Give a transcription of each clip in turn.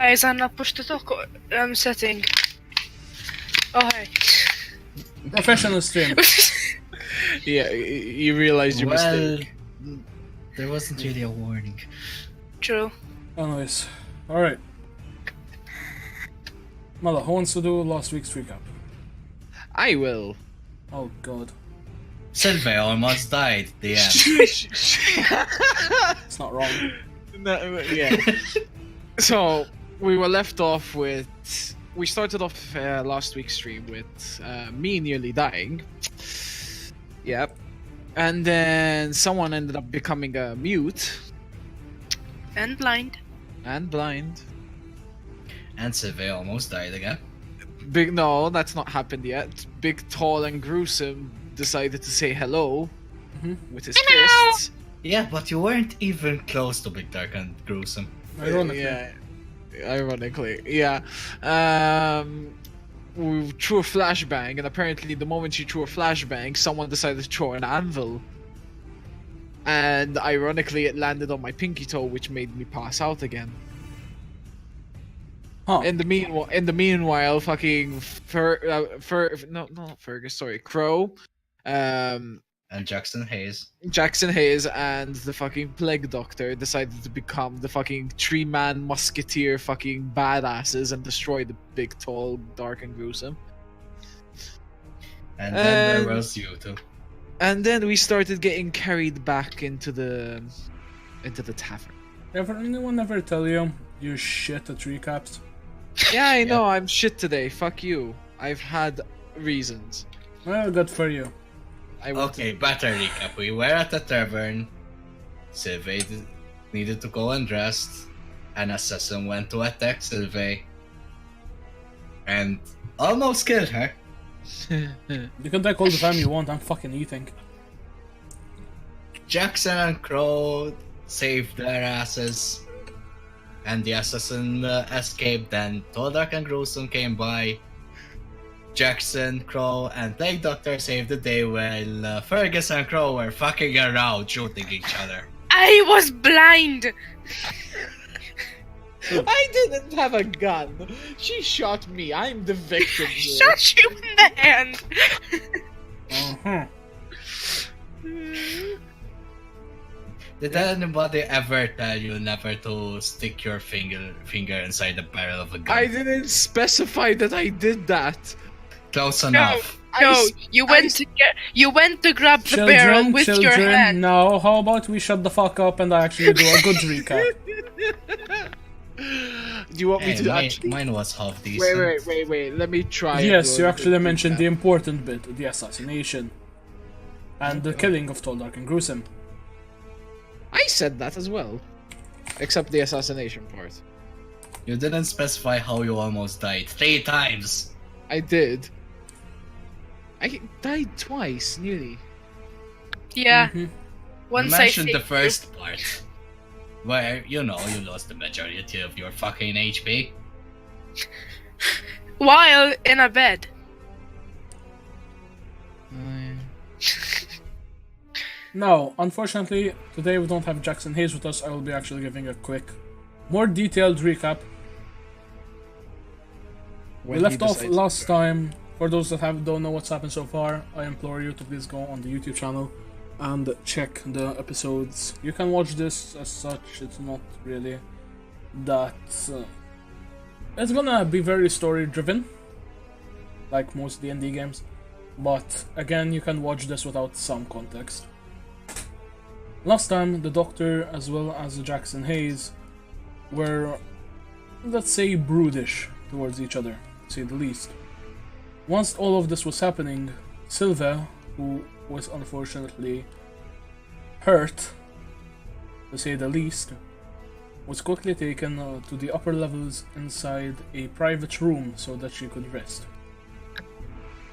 Guys, Anna, push the talk setting. Oh, hey. Professional stream. Yeah, you realized your mistake. There wasn't really a warning. True. Anyways, alright. Mala, who wants to do last week's recap? I will. Oh god. Sylvie almost died. The end. It's not wrong. No, yeah. So we were left off with. We started off last week's stream with me nearly dying. Yep. And then someone ended up becoming a mute. And blind. And blind. And Sylvie almost died again. No, that's not happened yet. Big, tall, and gruesome decided to say hello with his fists. Yeah, but you weren't even close to Big Dark and Gruesome. Ironically. Yeah. Ironically, yeah. We threw a flashbang, and apparently the moment she threw a flashbang, someone decided to throw an anvil. And ironically, it landed on my pinky toe, which made me pass out again. Huh. In the meanwhile, fucking Crow, And Jackson Hayes. Jackson Hayes, and the fucking Plague Doctor decided to become the fucking three-man musketeer fucking badasses and destroy the big, tall, dark, and gruesome. And then there was you too. And then we started getting carried back into the tavern. Ever anyone ever tell you you're shit at recaps? Yeah, I know, I'm shit today. Fuck you. I've had reasons. Well, good for you. Okay, better recap. We were at the tavern. Sylvie needed to go and rest. An assassin went to attack Sylvie. And almost killed her. You can take all the time you want, I'm fucking eating. Jackson and Crow saved their asses. And the assassin escaped. Then Tall, Dark, and Gruesome came by. Jackson, Crow, and Plague Doctor saved the day while Fergus and Crow were fucking around shooting each other. I was blind! I didn't have a gun. She shot me. I'm the victim. here. Shot you in the hand! Uh-huh. Did anybody ever tell you never to stick your finger inside the barrel of a gun? I didn't specify that I did that. Close enough. No, you went to grab the barrel with your hand. No, how about we shut the fuck up and I actually do a good recap? Do you want me to actually? Mine was half decent. Wait. Let me try. Yes, you actually mentioned the important bit, the assassination. And the killing of Tall, Dark, and Gruesome. I said that as well, except the assassination part. You didn't specify how you almost died 3 times. I did. I died twice, nearly. Yeah. Mhm. Once You I mentioned the saved first part, where you lost the majority of your fucking HP. you while in a bed. No, unfortunately, today we don't have Jackson Hayes with us. I will be actually giving a quick, more detailed recap. We left off last time. For those that don't know what's happened so far, I implore you to please go on the YouTube channel and check the episodes. You can watch this as such, it's not really that... it's gonna be very story driven, like most D&D games, but again, you can watch this without some context. Last time, the Doctor as well as Jackson Hayes were, let's say, brutish towards each other, to say the least. Once all of this was happening, Sylvia, who was unfortunately hurt, to say the least, was quickly taken to the upper levels inside a private room so that she could rest.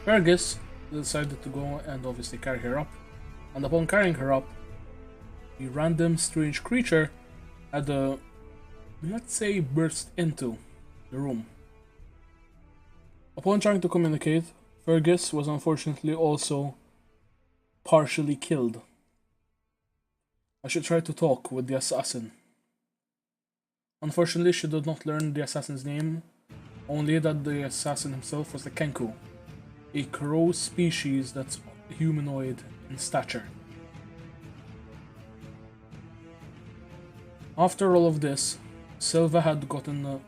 Fergus decided to go and obviously carry her up, and upon carrying her up, a random strange creature had, let's say, burst into the room. Upon trying to communicate, Fergus was unfortunately also partially killed. I should try to talk with the assassin. Unfortunately, she did not learn the assassin's name, only that the assassin himself was the Kenku, a crow species that's humanoid in stature. After all of this, Silva had gotten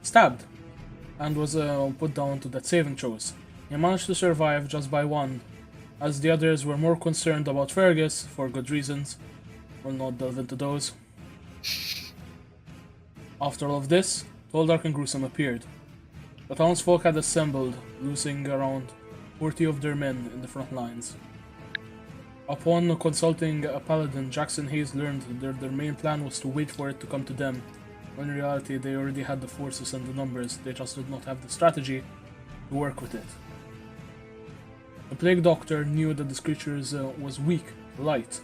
stabbed and was put down to that saving throws. He managed to survive just by one, as the others were more concerned about Fergus for good reasons. We'll not delve into those. After all of this, Tall, Dark and Gruesome appeared. The townsfolk had assembled, losing around 40 of their men in the front lines. Upon consulting a paladin, Jackson Hayes learned that their main plan was to wait for it to come to them, when in reality they already had the forces and the numbers, they just did not have the strategy to work with it. The Plague Doctor knew that this creature was weak to light,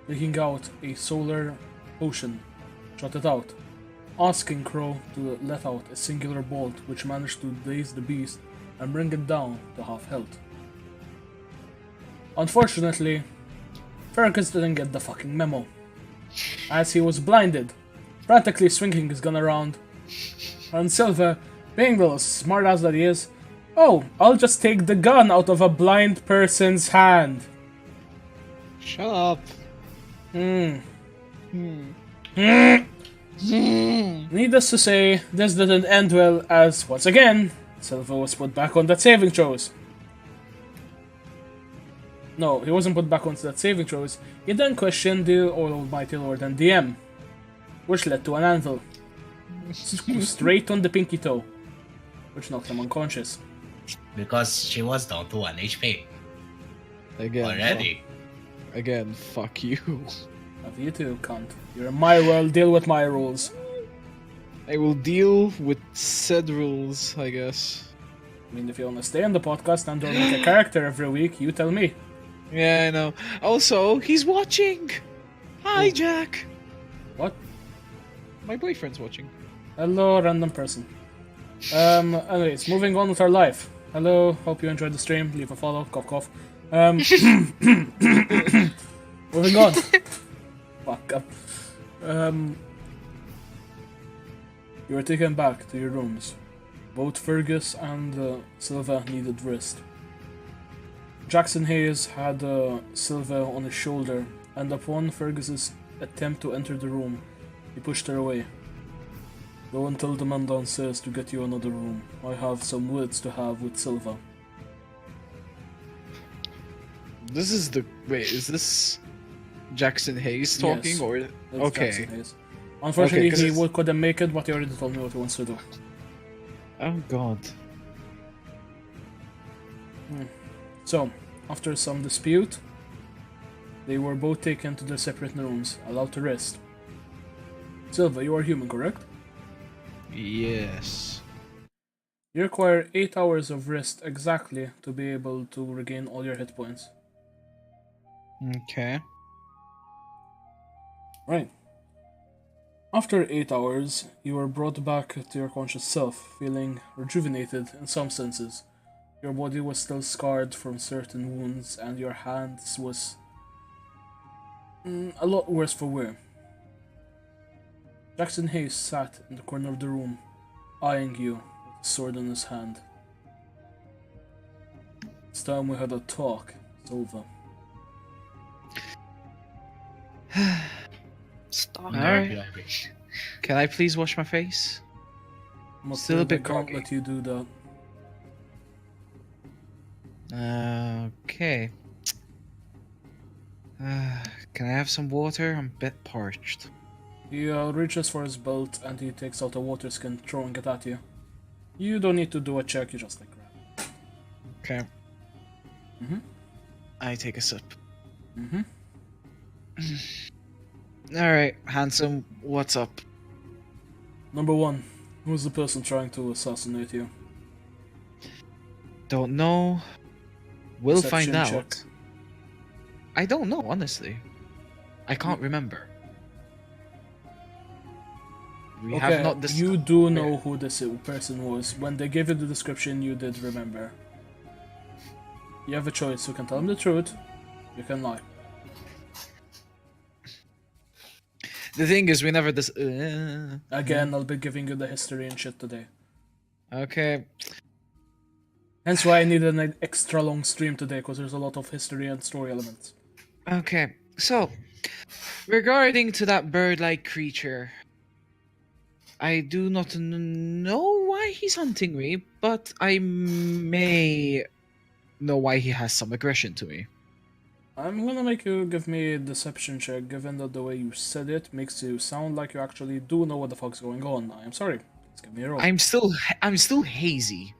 taking out a solar potion, shot it out, asking Crow to let out a singular bolt which managed to daze the beast and bring it down to half health. Unfortunately, Fergus didn't get the fucking memo, as he was blinded, frantically swinging his gun around, and Silva, being the smart ass that he is, "Oh, I'll just take the gun out of a blind person's hand." Shut up. Needless to say, this didn't end well, as once again, Silva was put back on that saving throws. No, he wasn't put back onto that saving throws. He then questioned the almighty Lord and DM, which led to an anvil. Straight on the pinky toe, which knocked him unconscious. Because she was down to 1 HP Again. already. Again, fuck you. Love you too, cunt. You're in my world, deal with my rules. I will deal with said rules, I guess. I mean, if you want to stay on the podcast and don't make a character every week, you tell me. Yeah, I know. Also, he's watching! Hi, Jack! What? My boyfriend's watching. Hello, random person. Anyways, moving on with our life. Hello, hope you enjoyed the stream. Leave a follow, cough cough. Moving on. Fuck up. You were taken back to your rooms. Both Fergus and Silva needed rest. Jackson Hayes had Silva on his shoulder, and upon Fergus's attempt to enter the room, he pushed her away. Go and tell the man downstairs to get you another room. I have some words to have with Silva. This is the... Wait, is this Jackson Hayes talking, Yes. or... That's Okay. Jackson Hayes. Unfortunately, 'cause he it's- couldn't make it, but he already told me what he wants to do. Oh god. So, after some dispute, they were both taken to their separate rooms, allowed to rest. Silva, you are human, correct? Yes. You require 8 hours of rest exactly to be able to regain all your hit points. Okay. Right. After 8 hours, you were brought back to your conscious self, feeling rejuvenated in some senses. Your body was still scarred from certain wounds, and your hands was a lot worse for wear. Jackson Hayes sat in the corner of the room, eyeing you with a sword in his hand. It's time we had a talk. It's over. Stop Alright. there, baby. Can I please wash my face? I'm Still a afraid I bit can't groggy. let you do that. Okay. Can I have some water? I'm a bit parched. He reaches for his belt and he takes out a water skin, throwing it at you. You don't need to do a check, you just like grab it. Okay. Mhm. I take a sip. Mhm. Alright, handsome, what's up? Number 1. Who's the person trying to assassinate you? Don't know. We'll find Perception out. check. I don't know, honestly. I can't remember. We have not discussed. you do know who this person was. When they gave you the description, you did remember. You have a choice. You can tell them the truth. You can lie. The thing is, we never Again, I'll be giving you the history and shit today. Okay. Hence why I needed an extra long stream today, because there's a lot of history and story elements. Okay. So, regarding to that bird-like creature, I do not know why he's hunting me, but I may know why he has some aggression to me. I'm gonna make you give me a deception check, given that the way you said it makes you sound like you actually do know what the fuck's going on. I'm sorry. Let's give me a roll. I'm still hazy.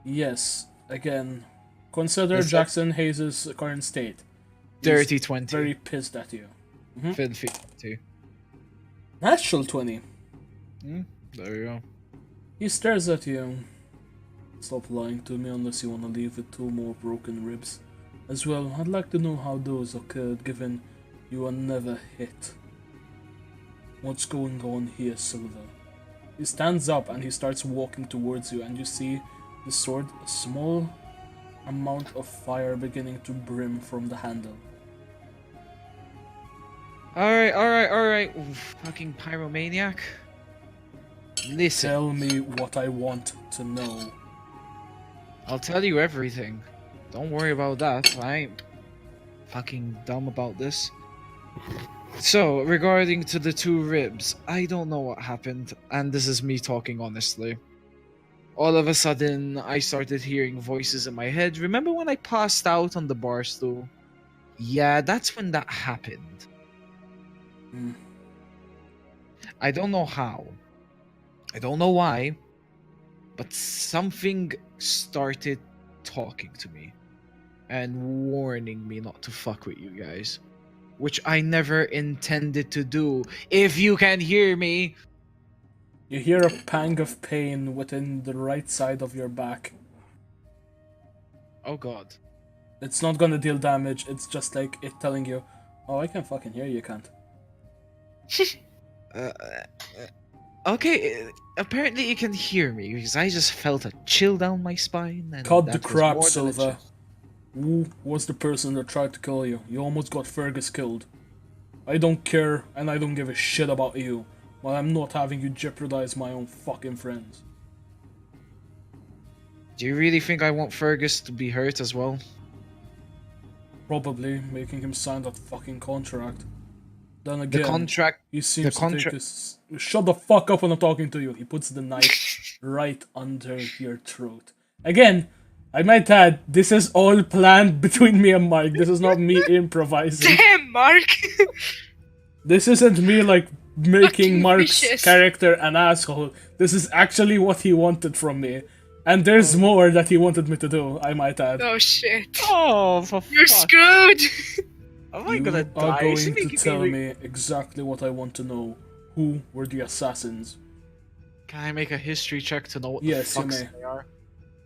Yes. Again, consider Is that- Jackson Hayes' current state. He's Dirty 20. very pissed at you. Filthy 20. Natural 20. There you go. He stares at you. Stop lying to me unless you want to leave with 2 more broken ribs. As well, I'd like to know how those occurred, given you were never hit. What's going on here, Silver? He stands up and he starts walking towards you, and you see the sword, a small amount of fire beginning to brim from the handle. Alright. Ooh, fucking pyromaniac. Listen, Tell me what I want to know. I'll tell you everything. Don't worry about that. I ain't fucking dumb about this. So, regarding to the 2 ribs, I don't know what happened, and this is me talking honestly. All of a sudden, I started hearing voices in my head. Remember when I passed out on the bar stool? Yeah, that's when that happened. Hmm. I don't know how. I don't know why. But something started talking to me and warning me not to fuck with you guys, which I never intended to do. If you can hear me. You hear a pang of pain within the right side of your back. Oh god. It's not gonna deal damage, it's just like it telling you, oh, I can fucking hear you, cunt. Okay, apparently you can hear me because I just felt a chill down my spine. And Cut the that was crap, more than a Silva. chill. Who was the person that tried to kill you? You almost got Fergus killed. I don't care, and I don't give a shit about you, but I'm not having you jeopardize my own fucking friends. Do you really think I want Fergus to be hurt as well? Probably making him sign that fucking contract. Then The again, contract. he seems to take contract- this. Shut the fuck up when I'm talking to you. He puts the knife right under your throat. Again, I might add, this is all planned between me and Mike. This is not me improvising. Damn, Mark. This isn't me like making Fucking Mark's vicious. character an asshole. This is actually what he wanted from me. And there's more that he wanted me to do, I might add. Oh shit. Oh, for You're screwed. Am I You gonna are die? going Is he to making tell me- me exactly what I want to know. Who were the assassins? Can I make a history check to know what Yes, the you fucks may. they are?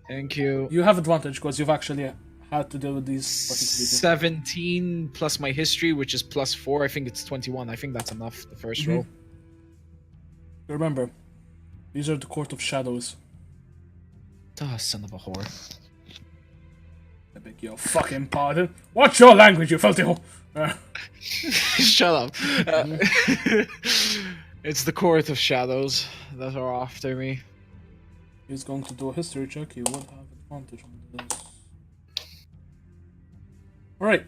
Thank you. You have advantage because you've actually had to deal with these fucking people. 17 plus my history, which is plus 4. I think it's 21. I think that's enough, the 1st roll. Remember, these are the Court of Shadows. Ah, son of a whore. I beg your fucking pardon. What's your language, you filthy whore? Shut up. It's the Court of Shadows that are after me. He's going to do a history check. He will have advantage on this. Alright.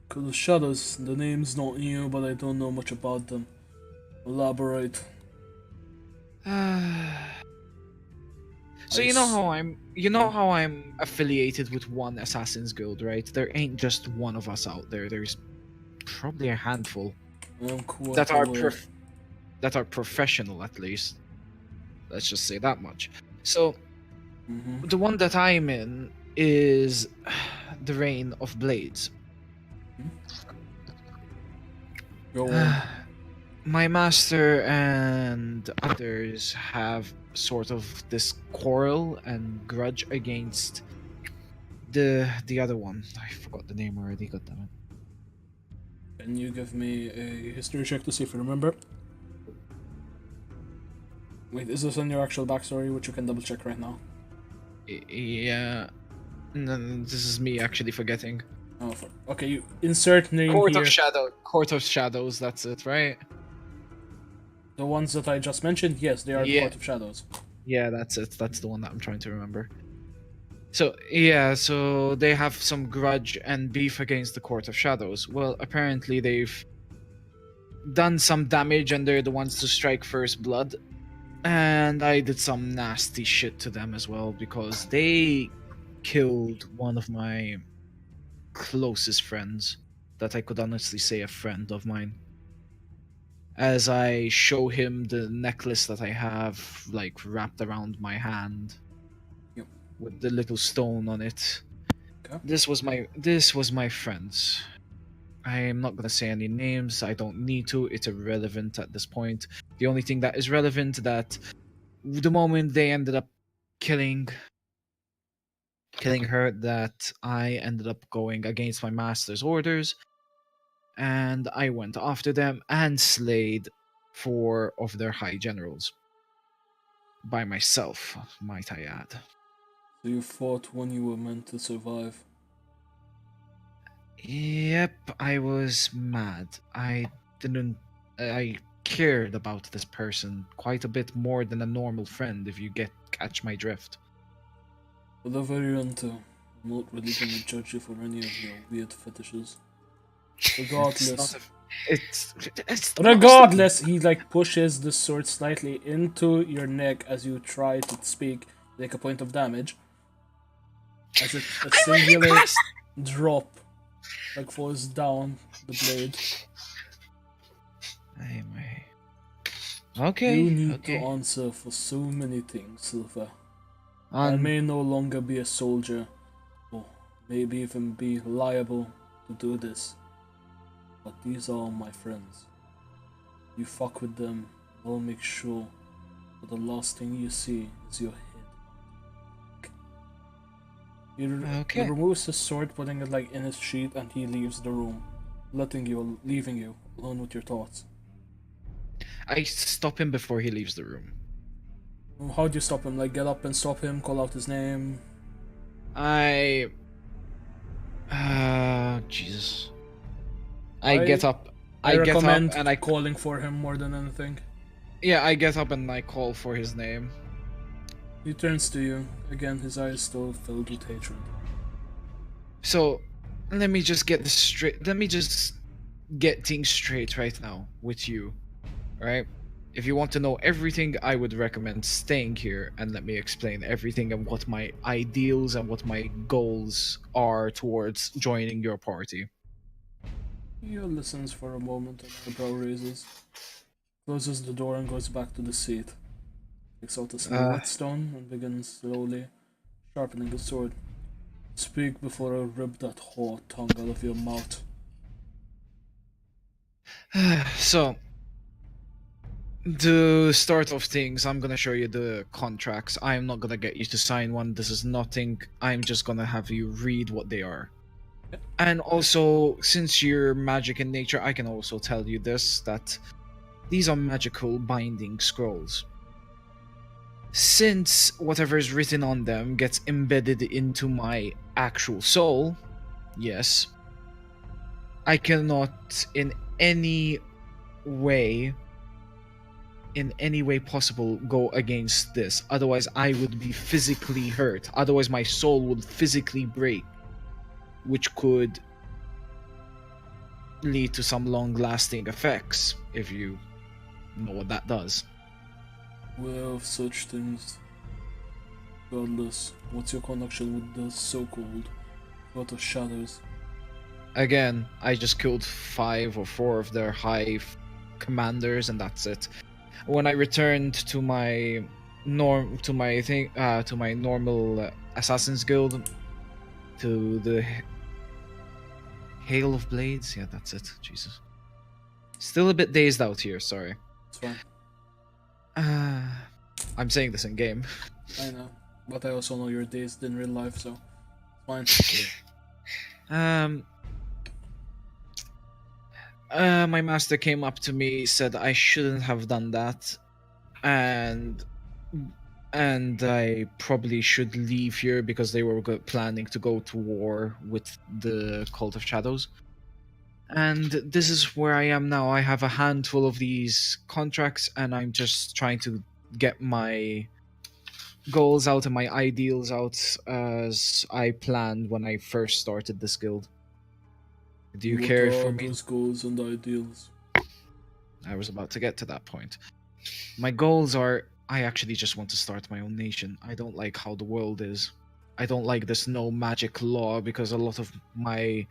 Court of Shadows. The name's not new, but I don't know much about them. Elaborate. So you know how I'm affiliated with one Assassin's Guild, right? There ain't just one of us out there. There's probably a handful I'm quite that are aware. that are professional, at least. Let's just say that much. So the one that I'm in is the Reign of Blades. Go on. My master and others have sort of this quarrel and grudge against the other one. I forgot the name already, goddammit. Can you give me a history check to see if you remember? Wait, is this on your actual backstory, which you can double check right now? Yeah. No, this is me actually forgetting. Okay, you insert name here. Court of Shadows, that's it, right? The ones that I just mentioned, yes, they are the Yeah. Court of Shadows. Yeah, that's it. That's the one that I'm trying to remember. So, yeah, so they have some grudge and beef against the Court of Shadows. Well, apparently they've done some damage and they're the ones to strike first blood. And I did some nasty shit to them as well because they killed one of my closest friends that I could honestly say a friend of mine. As I show him the necklace that I have like wrapped around my hand Yep. with the little stone on it. Okay. This was my friends. I am not gonna say any names. I don't need to. It's irrelevant at this point. The only thing that is relevant that the moment they ended up killing her, that I ended up going against my master's orders, and I went after them and slayed 4 of their high generals by myself, might I add. So you fought when you were meant to survive. Yep, I was mad. I cared about this person quite a bit more than a normal friend, if you catch my drift. Whatever you're into, I'm not really gonna judge you for any of your weird fetishes. Regardless. Regardless, he like pushes the sword slightly into your neck as you try to speak, make a point of damage. As a singular drop like falls down the blade. Okay. You need to answer for so many things, Silver. I may no longer be a soldier, or maybe even be liable to do this. But these are my friends. You fuck with them, I'll make sure that the last thing you see is your head. He removes his sword, putting it like in his sheath, and he leaves the room, leaving you alone with your thoughts. I stop him before he leaves the room. How do you stop him? Like, get up and stop him, call out his name? Jesus. I get up. I get up recommend and calling for him more than anything. Yeah, I get up and I call for his name. He turns to you. Again, his eyes still filled with hatred. So, let me just get this straight. Let me just get things straight right now with you. Alright? If you want to know everything, I would recommend staying here and let me explain everything and what my ideals and what my goals are towards joining your party. He listens for a moment and eyebrow raises, closes the door and goes back to the seat. Takes out a small whetstone and begins slowly sharpening the sword. Speak before I rip that whore tongue out of your mouth. So, the start of things, I'm gonna show you the contracts. I'm not gonna get you to sign one. This is nothing. I'm just gonna have you read what they are. And also, since you're magic in nature, I can also tell you this, that these are magical binding scrolls. Since whatever is written on them gets embedded into my actual soul, yes, I cannot in any way possible go against this. Otherwise, I would be physically hurt. Otherwise, my soul would physically break, which could lead to some long-lasting effects, if you know what that does. Aware of such things. Regardless, what's your connection with the so-called Court of Shadows? Again, I just killed 5 or 4 of their high commanders, and that's it. When I returned to my normal Assassin's Guild, to the Hail of Blades, yeah, that's it. Jesus, still a bit dazed out here. Sorry. It's fine. I'm saying this in game. I know, but I also know you're dazed in real life, so fine. My master came up to me, said I shouldn't have done that, and I probably should leave here because they were planning to go to war with the Cult of Shadows. And this is where I am now. I have a handful of these contracts, and I'm just trying to get my goals out and my ideals out as I planned when I first started this guild. Do you What care are for me? those goals and ideals? I was about to get to that point. My goals are I actually just want to start my own nation. I don't like how the world is. I don't like this no magic law because a lot of my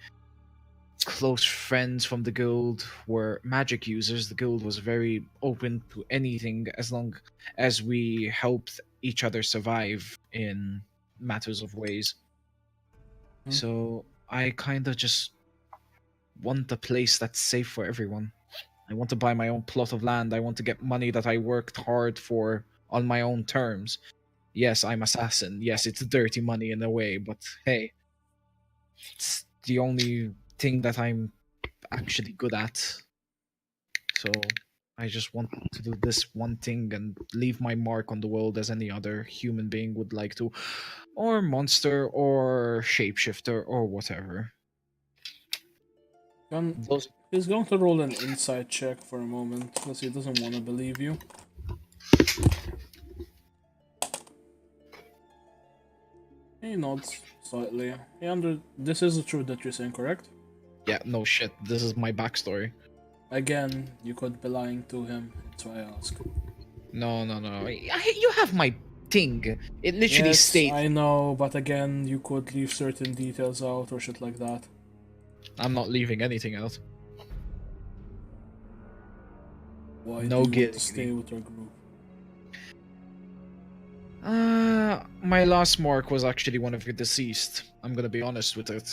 close friends from the guild were magic users. The guild was very open to anything as long as we helped each other survive in matters of ways. Hmm. So I kind of just want a place that's safe for everyone. I want to buy my own plot of land. I want to get money that I worked hard for on my own terms. Yes, I'm assassin. Yes, it's dirty money in a way, but hey, it's the only thing that I'm actually good at. So I just want to do this one thing and leave my mark on the world as any other human being would like to, or monster, or shapeshifter, or whatever. Those He's going to roll an insight check for a moment because he doesn't want to believe you. He nods slightly. This is the truth that you're saying, correct? Yeah, no shit. This is my backstory. Again, you could be lying to him, that's why I ask. No. You have my thing. It literally Yes, states. I know, but again, you could leave certain details out or shit like that. I'm not leaving anything out. Why No do you want guilt. to stay with our group? My last mark was actually one of your deceased. I'm gonna be honest with it.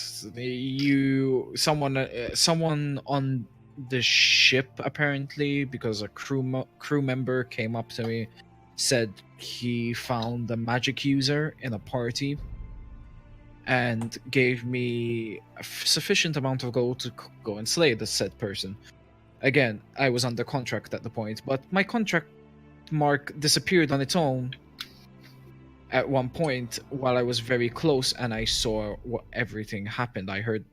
Someone on the ship apparently, because a crew member came up to me, said he found a magic user in a party, and gave me a sufficient amount of gold to go and slay the said person. Again, I was under contract at the point, but my contract mark disappeared on its own at one point while I was very close, and I saw what everything happened. I heard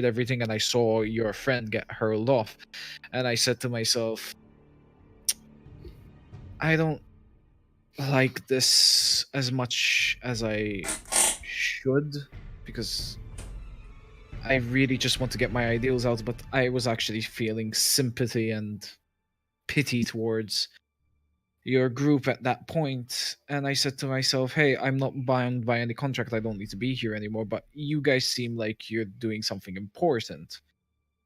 everything, and I saw your friend get hurled off, and I said to myself, I don't like this as much as I should, because I really just want to get my ideals out, but I was actually feeling sympathy and pity towards your group at that point, and I said to myself, hey, I'm not bound by any contract, I don't need to be here anymore, but you guys seem like you're doing something important.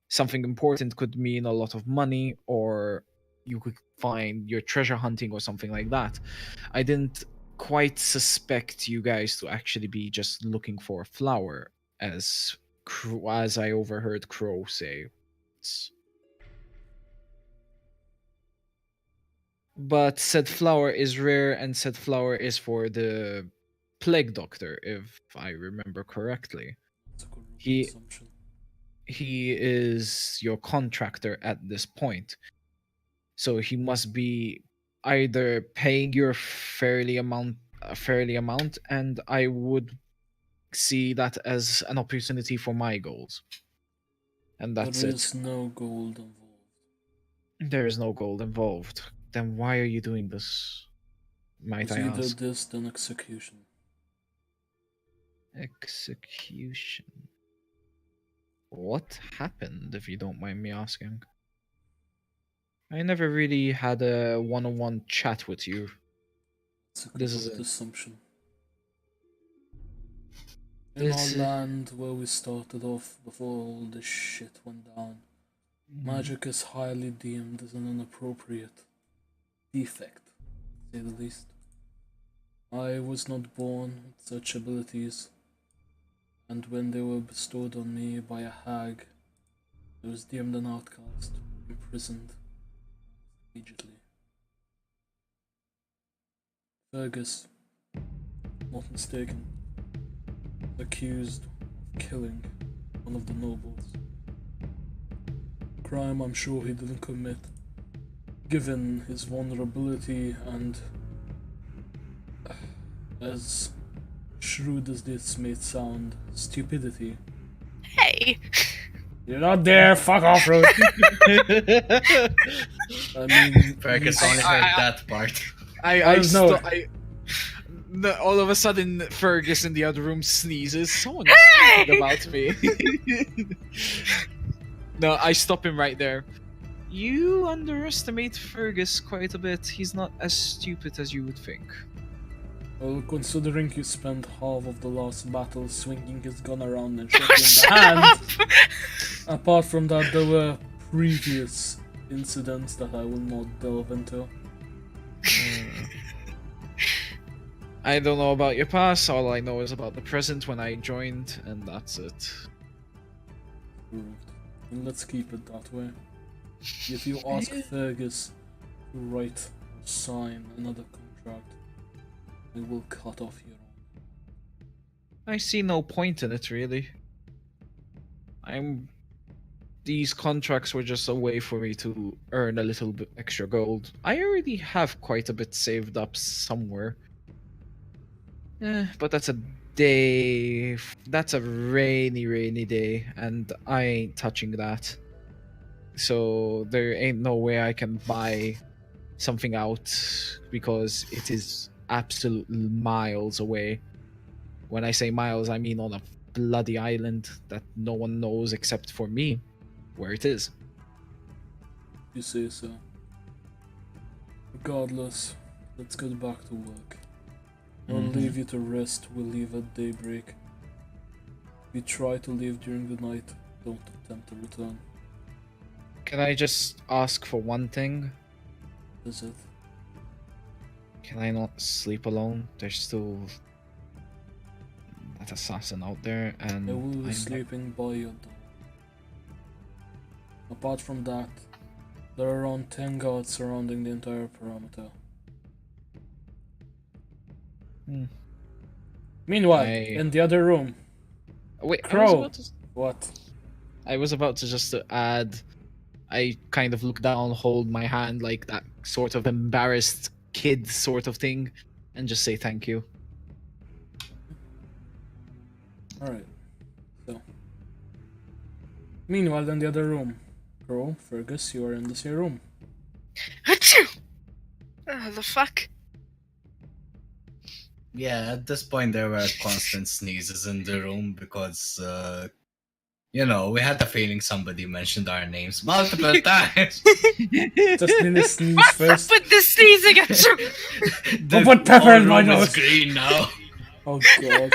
Something important could mean a lot of money, or you could find your treasure hunting or something like that. I didn't quite suspect you guys to actually be just looking for a flower, as I overheard Crow say. But said flower is rare, and said flower is for the plague doctor, if I remember correctly. That's a good He- assumption. He is your contractor at this point, so he must be either paying you a fairly amount, and I would see that as an opportunity for my goals. And that's There it. is no gold involved. There is no gold involved. Then why are you doing this? Might It's I either ask? this than execution. Execution. What happened, if you don't mind me asking? I never really had a one-on-one chat with you. It's a This good is it. assumption. In This our is- land where we started off before all this shit went down, magic is highly deemed as an inappropriate defect, to say the least. I was not born with such abilities, and when they were bestowed on me by a hag, I was deemed an outcast, imprisoned immediately. Fergus, not mistaken, accused of killing one of the nobles. Crime I'm sure he didn't commit, given his vulnerability and, as shrewd as this may sound, stupidity. Hey! You're not there. Fuck off, Rose. I mean, Fergus you- only heard that part. No. All of a sudden, Fergus in the other room sneezes. Someone's Hey! speaking about me. No, I stop him right there. You underestimate Fergus quite a bit. He's not as stupid as you would think. Well, considering you spent half of the last battle swinging his gun around and shooting the hand, apart from that, there were previous incidents that I will not delve into. I don't know about your past. All I know is about the present when I joined, and that's it. Proved. And let's keep it that way. If you ask Fergus to write or sign another contract, I will cut off your own. I see no point in it, really. These contracts were just a way for me to earn a little bit extra gold. I already have quite a bit saved up somewhere. But that's a day. That's a rainy day, and I ain't touching that. So there ain't no way I can buy something out because it is absolutely miles away. When I say miles, I mean on a bloody island that no one knows except for me where it is. You say so. Regardless, let's get back to work. I'll leave you to rest. We'll leave at daybreak. If you try to leave during the night, don't attempt to return. Can I just ask for one thing? Is it? Can I not sleep alone? There's still that assassin out there, and I will be I'm sleeping by your door. Apart from that, there are around 10 guards surrounding the entire perimeter. Meanwhile, in the other room, Wait, Crow. What? I was about to just to add. I kind of look down, hold my hand like that sort of embarrassed kid sort of thing, and just say thank you. Alright. So. Meanwhile, in the other room, Crow, Fergus, you are in the same room. Achoo! The fuck? Yeah, at this point there were constant sneezes in the room because, you know, we had the feeling somebody mentioned our names multiple times. Just need to sneeze What's first. up with this sneezing? Achoo! The put pepper whole in my room is nose. green now. Oh god.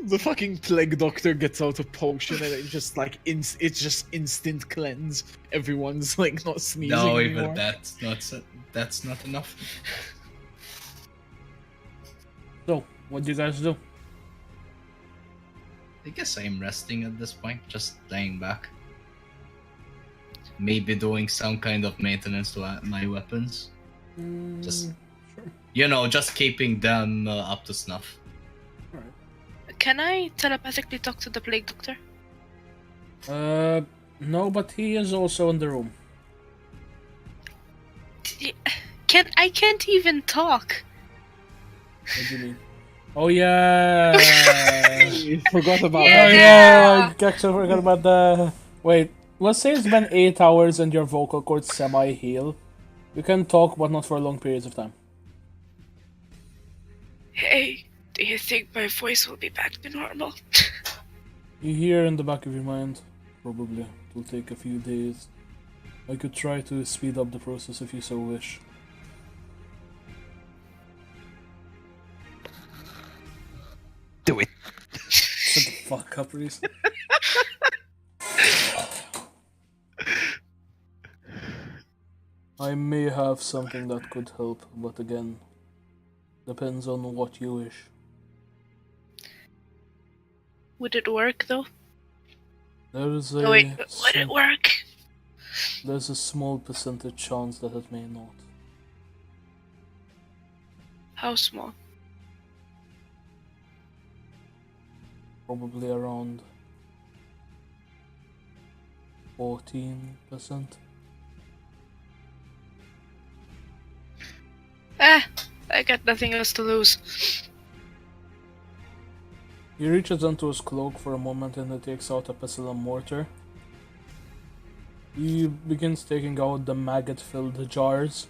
The fucking plague doctor gets out a potion, and it just like it's just instant cleanse. Everyone's like not sneezing No, anymore. even that's not enough. So, what do you guys do? I guess I'm resting at this point, just laying back. Maybe doing some kind of maintenance to my weapons. Just, sure. you know, just keeping them up to snuff. Alright. Can I telepathically talk to the plague doctor? No, but he is also in the room. I can't even talk. What do you mean? Oh yeah! You forgot about Oh that. yeah! I actually forgot about the... Wait, let's say it's been 8 hours and your vocal cords semi-heal. You can talk, but not for long periods of time. Hey, do you think my voice will be back to normal? You hear in the back of your mind, probably. It will take a few days. I could try to speed up the process if you so wish. Do it. Shut the fuck up, Reese. I may have something that could help, but again, depends on what you wish. Would it work though? There is a Oh wait, would it work? there's a small percentage chance that it may not. How small? Probably around 14%. I got nothing else to lose. He reaches into his cloak for a moment and he takes out a pestle and mortar. He begins taking out the maggot-filled jars,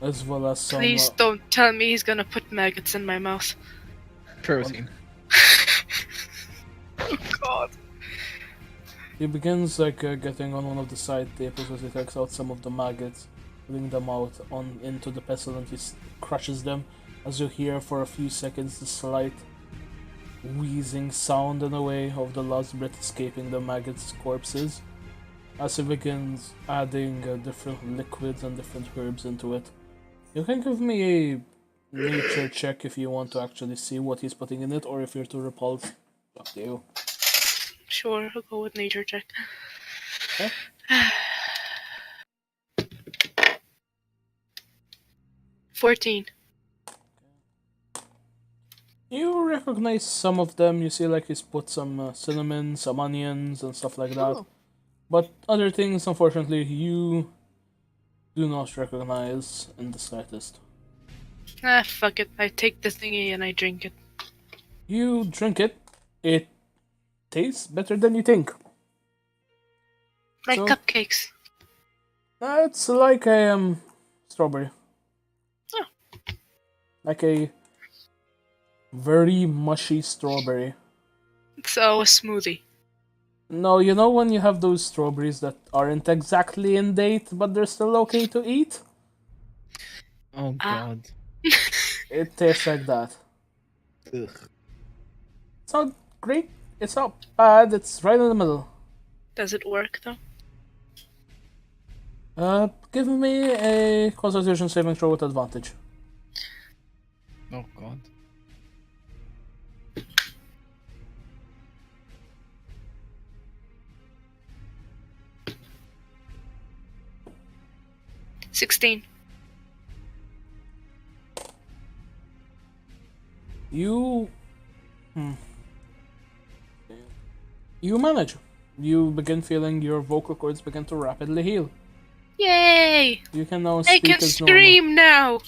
as well as some. Please don't tell me he's gonna put maggots in my mouth. Protein. Oh god. He begins getting on one of the side tables as he takes out some of the maggots, putting them out into the pestle, and he crushes them. As you hear for a few seconds the slight wheezing sound in a way of the last breath escaping the maggots' corpses, as he begins adding different liquids and different herbs into it. You can give me a nature check if you want to actually see what he's putting in it, or if you're too repulsed. Up to you. Sure, I'll go with nature check. Okay. 14. You recognize some of them. You see, he's put some cinnamon, some onions, and stuff like that. Oh. But other things, unfortunately, you do not recognize in the slightest. Ah, fuck it. I take the thingy and I drink it. You drink it. It tastes better than you think. Like So- cupcakes. It's like a strawberry. Oh. Like a very mushy strawberry. So, a smoothie. No, you know when you have those strawberries that aren't exactly in date, but they're still okay to eat? Oh god. It tastes like that. Ugh. It's not great, it's not bad, it's right in the middle. Does it work though? Give me a Constitution saving throw with advantage. Oh god. $16. You... You manage. You begin feeling your vocal cords begin to rapidly heal. Yay! You can now I speak can as normal. scream now!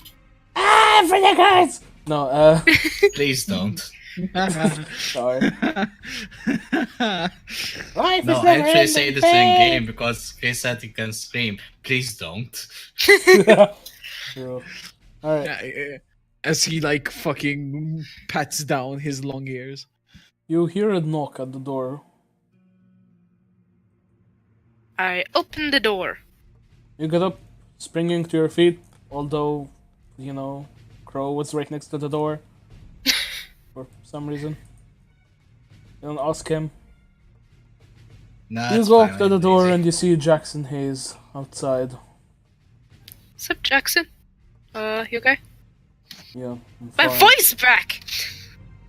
Ah, for the gods! No, Please don't. sorry. Life No, is I never actually say ending this in pain. game because Chris said he can scream. Please don't. True. Alright, Yeah, as he fucking pats down his long ears. you hear a knock at the door. I open the door. You get up, springing to your feet, although, Crow was right next to the door. For some reason. You don't ask him. Nah, You it's go fine, up to I'm the door lazy. and you see Jackson Hayes outside. Sup, Jackson? You okay? Yeah, I'm My fine. voice back!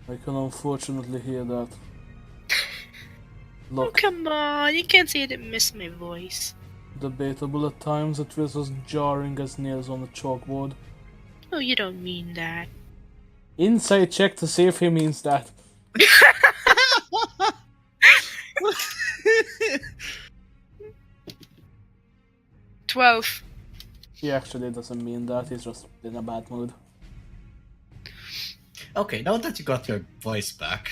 I can unfortunately hear that. Oh, Look, come on. You can't say I didn't miss my voice. debatable at times, it feels as jarring as nails on a chalkboard. Oh, you don't mean that. Insight check to see if he means that. 12. He actually doesn't mean that, he's just in a bad mood. Okay, now that you got your voice back.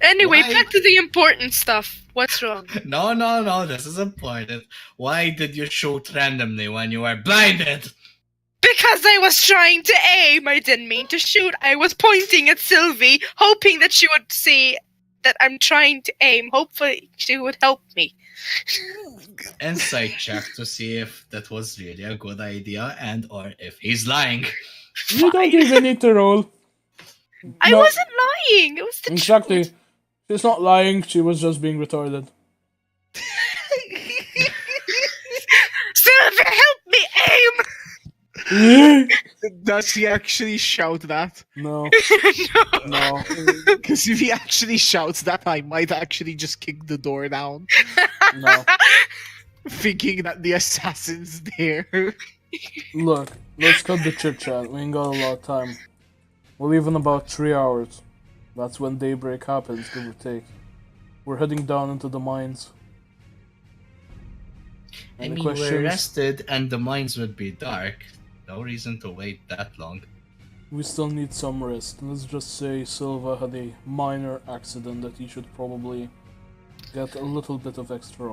Anyway, Why? back to the important stuff. What's wrong? No, this is important. Why did you shoot randomly when you were blinded? Because I was trying to aim. I didn't mean to shoot. I was pointing at Sylvie, hoping that she would see that I'm trying to aim. Hopefully, she would help me. Insight check to see if that was really a good idea and or if he's lying. You don't even need to roll. I No, wasn't lying. It was the Exactly. truth. She's not lying, she was just being retarded. Sylvie, help me aim! Does he actually shout that? No, No. no. Because if he actually shouts that, I might actually just kick the door down, No. thinking that the assassin's there. Look, let's cut the chit chat. We ain't got a lot of time. We'll leave in about 3 hours. That's when daybreak happens, give or take. We're heading down into the mines. I Any mean, we're questions? rested and the mines would be dark. No reason to wait that long. We still need some rest. Let's just say Silva had a minor accident that he should probably get a little bit of extra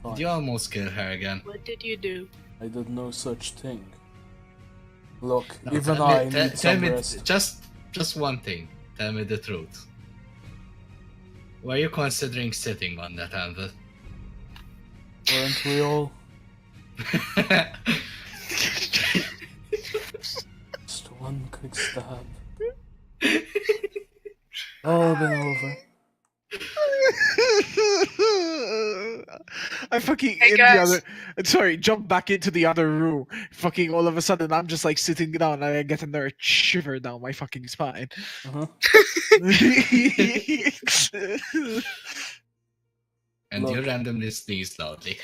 time. You almost killed her again. What did you do? I did no such thing. Look, No, even tell me- I tell- need tell some me rest. just one thing. Tell me the truth. Were you considering sitting on that anvil? Weren't we all? Just one quick stab. All been over. I fucking Hey, in guys. the other. Sorry, jump back into the other room. Fucking all of a sudden, I'm just like sitting down and I get another shiver down my fucking spine. Uh-huh. And you Look. randomly sneeze loudly.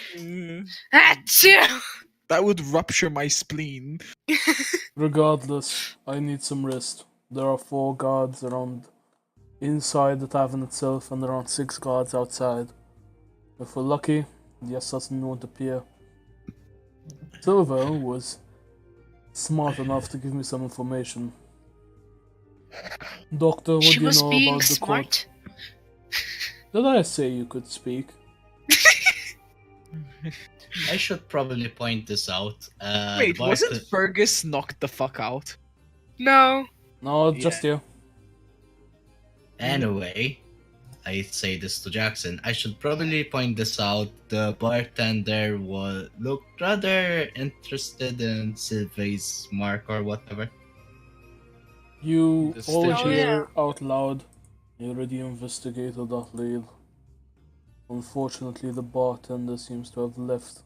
Achoo! That would rupture my spleen. Regardless, I need some rest. There are 4 guards around inside the tavern itself and around 6 guards outside. If we're lucky, the assassin won't appear. Silva was smart enough to give me some information. Doctor, what She do you was know being about the court? smart. Did I say you could speak? I should probably point this out. Wait, the wasn't Bart- Fergus knocked the fuck out? No. No, just you. Anyway, I say this to Jackson. I should probably point this out. The bartender looked rather interested in Sylvie's mark or whatever. You The all stitches. hear out loud. You already investigated that lead. Unfortunately, the bartender seems to have left.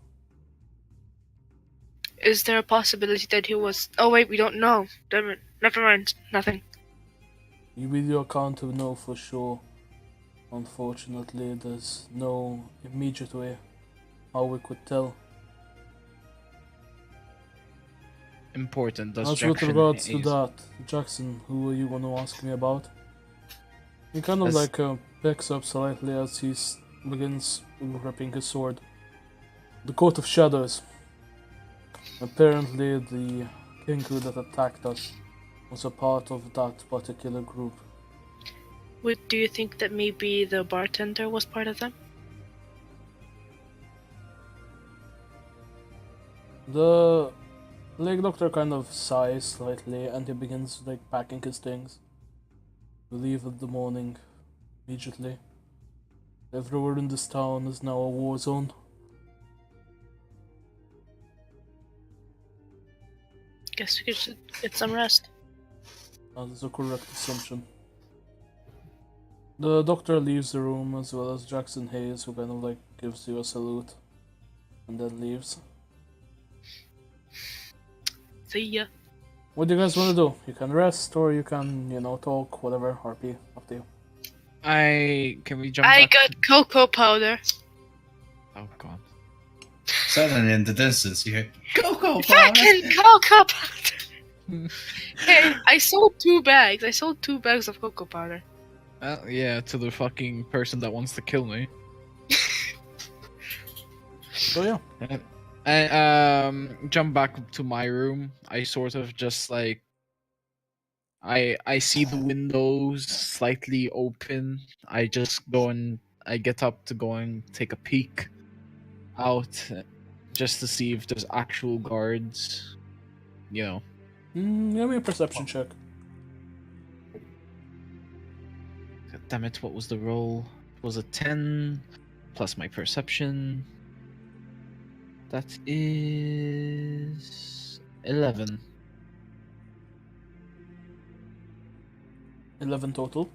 Is there a possibility that he was? Oh wait, we don't know. Damn it. Never mind. Nothing. You really can't know for sure. Unfortunately, there's no immediate way how we could tell. Important. Does As with Jackson regards to is- that, Jackson, who are you going to ask me about? He kind of As- like picks up slightly as he begins gripping his sword. The Court of Shadows. Apparently, the Kenku that attacked us was a part of that particular group. Do you think that maybe the bartender was part of them? The Lake Doctor kind of sighs slightly and he begins like packing his things. We leave in the morning immediately. Everywhere in this town is now a war zone. Guess we should get some rest. That is a correct assumption. The doctor leaves the room as well as Jackson Hayes, who kind of like gives you a salute and then leaves. See ya. What do you guys want to do? You can rest or you can, talk, whatever, RP, up to you. Can we jump I back? got cocoa powder. Oh god. Suddenly in the distance you hear, Coco! Fucking cocoa powder. Hey, I sold 2 bags. I sold 2 bags of cocoa powder. Yeah, to the fucking person that wants to kill me. So yeah. I jump back to my room. I sort of just like I see the windows slightly open. I just go and I get up to go and take a peek out just to see if there's actual guards. Give me a perception check. God damn it, what was the roll? It was a 10 plus my perception. That is 11. 11 total.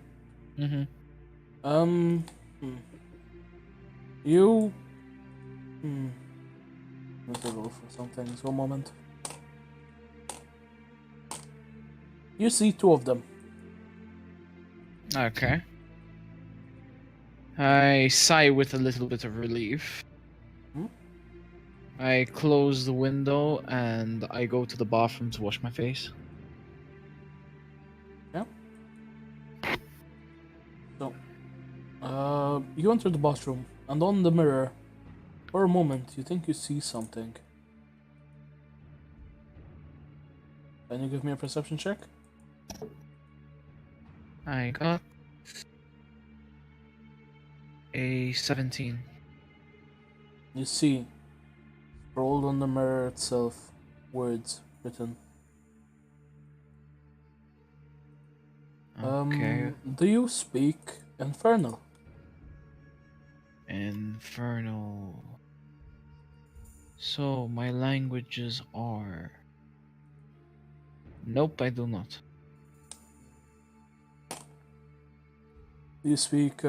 Mm-hmm. You. Let me roll for something. One moment. You see 2 of them. Okay. I sigh with a little bit of relief. Hmm? I close the window and I go to the bathroom to wash my face. You enter the bathroom, and on the mirror, for a moment, you think you see something. Can you give me a perception check? I got a 17. You see, scrolled on the mirror itself, words written. Okay. Do you speak Infernal? Infernal. So, my languages are. Nope, I do not. Do you speak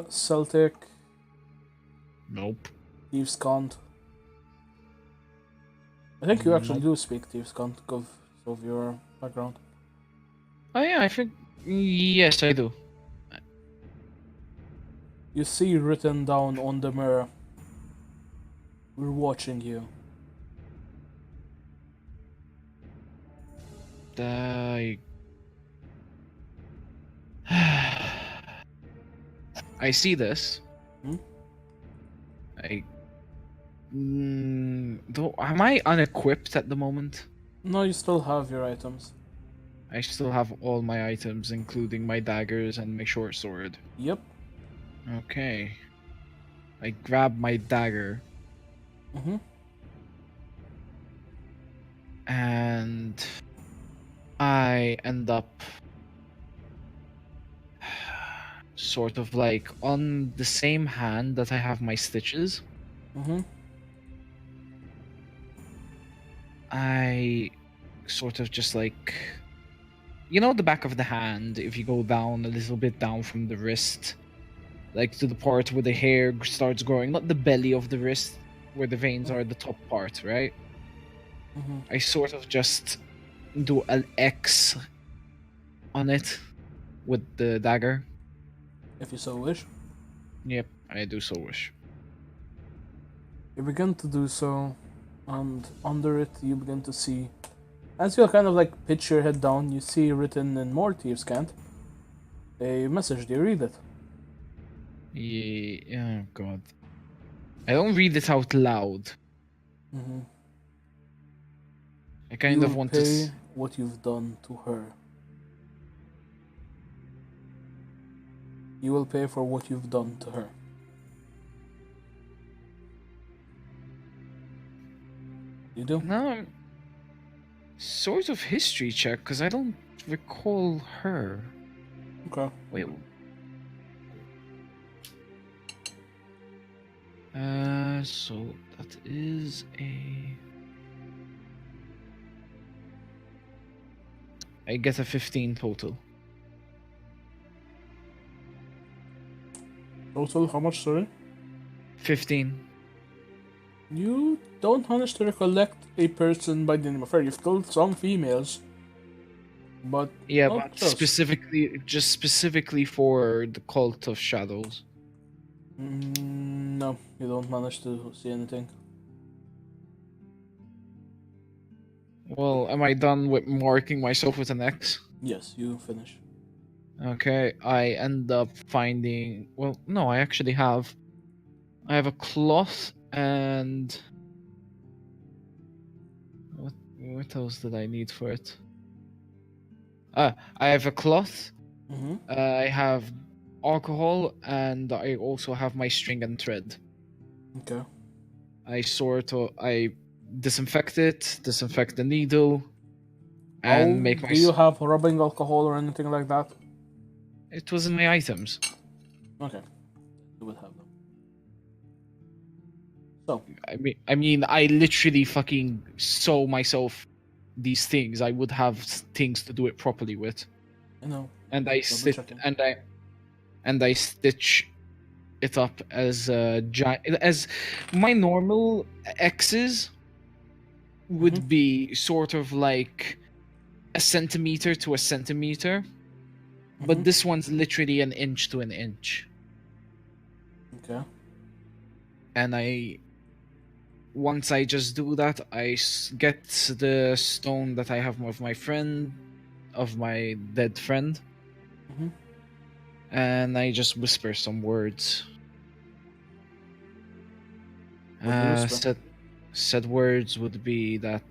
Celtic, Nope. Thieves' Cant? I think you actually Nope. do speak Thieves' Cant because of your background. Oh, yeah, I think. Yes, I do. You see written down on the mirror, we're watching you. I. I see this. Hmm? I. Though, am I unequipped at the moment? No, you still have your items. I still have all my items, including my daggers and my short sword. Yep. Okay. I grab my dagger Mm-hmm. and I end up sort of like on the same hand that I have my stitches. Mm-hmm. I sort of just like, you know, the back of the hand, if you go down a little bit down from the wrist, like to the part where the hair starts growing, not the belly of the wrist where the veins are, the top part, right? Mm-hmm. I sort of just do an X on it with the dagger. If you so wish. Yep, I do so wish. You begin to do so, and under it you begin to see, as you kind of like pitch your head down, you see written in more Thieves' Cant a message. Do you read it? Yeah, oh god. I don't read it out loud. Mm-hmm. I kind of You'll want pay to. what you've done to her. You will pay for what you've done to her. You do? No, sort of history check, because I don't recall her. Okay. Wait. So that is a. I get a 15 total. Total, how much, sorry? 15. You don't manage to recollect a person by the name of her. You've killed some females, but Yeah, not but just. specifically for the Cult of Shadows. No, you don't manage to see anything. Well, am I done with marking myself with an X? Yes, you finish. Okay, I end up finding. Well, no, I actually have. I have a cloth and. What else did I need for it? I have a cloth. Mm-hmm. I have alcohol, and I also have my string and thread. Okay. I disinfect it, disinfect the needle, and make my. Do you have rubbing alcohol or anything like that? It was in my items. Okay. You would have them. So, I literally fucking sew myself these things. I would have things to do it properly with, you know, and I double sit checking. and I stitch it up as as my normal X's would be sort of like a centimeter to a centimeter, but this one's literally an inch to an inch. Okay. And once I just do that, I get the stone that I have of my friend, of my dead friend, Mhm. and I just whisper some words. What do you whisper? Said words would be that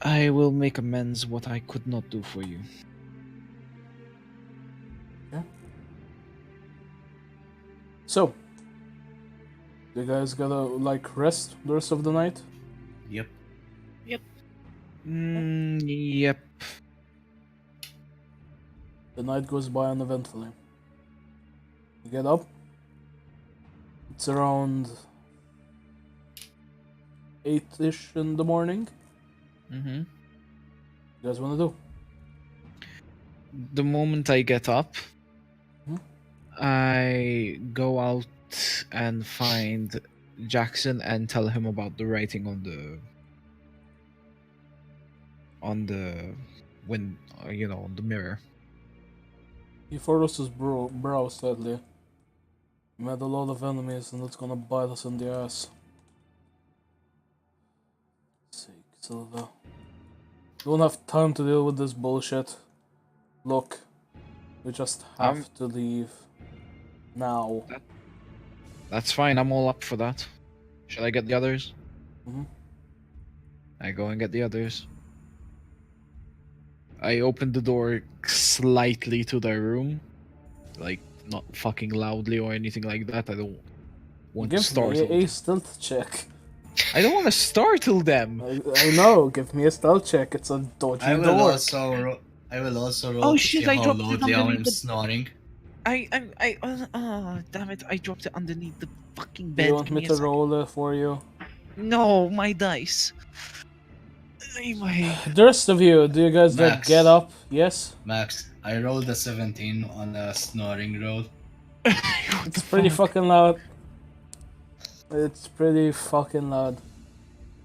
I will make amends what I could not do for you. So, you guys gotta like rest the rest of the night? Yep. Yep. The night goes by uneventfully. You get up. It's around 8-ish in the morning. Mm-hmm. You guys wanna do? The moment I get up, Hmm? I go out and find Jackson and tell him about the writing on the on the mirror. He furrows his brow slightly. We met a lot of enemies and it's gonna bite us in the ass. Sake, Silva. Don't have time to deal with this bullshit. Look, we just have to leave. Now. That's fine. I'm all up for that. Shall I get the others? Mhm. I go and get the others. I open the door slightly to their room, like not fucking loudly or anything like that. I don't want to Give startle. me a stealth check. I don't want to startle them. I know, give me a stealth check. It's a dodgy I will door. I will also roll Oh, to shit, see I how dropped it loudly I am underneath the- snoring. Damn it! I dropped it underneath the fucking Do bed. you want Give me me a to sec. roll it for you? No, my dice. Anyway, The rest of you, do you guys like Max. get up? Yes? Max, I rolled a 17 on a snoring roll. It's pretty fucking loud. It's pretty fucking loud.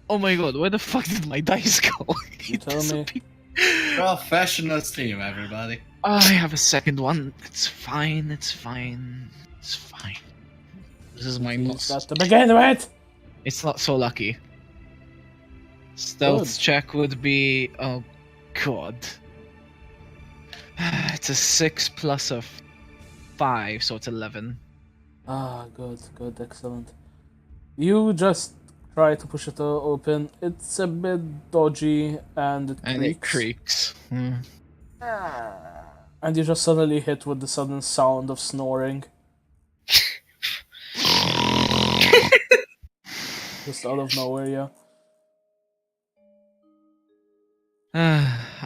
Oh my god, where the fuck did my dice go? You tell me. Professional stream, everybody. I have a second one. It's fine. It's fine. It's fine. This is my Jeez, most. that's to begin with! It's not so lucky. Stealth Good. check would be. Oh, god. It's a 6 plus a 5, so it's 11. Ah, good, excellent. You just try to push it open. It's a bit dodgy and it And creaks. it creaks. Hmm. And you just suddenly hit with the sudden sound of snoring. Just out of nowhere, yeah.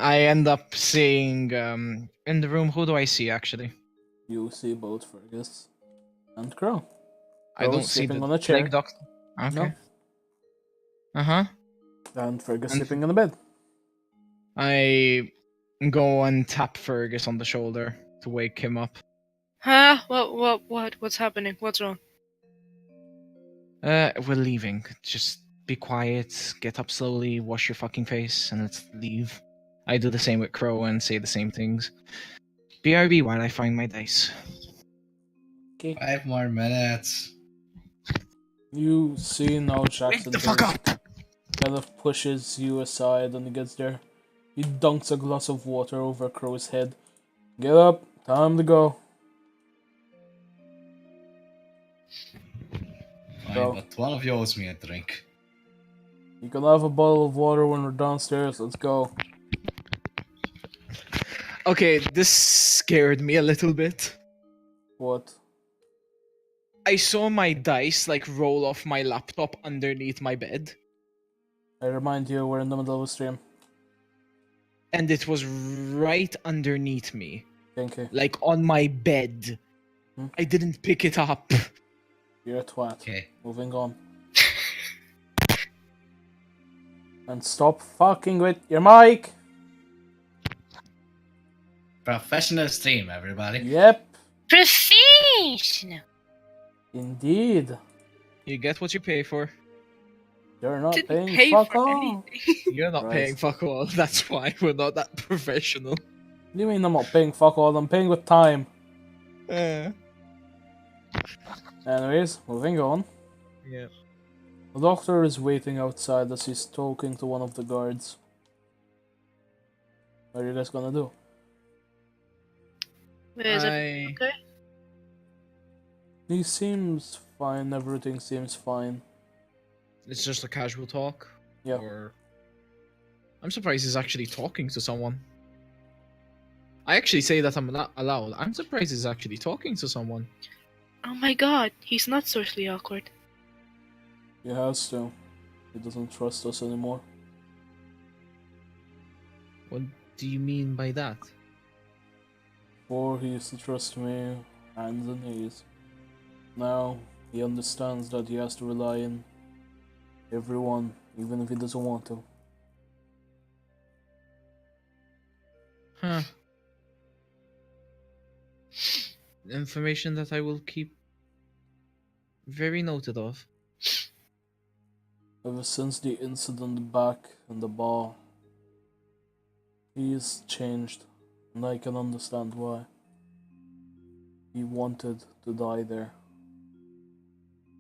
I end up seeing in the room. Who do I see actually? You see both Fergus and Crow. I don't Crow's see sleeping the on a chair. plague doctor. Okay. No. Uh-huh. And Fergus And- sleeping on the bed. I go and tap Fergus on the shoulder to wake him up. Huh? What's happening? What's wrong? We're leaving. Just be quiet, get up slowly, wash your fucking face, and let's leave. I do the same with Crow and say the same things. BRB while I find my dice. Okay. 5 more minutes. You see now Jackson Wake the fuck up! kind of pushes you aside and he gets there. He dunks a glass of water over Crow's head. Get up, time to go. Fine, Go. but one of you owes me a drink. You can have a bottle of water when we're downstairs, let's go. Okay, this scared me a little bit. What? I saw my dice like roll off my laptop underneath my bed, I remind you, we're in the middle of a stream. and it was right underneath me, Thank you. like on my bed. Hmm? I didn't pick it up. You're a twat. Okay. Moving on. And stop fucking with your mic! Professional stream, everybody. Yep, Professional. indeed. You get what you pay for. You're not Didn't paying pay fuck for all. anything. You're not Christ. paying fuck all. That's why we're not that professional. What do you mean I'm not paying fuck all? I'm paying with time. Anyways, moving on. Yeah. The doctor is waiting outside as he's talking to one of the guards. What are you guys gonna do? Is it I okay? He seems fine, everything seems fine. It's just a casual talk. Yeah. Or I'm surprised he's actually talking to someone. I actually say that I'm not allowed. I'm surprised he's actually talking to someone. Oh my god, he's not socially awkward. He has to. He doesn't trust us anymore. What do you mean by that? Before he used to trust me, hands and knees. Now he understands that he has to rely on everyone, even if he doesn't want to. Huh. Information that I will keep very noted of. Ever since the incident back in the bar, he's changed, and I can understand why. He wanted to die there.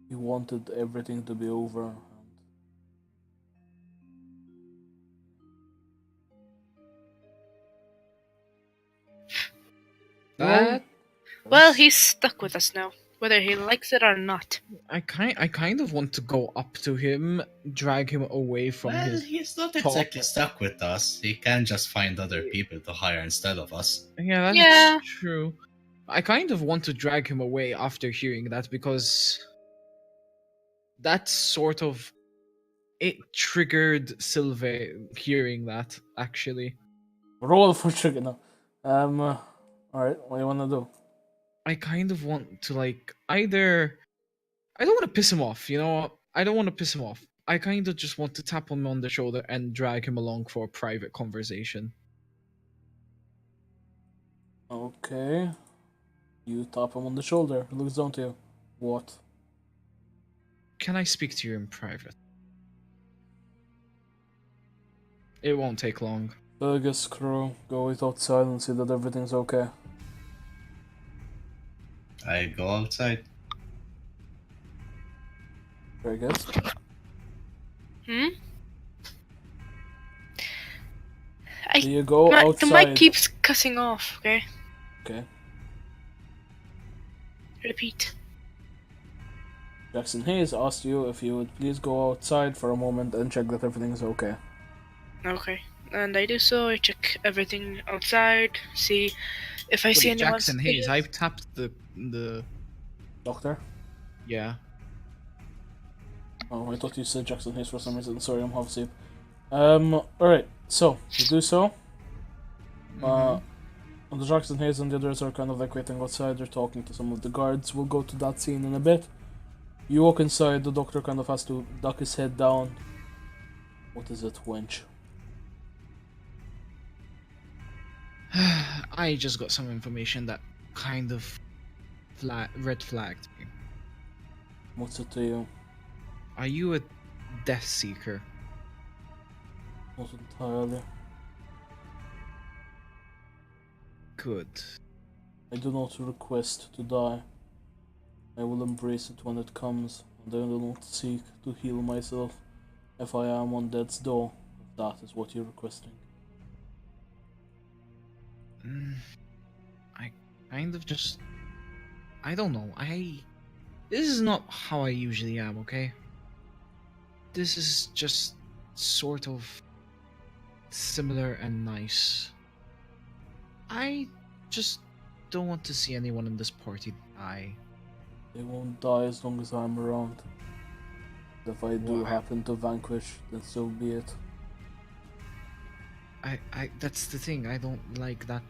He wanted everything to be over. That Well, he's stuck with us now, whether he likes it or not. I kind of want to go up to him, drag him away from Well, his. he's not talk. exactly stuck with us. He can just find other people to hire instead of us. Yeah, that's Yeah. true. I kind of want to drag him away after hearing that because that sort of it triggered Sylve hearing that actually. Roll for trigger now. Alright, what do you wanna do? I kind of want to like either I don't want to piss him off, you know? I don't want to piss him off. I kind of just want to tap him on the shoulder and drag him along for a private conversation. Okay. You tap him on the shoulder. He looks down to you. What? Can I speak to you in private? It won't take long. Fergus, Crow, go wait outside and see that everything's okay. I go outside. Very good. Hmm? Do you go The outside? mic keeps cutting off, okay? Okay. Repeat. Jackson Hayes asked you if you would please go outside for a moment and check that everything's okay. Okay. And I do so, I check everything outside, see if I see anyone. Jackson Hayes, I've tapped the Doctor? yeah. Oh, I thought you said Jackson Hayes for some reason. Sorry, I'm half asleep. Alright, so, you do so. The Jackson Hayes and the others are kind of like waiting outside, they're talking to some of the guards. We'll go to that scene in a bit. You walk inside, the doctor kind of has to duck his head down. What is it, wench? I just got some information that kind of red flagged me. What's it to you? Are you a death seeker? Not entirely. Good. I do not request to die. I will embrace it when it comes, and I do not seek to heal myself if I am on death's door, if that is what you're requesting. I kind of just I don't know. This is not how I usually am, okay? This is just sort of similar and nice. I just don't want to see anyone in this party die. They won't die as long as I'm around. If I do Why? happen to vanquish, then so be it. I that's the thing. I don't like that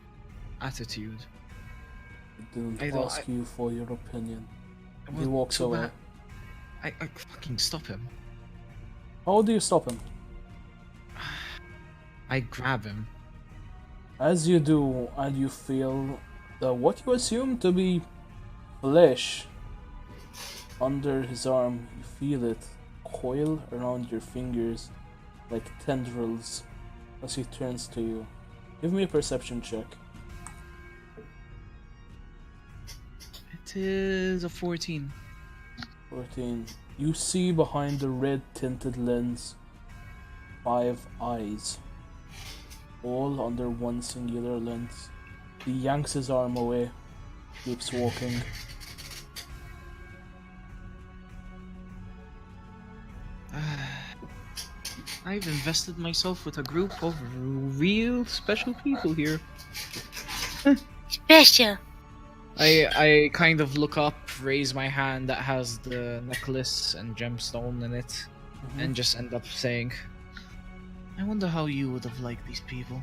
attitude. I didn't I don't- ask you for your opinion. He Well, walks too away. bad. I fucking stop him. How do you stop him? I grab him. As you do, and you feel that what you assume to be flesh under his arm, you feel it coil around your fingers like tendrils as he turns to you. Give me a perception check. It is a 14. 14. You see behind the red tinted lens 5 eyes, all under one singular lens. He yanks his arm away, keeps walking. I've invested myself with a group of real special people here. Special. I kind of look up, raise my hand that has the necklace and gemstone in it, and just end up saying, I wonder how you would have liked these people.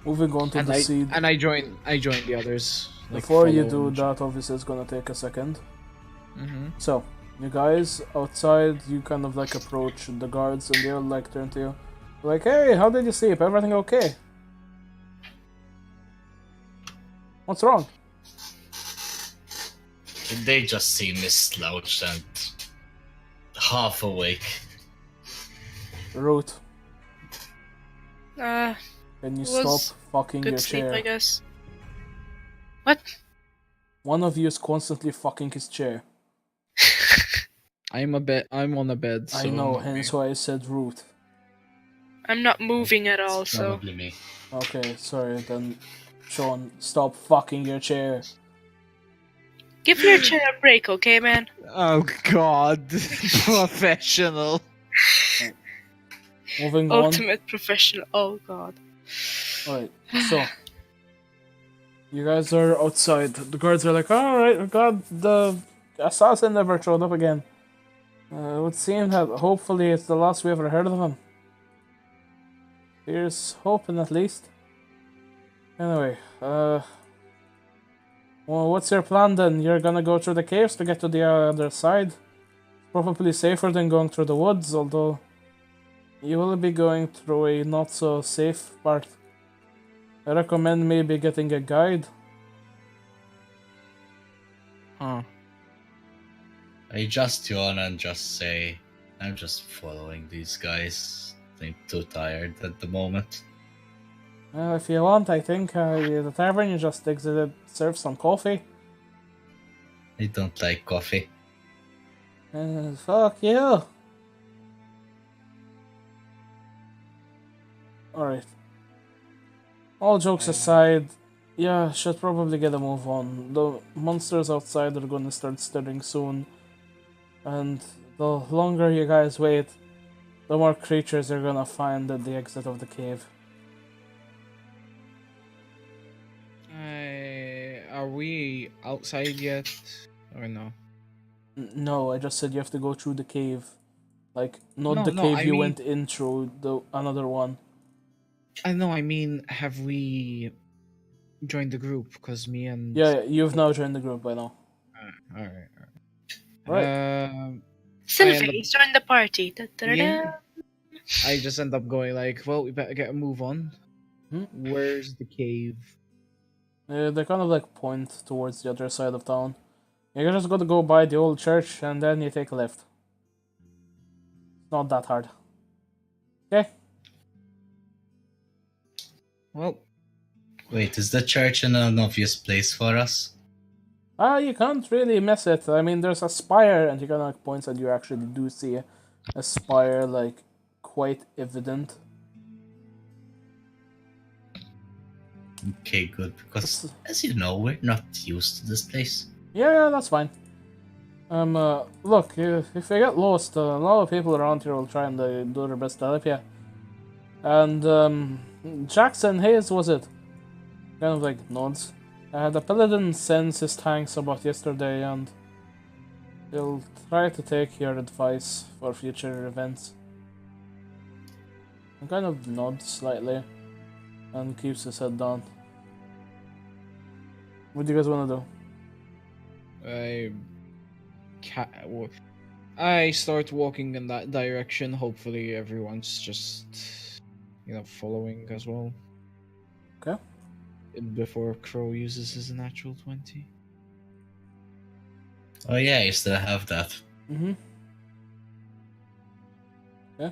Moving on to And the I seed. and I join the others. Like, Before you follow do and- that, obviously it's gonna take a second. Mhm. So, you guys outside, you kind of like approach the guards and they'll like turn to you. Like, hey, how did you sleep? Everything okay? What's wrong? They just see me slouched and half awake. Root, Uh, can you Was stop fucking your good sleep, chair? I guess. What? One of you is constantly fucking his chair. I'm on a bed. So I know, not hence me. why I said root. I'm not moving at all, It's so. probably me. Okay, sorry, then Sean, stop fucking your chair. Give your chair a break, okay, man? Oh God, professional. Moving on. Ultimate professional. Oh god. Alright, so. You guys are outside. The guards are like, alright, God, the assassin never showed up again. It would seem that hopefully it's the last we ever heard of him. Here's hoping at least. Anyway, well, what's your plan then? You're gonna go through the caves to get to the other side? Probably safer than going through the woods, although you will be going through a not so safe part. I recommend maybe getting a guide. Huh. I just yawn and just say, I'm just following these guys. I'm too tired at the moment. Well, if you want, I think the tavern you just exited serves some coffee. I don't like coffee. Fuck you. Alright. All jokes aside, yeah, should probably get a move on. The monsters outside are gonna start stirring soon. And the longer you guys wait, the more creatures you're gonna find at the exit of the cave. Are we outside yet, or no? No, I just said you have to go through the cave. Like, not No, the no, cave I you mean- went in through, the another one. I know. I mean, have we joined the group? Because me and Yeah, you've now joined the group by now. All right. Right. Sylvie, join the party. Da-da-da-da. Yeah. I just end up going like, well, we better get a move on. Hmm? Where's the cave? They kind of like point towards the other side of town. You just gotta go by the old church and then you take a left. It's not that hard. Okay? Well, Wait, is the church in an obvious place for us? You can't really miss it. I mean, there's a spire, and he kind of like points at you actually do see a spire, like, quite evident. Okay, good, because as you know, we're not used to this place. Yeah, that's fine. Look, if you get lost, a lot of people around here will try and do their best to help you. And, Jackson Hayes, was it? Kind of like nods. The Paladin sends his tanks about yesterday, and he'll try to take your advice for future events. He kind of nods slightly, and keeps his head down. What do you guys want to do? I start walking in that direction. Hopefully, everyone's just, following as well. Okay. Before Crow uses his natural 20. Oh yeah, you still have that. Mm-hmm. Yeah.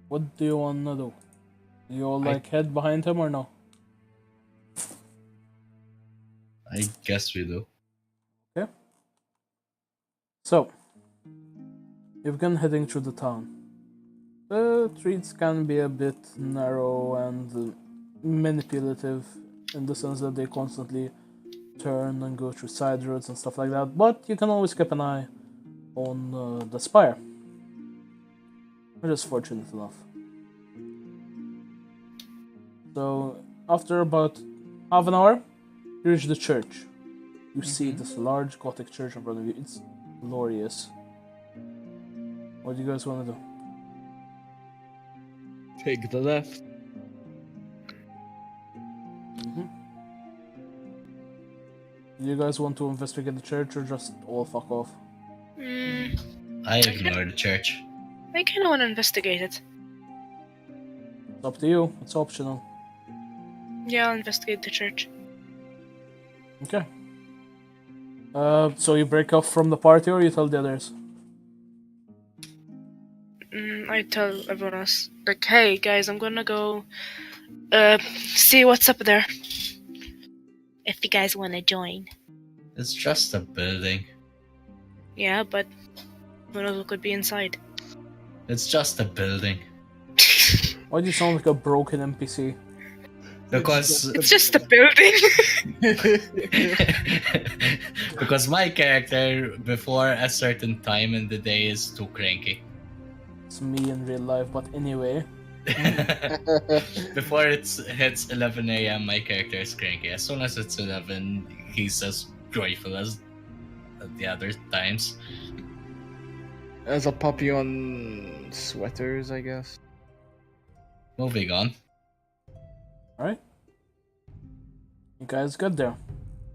What do you want to do? You all like head behind him or no? I guess we do. So, you've been heading through the town. The streets can be a bit narrow and manipulative in the sense that they constantly turn and go through side roads and stuff like that, but you can always keep an eye on the spire. We're just fortunate enough. So, after about half an hour, you reach the church. You see this large Gothic church in front of you. It's glorious. What do you guys want to do? Take the left. Do you guys want to investigate the church or just all fuck off? I ignore the church. I kind of want to investigate it. It's up to you. It's optional. Yeah, I'll investigate the church. Okay. So you break off from the party or you tell the others? I tell everyone else, like, hey guys, I'm gonna go see what's up there. If you guys want to join. It's just a building. Yeah, but who knows what could be inside? It's just a building. Why do you sound like a broken NPC? Because It's just a building. because my character before a certain time in the day is too cranky. It's me in real life, but anyway. Before it hits 11 a.m., my character is cranky. As soon as it's 11, he's as joyful as the other times. As a puppy on sweaters, I guess. Moving on. Alright. You guys get there.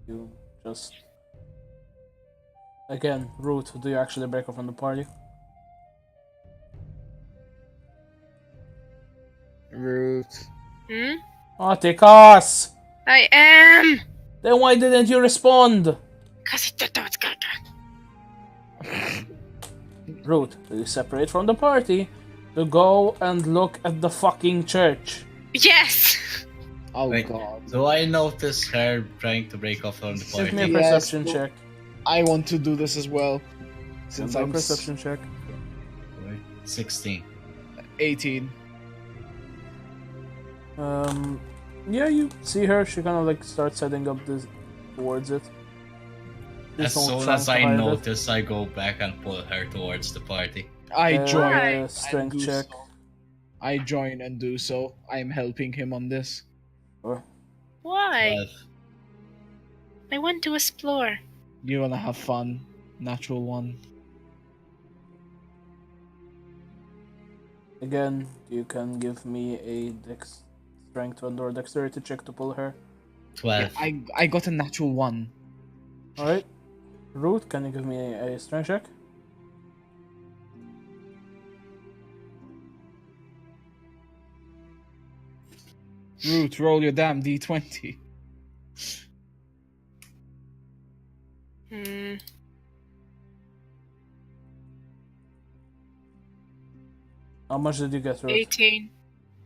You just... Again, Root, do you actually break off from the party? Root. Oh, take us! I am! Then why didn't you respond? Because he did what's good. Root, do you separate from the party to go and look at the fucking church? Yes! Oh Wait. god. Do I notice her trying to break off from the Give me a party? Yes, perception well- check. I want to do this as well. Since Give me a I'm perception check. 16. 18. Yeah, you see her. She kind of like starts heading up this towards it. As She's not soon trying as to I hide it. notice, I go back and pull her towards the party. I join. Why? and Strength do check. so. I join and do so. I'm helping him on this. Or Why? 12. I want to explore. You wanna have fun. Natural one. again, you can give me a strength or dexterity check to pull her. 12. I got a natural one. Alright. Root, can you give me a strength check? Root, roll your damn d20. Hmm. How much did you get, Root? 18.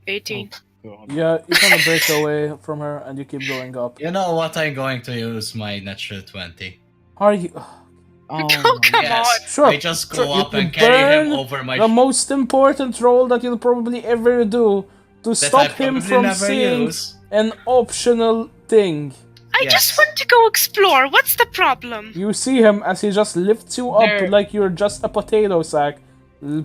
18. God. Yeah, you kind of break away from her and you keep going up. You know what? I'm going to use my natural 20. Are you... Oh, Oh, come Yes. on. Sure, I just go sure, up you and carry him burn over my the most important role that you'll probably ever do to that stop I him probably from never seeing use. an optional thing. I Yes. just want to go explore. What's the problem? You see him as he just lifts you up There. like you're just a potato sack,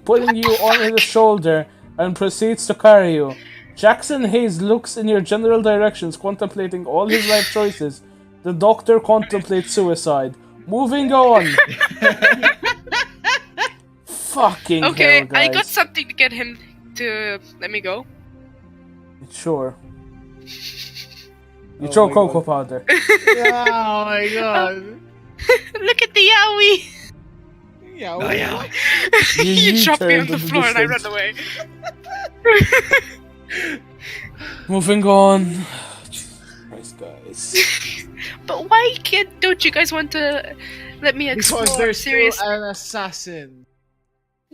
putting you on his shoulder and proceeds to carry you. Jackson Hayes looks in your general directions, contemplating all his life choices. The doctor contemplates suicide. Moving on. Fucking Okay, hell, guys. I got something to get him to let me go. Sure. You Oh throw my cocoa God. powder. Oh my god. Look at the yowie! Yeah. Oh, yeah. You you drop me U-turned on the in the floor and I distance. run away. Moving on. Jesus Christ, guys. But why don't you guys want to let me explore? Because there's Serious? still an assassin.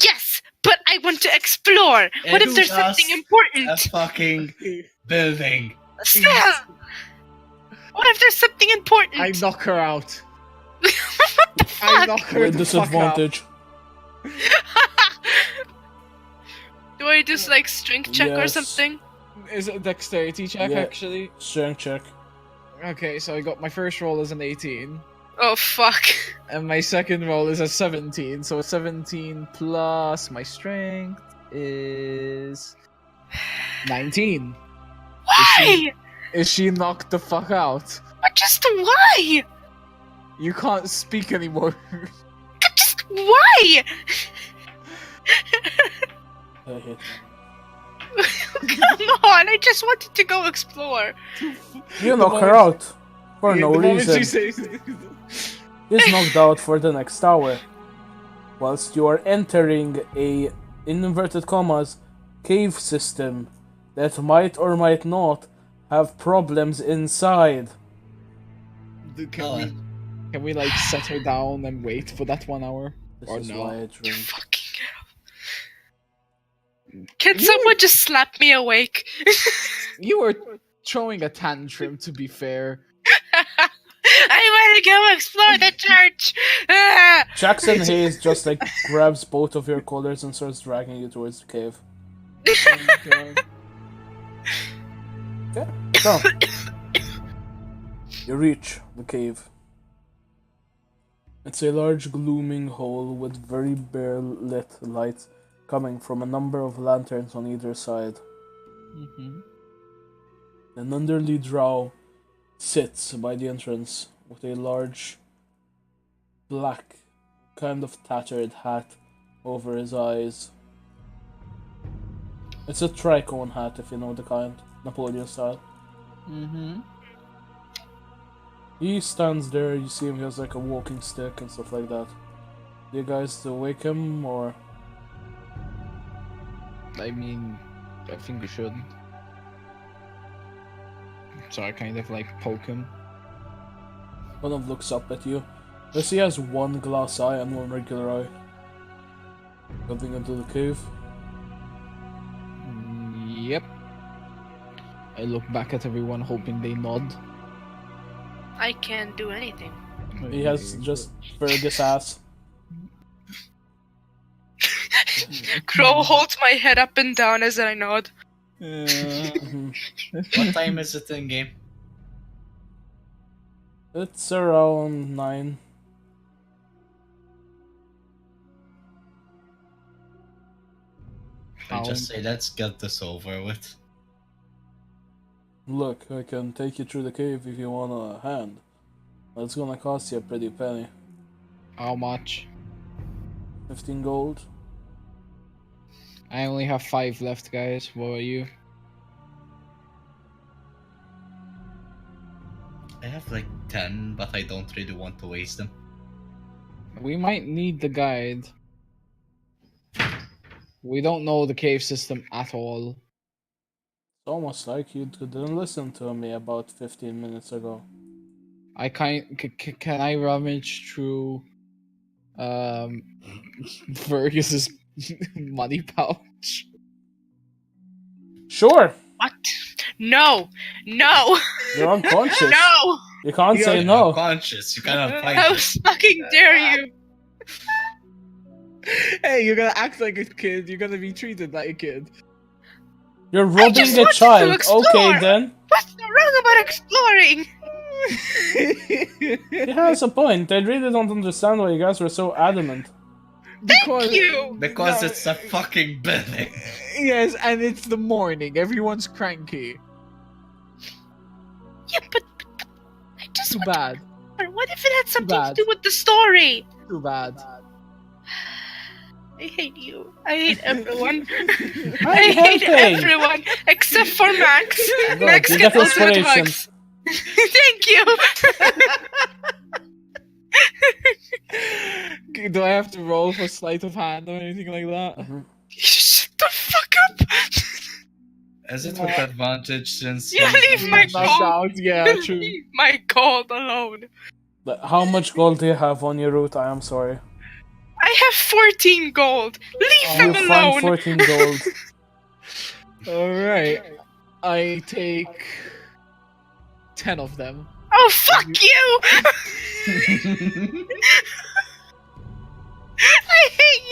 Yes, but I want to explore. What if there's It was something important? A fucking building. Still. What if there's something important? I knock her out. What the I fuck? knock her With the fuck out. disadvantage. Do I just like strength check or Yes. something? Is it a dexterity check Yeah. actually? Strength check. Okay, so I got my first roll is an 18, Oh fuck. and my second roll is a 17. So 17 plus my strength is 19. Why? Is she knocked the fuck out? But just why? You can't speak anymore. Just why? I hate Come on, I just wanted to go explore. you knock her out for Yeah, no the moment reason. she says- Is knocked out for the next tower. Whilst you are entering a, in inverted commas, cave system that might or might not have problems inside. Can we like set her down and wait for that 1 hour? This Or is no. why I drink. Fucking hell. Can someone just slap me awake? You were throwing a tantrum, to be fair. I want to go explore the church. Ah! Jackson Hayes just like grabs both of your collars and starts dragging you towards the cave. Okay, so you reach the cave. It's a large glooming hole with very bare lit light coming from a number of lanterns on either side. Mm-hmm. An elderly drow sits by the entrance with a large black, kind of tattered hat over his eyes. It's a tricone hat, if you know the kind, Napoleon style. Mm-hmm. He stands there, you see him, he has like a walking stick and stuff like that. Do you guys wake him, or...? I mean, I think we should. So I kind of like poke him. One of them looks up at you. Does he has one glass eye and one regular eye? Jumping into the cave. Yep. I look back at everyone hoping they nod. I can't do anything. He has just Fergus ass. Crow holds my head up and down as I nod. Mhm. What time is it in game? It's around 9. I just say let's get this over with. Look, I can take you through the cave if you want a hand. That's gonna cost you a pretty penny. How much? 15 gold. I only have 5 left, guys. What are you? I have like 10, but I don't really want to waste them. We might need the guide. We don't know the cave system at all. It's almost like you didn't listen to me about 15 minutes ago. I can I rummage through Fergus's money pouch? Sure! What? No! No! You're unconscious. No! You can't say You're no. unconscious. You cannot find How it. fucking dare you! Hey, you're gonna act like a kid. You're gonna be treated like a kid. You're robbing just a wanted to child. explore. Okay then. What's wrong about exploring? He has a point. I really don't understand why you guys were so adamant. Because, You! Because No. it's a fucking building. yes, and it's the morning. Everyone's cranky. Yeah, but I just Too want bad. to. What if it had something to bad. do with the story? Too bad. I hate you. I hate everyone. I'm I hate helping. everyone except for Max. Good, Max you gets get ultimate inspiration. hugs. Thank you. Do I have to roll for sleight of hand or anything like that? Shut the fuck up. Is it with advantage since... Yeah, leave my Knocked gold. out, yeah, true. Leave my gold alone. But how much gold do you have on your route? I am sorry. I have 14 gold. Leave You them find alone. 14 gold. Alright. I take 10 of them. Oh, fuck you. I hate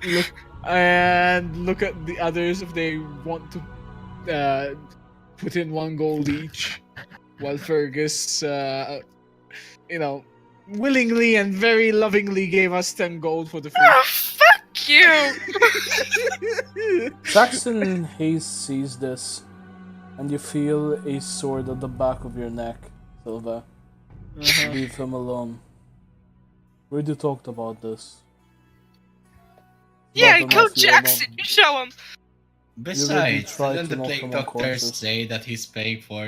you. And look at the others if they want to put in 1 gold each, while Fergus, willingly and very lovingly gave us 10 gold for the food. Oh, fuck you! Jackson Hayes sees this, and you feel a sword at the back of your neck, Silva. Leave him alone. We already talked about this. Yeah, Not go enough you Jackson, alone. you show him! Besides, tried didn't to the knock plague him doctor unconscious. say that he's paying for,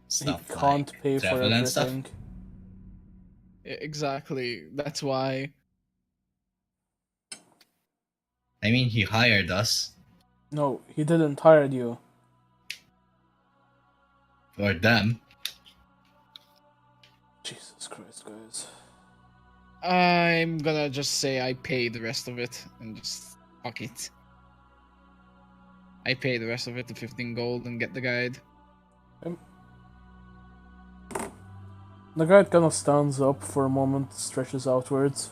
stuff He can't like pay for travel and stuff? everything. Exactly. That's why. I mean, he hired us. No, he didn't hire you. Or them. Jesus Christ, guys. I'm gonna just say I pay the rest of it and just fuck it. I pay the rest of it, the 15 gold, and get the guide. The guy kind of stands up for a moment, stretches outwards.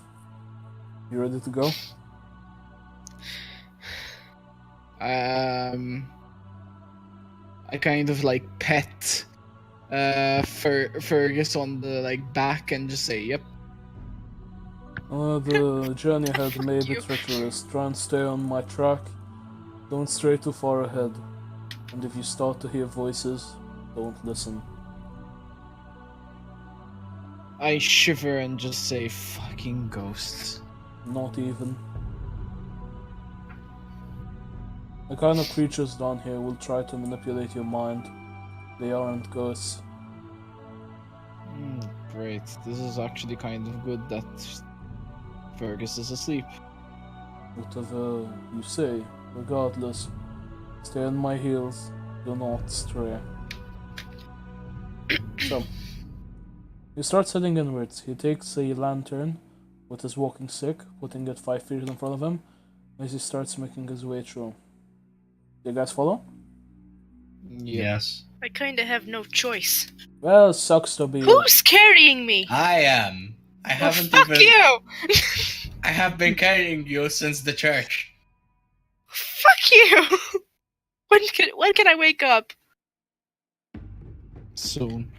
You ready to go? I kind of like pet Fergus on the back and just say, "Yep." The journey ahead may be treacherous. Try and stay on my track. Don't stray too far ahead. And if you start to hear voices, don't listen. I shiver and just say, "Fucking ghosts." Not even. The kind of creatures down here will try to manipulate your mind. They aren't ghosts. Great. This is actually kind of good that Fergus is asleep. Whatever you say, regardless, stay on my heels, do not stray. So, he starts heading inwards. He takes a lantern with his walking stick, putting it 5 feet in front of him, as he starts making his way through. You guys follow? Yes. I kinda have no choice. Well, sucks to be. Who's carrying me? I am. I Oh, haven't fuck even. you! I have been carrying you since the church. Fuck you! When can I wake up? Soon.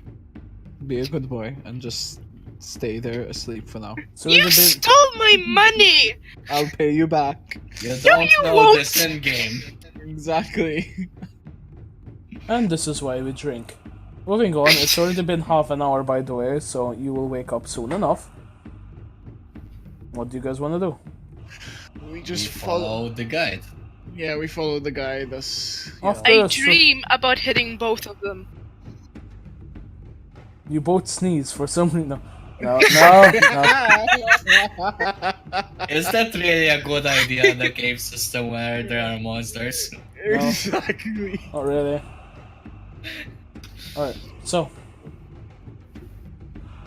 Be a good boy and just stay there asleep for now. So You stole my money! I'll pay you back. You don't you know won't. this in game. Exactly. And this is why we drink. Moving on, it's already been half an hour by the way, so you will wake up soon enough. What do you guys want to do? We just We follow. follow the guide. Yeah, we follow the guy. That's. After I a cer- dream about hitting both of them. You both sneeze for some reason. No. No. Is that really a good idea, the cave system where there are monsters? Exactly. Not really. Alright, so.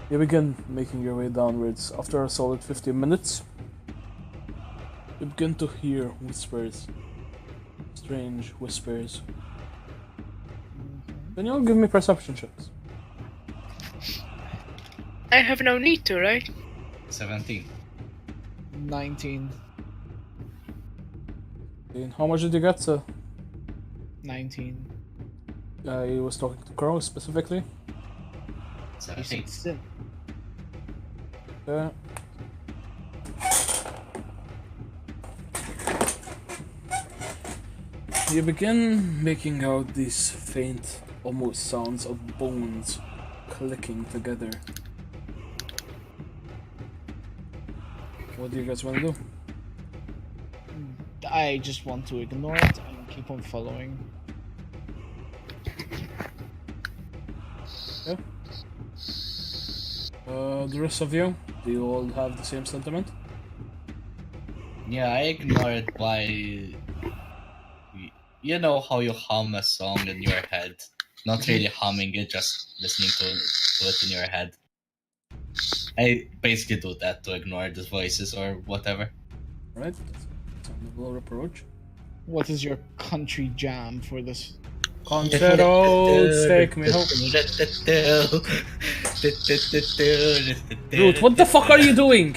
You begin making your way downwards. After a solid 15 minutes, you begin to hear whispers. Strange whispers. Can you all give me perception checks? I have no need to, right? 17. 19. And how much did you get to? 19. He was talking to Crow specifically. 17. Sin. Okay. You begin making out these faint, almost sounds of bones clicking together. What do you guys want to do? I just want to ignore it and keep on following. Yeah. The rest of you, do you all have the same sentiment? Yeah, I ignore it by. You know how you hum a song in your head? Not really humming it, just listening to it in your head. I basically do that to ignore the voices or whatever. Right? That's a level approach. What is your country jam for this? Concert old steak me hope. Dude, what the fuck are you doing?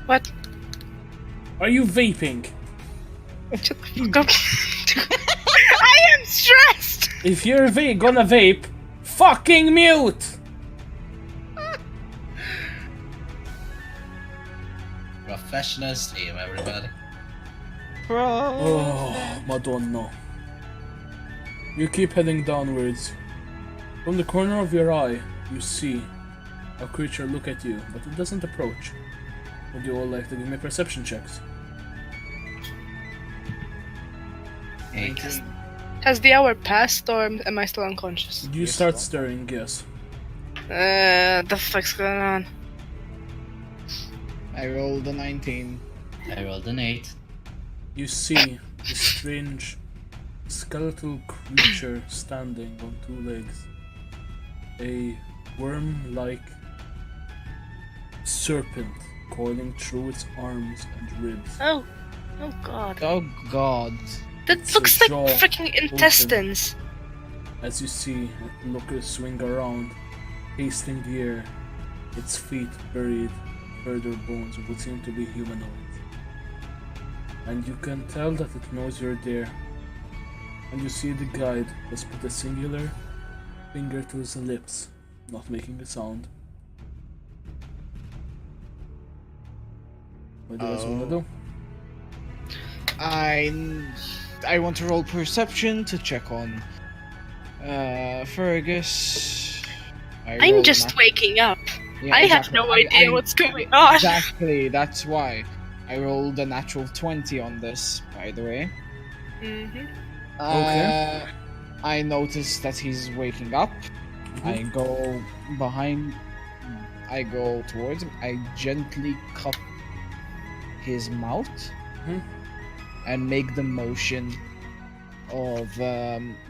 What? Are you vaping? Shut the fuck up. I am stressed. If you're gonna vape, fucking mute! Professional stream, everybody. Oh, Madonna. You keep heading downwards. From the corner of your eye, you see a creature look at you, but it doesn't approach. Would you all like to give me perception checks? 8. Has the hour passed, or am I still unconscious? You start stirring, yes. The fuck's going on? I rolled a 19. I rolled an 8. You see a strange skeletal creature standing on 2 legs. A worm-like serpent coiling through its arms and ribs. Oh god. Oh god. That It's looks a like jaw freaking intestines. As you see it look swing around, tasting the air, its feet buried in further bones of what seem to be humanoids. And you can tell that it knows you're there. And you see the guide has put a singular finger to his lips, not making a sound. What do you guys want to do? I want to roll perception to check on Fergus. I'm rolled just waking up. Yeah, I have exactly. no idea what's going on. Exactly, that's why. I rolled a natural 20 on this, by the way. Mm-hmm. Okay. I notice that he's waking up. I go behind. I go towards him. I gently cup his mouth and make the motion of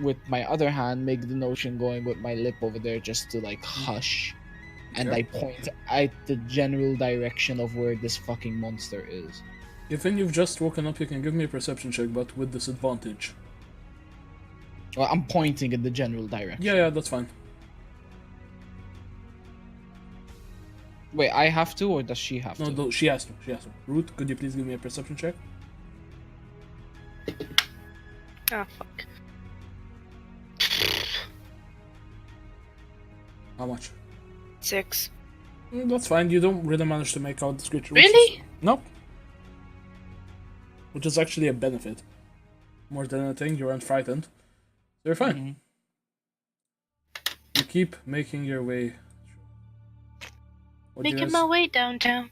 with my other hand, make the motion going with my lip over there just to like hush. And I point at the general direction of where this fucking monster is. Given you've just woken up, you can give me a perception check, but with disadvantage. Well, I'm pointing in the general direction. Yeah, that's fine. Wait, I have to, or does she have to? No, she has to. Root, could you please give me a perception check? Oh fuck. How much? 6. That's fine. You don't really manage to make out this creature. Really? Nope. Which is actually a benefit. More than anything, you aren't frightened. So you're fine. You keep making your way. What do you Making guys- my way downtown.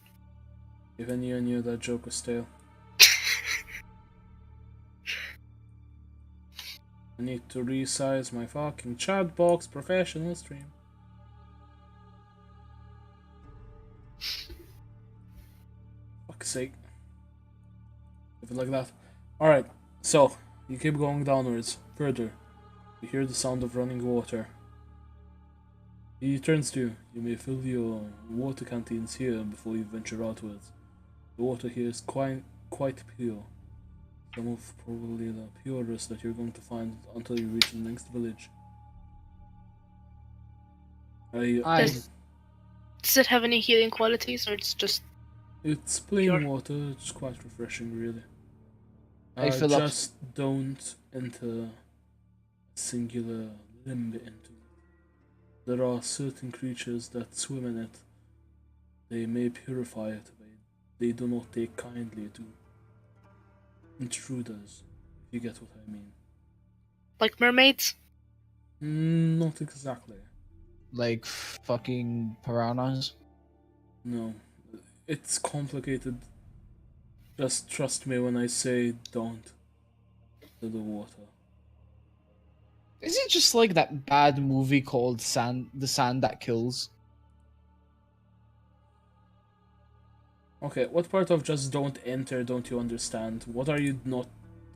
Even you knew that joke was stale. I need to resize my fucking chat box. Professional stream. Fuck's sake. Leave it like that. Alright, so you keep going downwards. Further. You hear the sound of running water. He turns to you. You may fill your water canteens here before you venture outwards. The water here is quite pure. Some of probably the purest that you're going to find until you reach the next village. Does it have any healing qualities, or it's just... It's plain Pure. water, it's quite refreshing, really. I fill up- just don't enter a singular limb into it. There are certain creatures that swim in it. They may purify it, but they do not take kindly to intruders, if you get what I mean. like mermaids? Not exactly. Like fucking piranhas. No. It's complicated. Just trust me when I say don't to the water. Is it just like that bad movie called The Sand That Kills? Okay, what part of just don't enter don't you understand? What are you not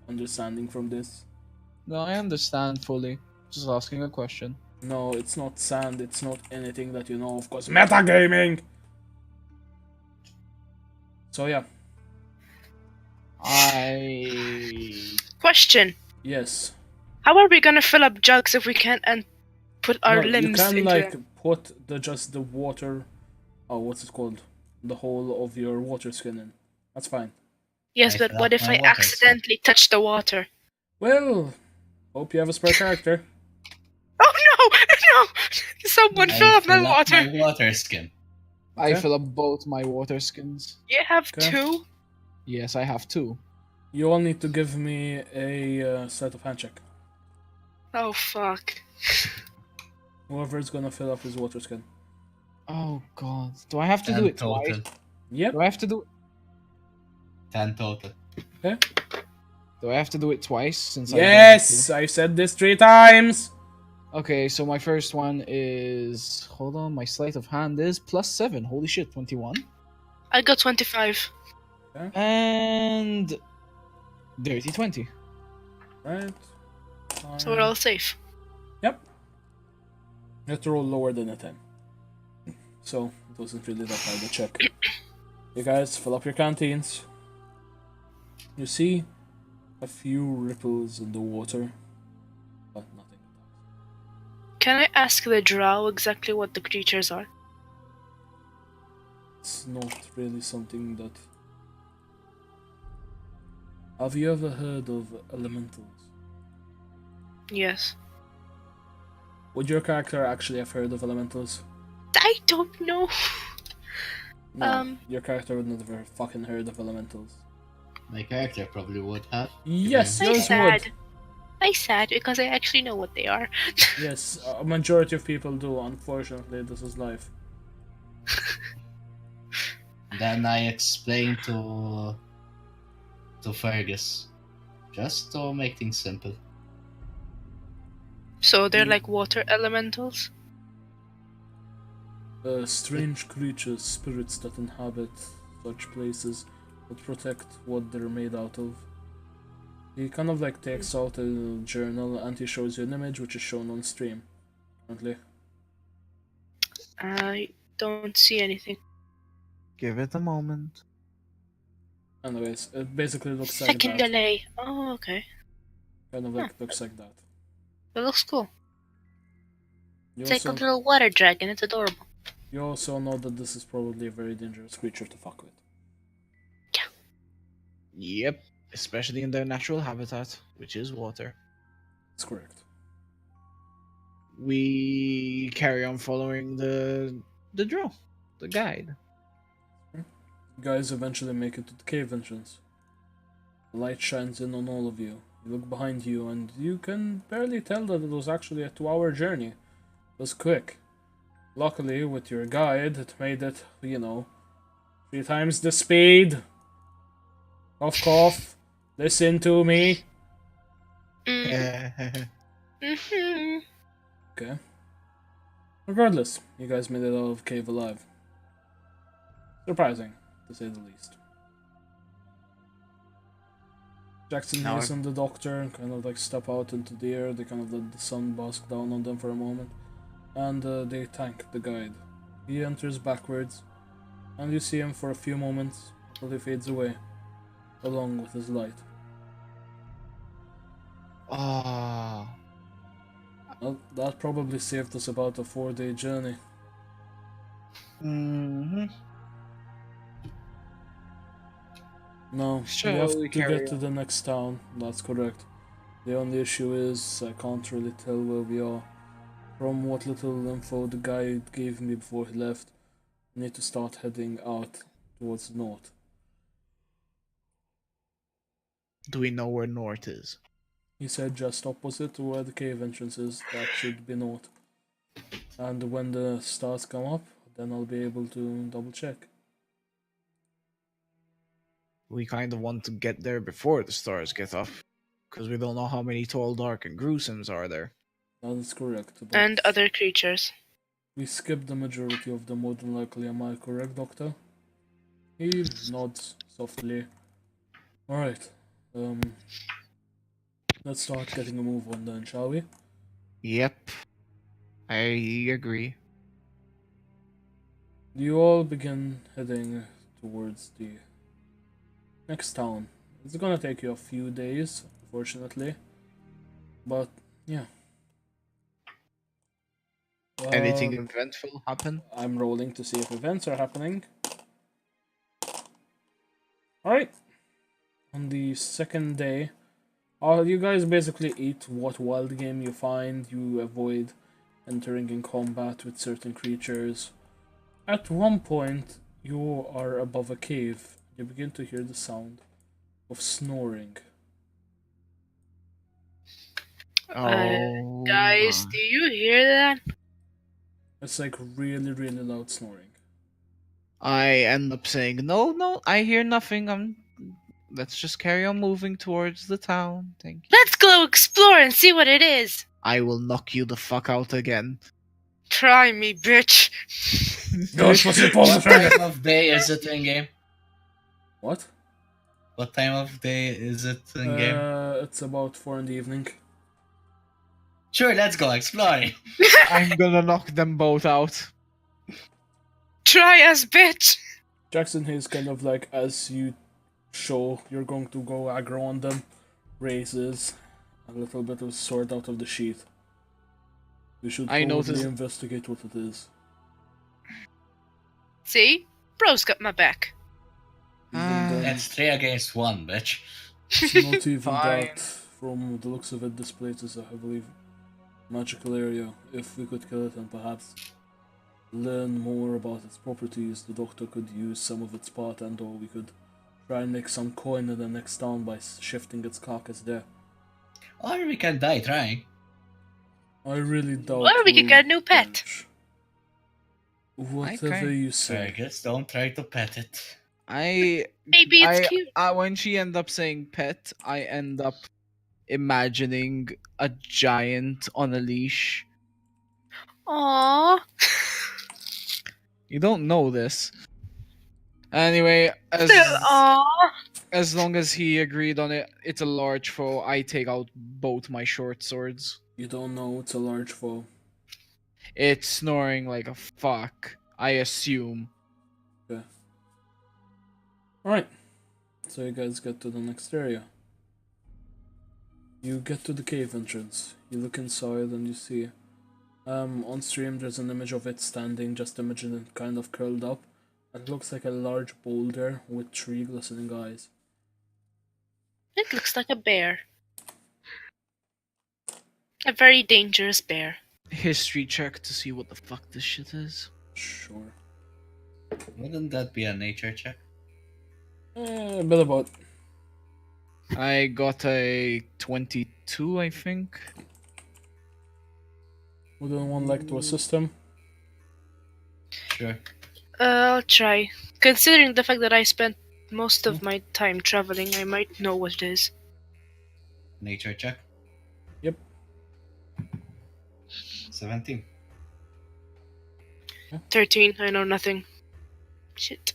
understanding from this? No, I understand fully. Just asking a question. No, it's not sand, it's not anything that you know of, cause metagaming! So yeah, Question. yes. How are we gonna fill up jugs if we can't and put our No, limbs you can into like them? put just the water, what's it called? The whole of your water skin in. That's fine. Yes, I but fill what up if my I water accidentally touch the water? Well, Hope you have a spare character. Oh no! No! Someone fill up my fill up water. my water skin. I Okay. fill up both my water skins. You have Okay. 2? Yes, I have 2. You all need to give me a sleight of hand check. Oh fuck. Whoever is gonna fill up his water skin. Oh god. Do I have to do 10 it total. twice? Yep. Do I have to do 10 total. Okay. Do I have to do it twice since Yes, I said this 3 times. Okay, so my first one is hold on, my sleight of hand is +7. Holy shit, 21. I got 25. And dirty 20. Right. So we're all safe. Yep. You have to roll lower than a 10. So it wasn't really that hard to check. You guys fill up your canteens. You see a few ripples in the water, but nothing. Can I ask the drow exactly what the creatures are? It's not really something that. Have you ever heard of elementals? Yes. Would your character actually have heard of elementals? I don't know. No, your character would never have fucking heard of elementals. My character probably would have. Yes, I yours sad. would. I sad because I actually know what they are. Yes, a majority of people do. Unfortunately, this is life. Then I explained to Fergus, just to make things simple. So they're like water elementals? Strange creatures, spirits that inhabit such places, that protect what they're made out of. He kind of like takes out a journal and he shows you an image which is shown on stream currently. I don't see anything. Give it a moment. Anyways, it basically looks Second like that. delay. Oh, okay. Kind of like looks like that. It looks cool. You It's like a also, little water dragon. It's adorable. you also know that this is probably a very dangerous creature to fuck with. Yep. Especially in their natural habitat, which is water. That's correct. We carry on following the drill, the guide. You guys eventually make it to the cave entrance. The light shines in on all of you. You look behind you and you can barely tell that it was actually a 2-hour journey. It was quick. Luckily, with your guide, it made it, 3 times the speed. Cough, cough. Listen to me. Mm-hmm. Okay. Regardless, you guys made it out of the cave alive. Surprising, to say the least. Jackson Now Hayes and the doctor kind of like step out into the air. They kind of let the sun bask down on them for a moment. And they thank the guide. He enters backwards. And you see him for a few moments until he fades away. Along with his light. Ah. Well, that probably saved us about a 4-day journey. Mm-hmm. No, Shall we have we to carry get to the next town. That's correct. The only issue is I can't really tell where we are. From what little info the guy gave me before he left, we need to start heading out towards the north. Do we know where north is? He said just opposite to where the cave entrance is. That should be north. And when the stars come up, then I'll be able to double check. We kind of want to get there before the stars get up, because we don't know how many tall, dark, and gruesomes are there. That is correct. But And other creatures. we skipped the majority of them, more than likely. Am I correct, Doctor? He nods softly. Alright. Let's start getting a move on then, shall we? Yep. I agree. You all begin heading towards the next town. It's gonna take you a few days, unfortunately. But, yeah. Anything eventful happen? I'm rolling to see if events are happening. Alright. On the second day, You guys basically eat what wild game you find. You avoid entering in combat with certain creatures. At one point, you are above a cave. You begin to hear the sound of snoring. Oh, Guys, my. do you hear that? It's like really, really loud snoring. I end up saying, no, I hear nothing. Let's just carry on moving towards the town. Thank you. Let's go explore and see what it is. I will knock you the fuck out again. Try me, bitch. Gosh, what's your What target? time of day is it in game? What? What time of day is it in game? It's about 4 in the evening. Sure, let's go exploring. I'm gonna knock them both out. Try us, bitch. Jackson Hayes kind of like, as you show you're going to go aggro on them, raises a little bit of sword out of the sheath. We should I probably noticed- investigate what it is. See? Bro's got my back. Even Ah. then, It's 3 against 1, bitch. it's not even Fine. that. From the looks of it, this place is a heavily magical area. If we could kill it and perhaps learn more about its properties, the doctor could use some of its part, and or we could try and make some coin in the next town by shifting its carcass there. Or we can die trying. I really doubt. Or we could we'll get a new pet. manage. Whatever Okay. you say. Fergus, don't try to pet it. Maybe it's cute. When she end up saying pet, I end up imagining a giant on a leash. Aww. You don't know this. Anyway, Aww. as long as he agreed on it, it's a large foe. I take out both my short swords. You don't know it's a large foe. It's snoring like a fuck, I assume. Alright. So you guys get to the next area. You get to the cave entrance. You look inside and you see on stream there's an image of it standing, just imagine it kind of curled up. It looks like a large boulder with 3 glistening eyes. It looks like a bear. A very dangerous bear. History check to see what the fuck this shit is. Sure. Wouldn't that be a nature check? A bit about. I got a 22, I think. Would anyone like to assist him? Sure. I'll try. Considering the fact that I spent most of my time traveling, I might know what it is. Nature check. Yep. 17. 13, I know nothing. Shit.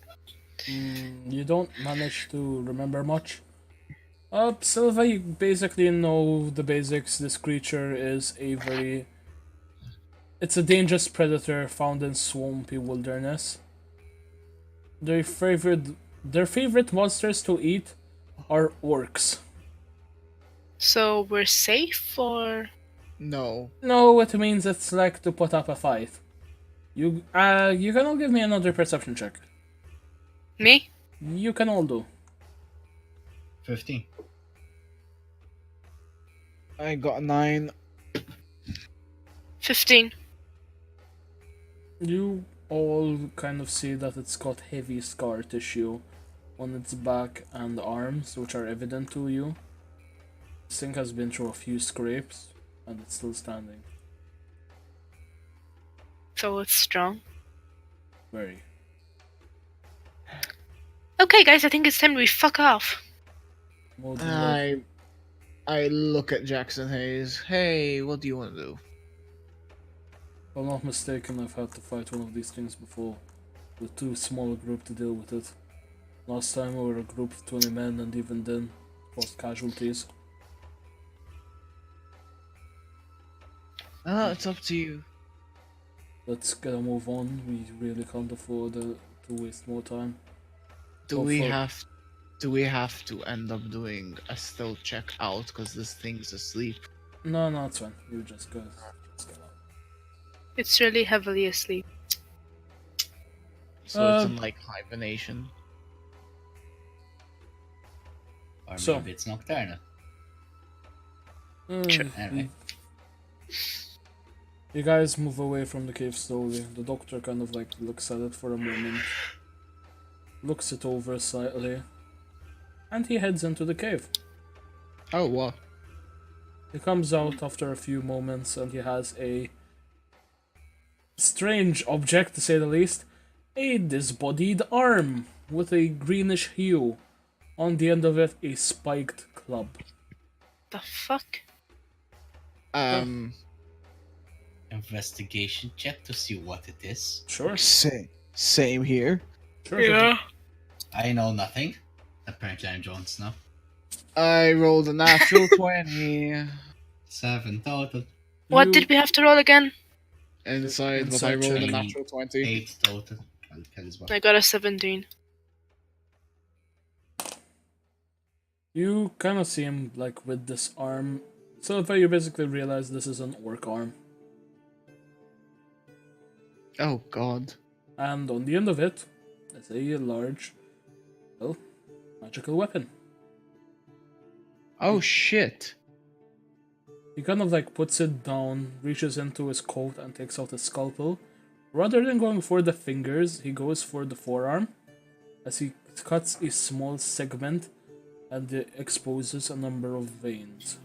You don't manage to remember much. Silva, you basically know the basics. This creature is a very... It's a dangerous predator found in swampy wilderness. Their favorite monsters to eat are orcs. So we're safe, or...? No. No, it means it's like to put up a fight. You can all give me another perception check. Me? You can all do. 15. I got a 9. 15. You all kind of see that it's got heavy scar tissue on its back and arms, which are evident to you. This thing has been through a few scrapes, and it's still standing. So it's strong. Very. Okay, guys, I think it's time we fuck off. More than likely. I look at Jackson Hayes. Hey, what do you want to do? If I'm not mistaken, I've had to fight one of these things before, with too small a group to deal with it. Last time we were a group of 20 men, and even then, caused casualties. It's up to you. Let's get a move on. We really can't afford to waste more time. Do Go we for it. have to end up doing a stealth check out because this thing's asleep? No, it's fine. You just go. Let's get out. It's really heavily asleep. So it's in like hibernation. Or So- maybe it's nocturnal. Sure. Alright. You guys move away from the cave slowly. The doctor kind of like looks at it for a moment, looks it over slightly, and he heads into the cave. Oh, what? He comes out after a few moments and he has a strange object, to say the least. A disbodied arm with a greenish hue. On the end of it, a spiked club. The fuck? Investigation check to see what it is. Sure. Same here. Sure. Yeah. I know nothing. Apparently I'm Jones now. I rolled a natural 20 7 total. What did we have to roll again? inside, but I Inside rolled a check. natural 20. 8 total. I'll tell as well. I got a 17. You kind of see him like with this arm. So far, you basically realize this is an orc arm. Oh god. And on the end of it is a large, well, magical weapon. Oh shit. He kind of like puts it down, reaches into his coat and takes out a scalpel. Rather than going for the fingers, he goes for the forearm as he cuts a small segment and exposes a number of veins.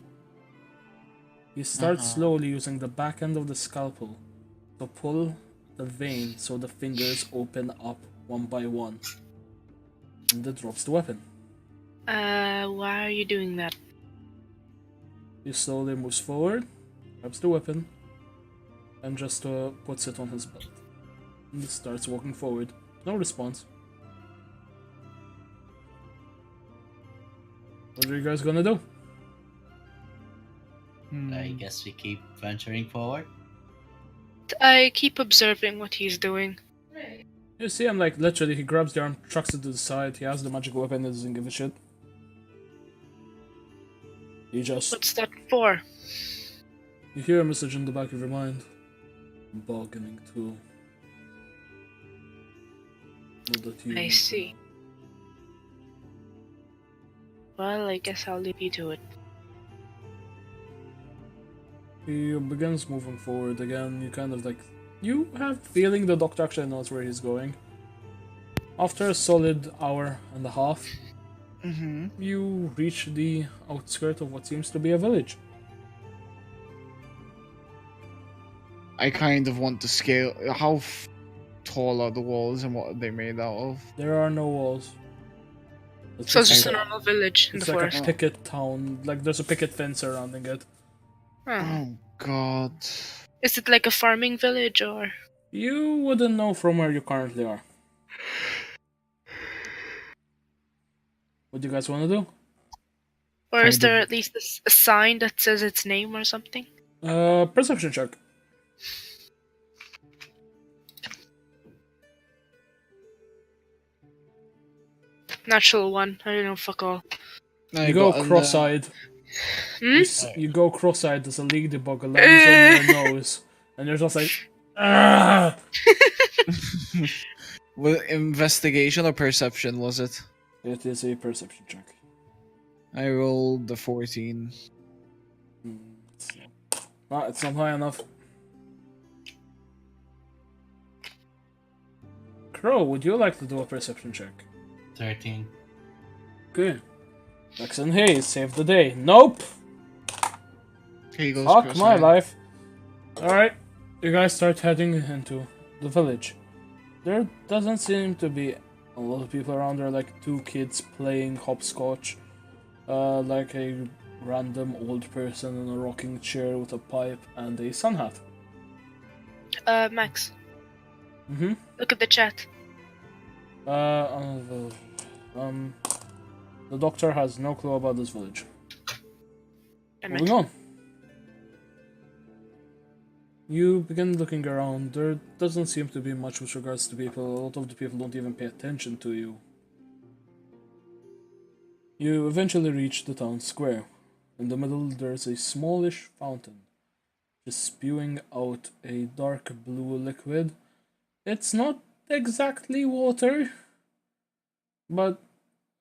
He starts slowly using the back end of the scalpel to pull the vein so the fingers open up one by one. And it drops the weapon. Why are you doing that? He slowly moves forward, grabs the weapon, and just puts it on his belt. And starts walking forward. No response. What are you guys gonna do? I guess we keep venturing forward. I keep observing what he's doing. You see him like literally, he grabs the arm, chucks it to the side, he has the magic weapon, and doesn't give a shit. He just... What's that for? You hear a message in the back of your mind. Bargaining too. Not that you... I see. Well, I guess I'll leave you to it. He begins moving forward again. You kind of like... You have feeling the doctor actually knows where he's going. After a solid hour and a half, you reach the outskirts of what seems to be a village. I kind of want to scale. How tall are the walls and what are they made out of? There are no walls. So it's just a like normal village in it's the like forest. a picket town. Like there's a picket fence surrounding it. Huh. Oh god. Is it like a farming village or? You wouldn't know from where you currently are. What do you guys want to do? Or is Kind there of. at least a sign that says its name or something? Perception check. Natural one. I don't know, fuck all. You go cross-eyed. Hmm? You go cross-eyed as a ladybug lands on your nose, and you're just like, ah! Well, investigation or perception was it? It is a perception check. I rolled the 14. It's not high enough. Crow, would you like to do a perception check? 13. Okay. Jackson Hayes, save the day. Nope! Here you go. Fuck my life. Alright, you guys start heading into the village. There doesn't seem to be a lot of people around. There are like two kids playing hopscotch. Like a random old person in a rocking chair with a pipe and a sun hat. Max, Mm-hmm. look at the chat. The doctor has no clue about this village. Damn Moving it. on. You begin looking around. There doesn't seem to be much with regards to people. A lot of the people don't even pay attention to you. You eventually reach the town square. In the middle, there's a smallish fountain, just spewing out a dark blue liquid. It's not exactly water, but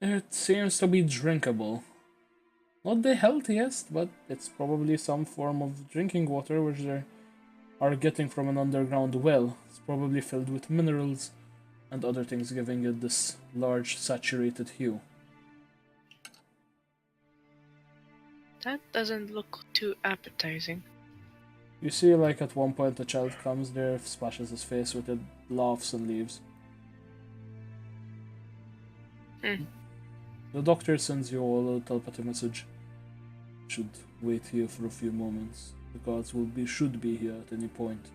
it seems to be drinkable. Not the healthiest, but it's probably some form of drinking water which they are getting from an underground well. It's probably filled with minerals and other things, giving it this large saturated hue. That doesn't look too appetizing. You see, like, at one point, the child comes there, splashes his face with it, laughs, and leaves. Hmm. The doctor sends you all a telepathy message. Should wait here for a few moments. The guards should be here at any point.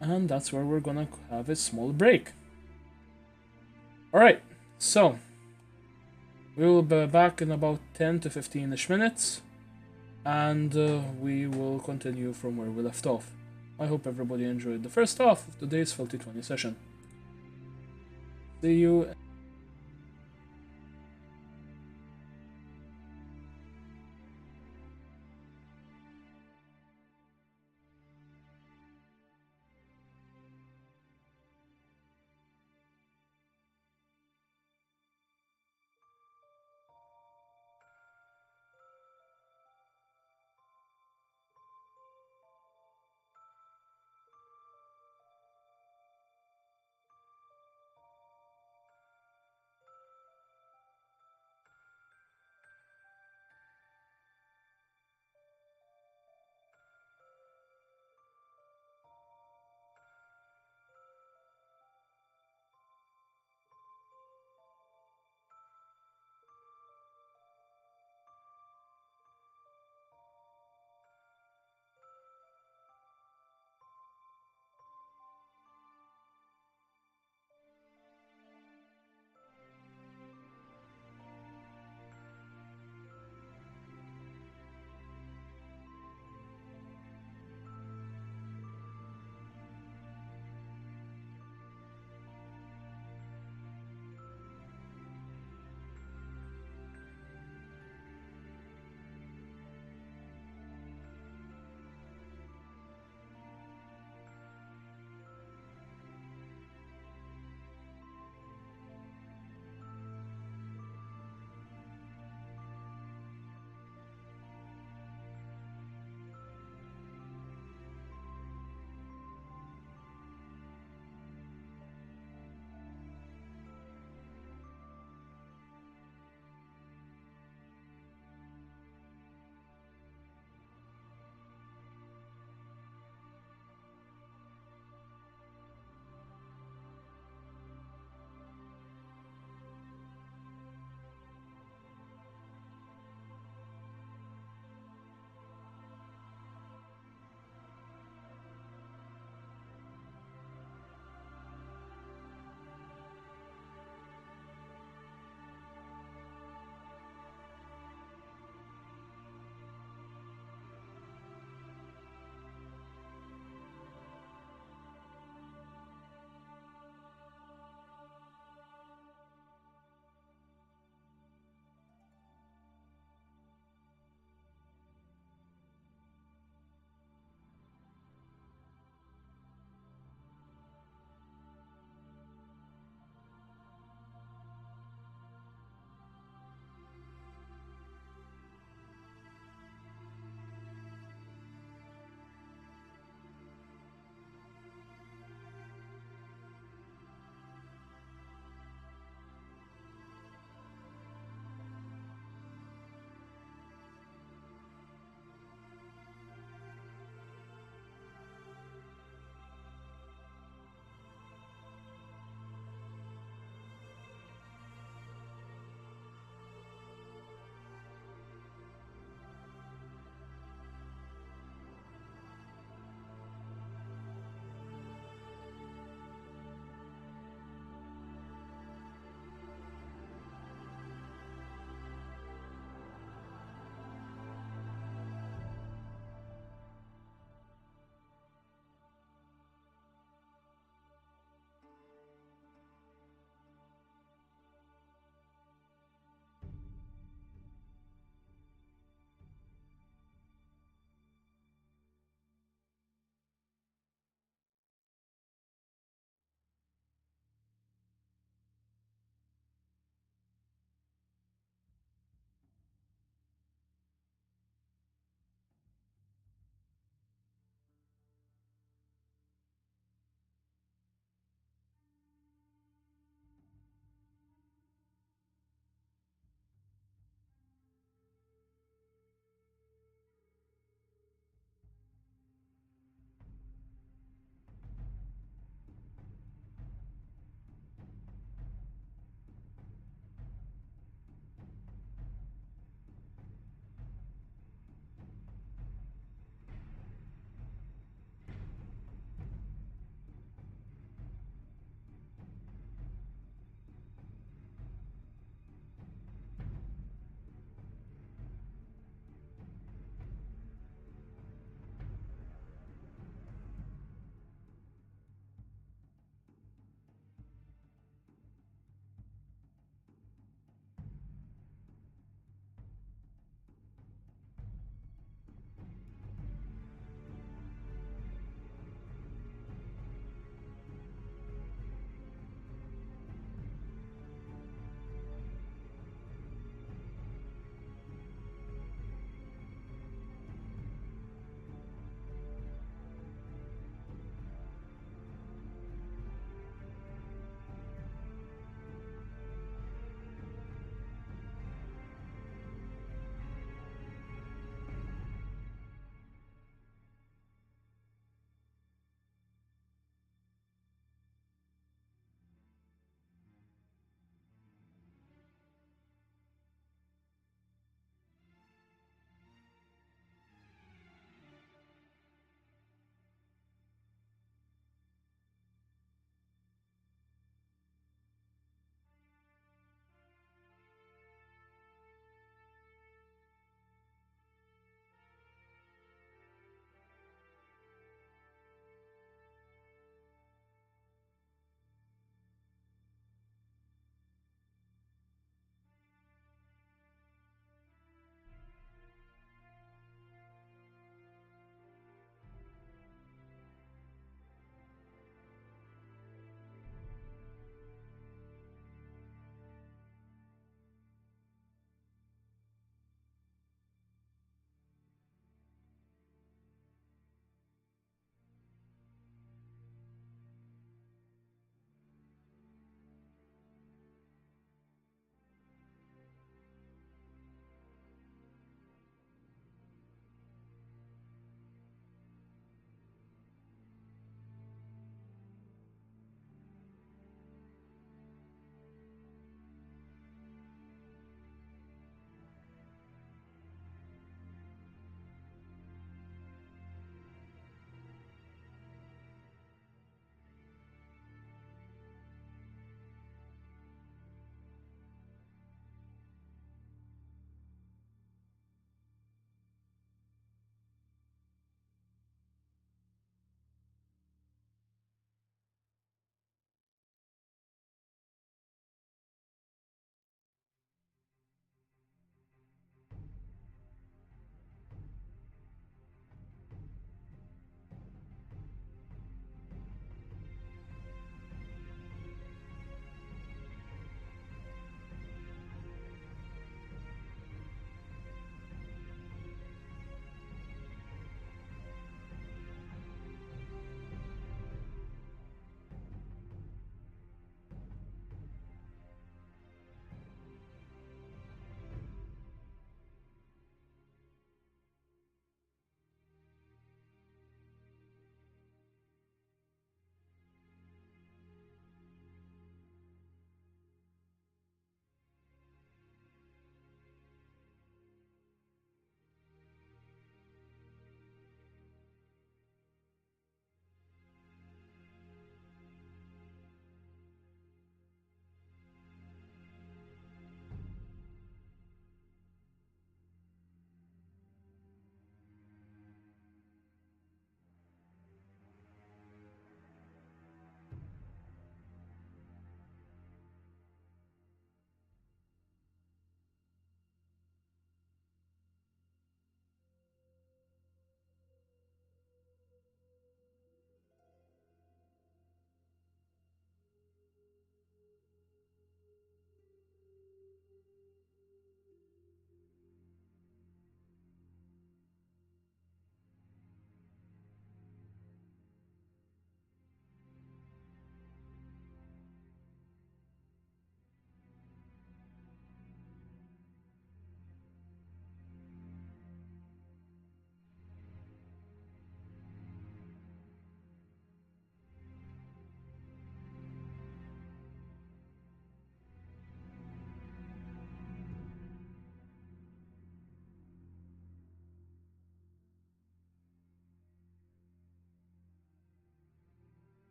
And that's where we're gonna have a small break. Alright, so we will be back in about 10 to 15ish minutes, and we will continue from where we left off. I hope everybody enjoyed the first half of today's Filthy 20 session. See you.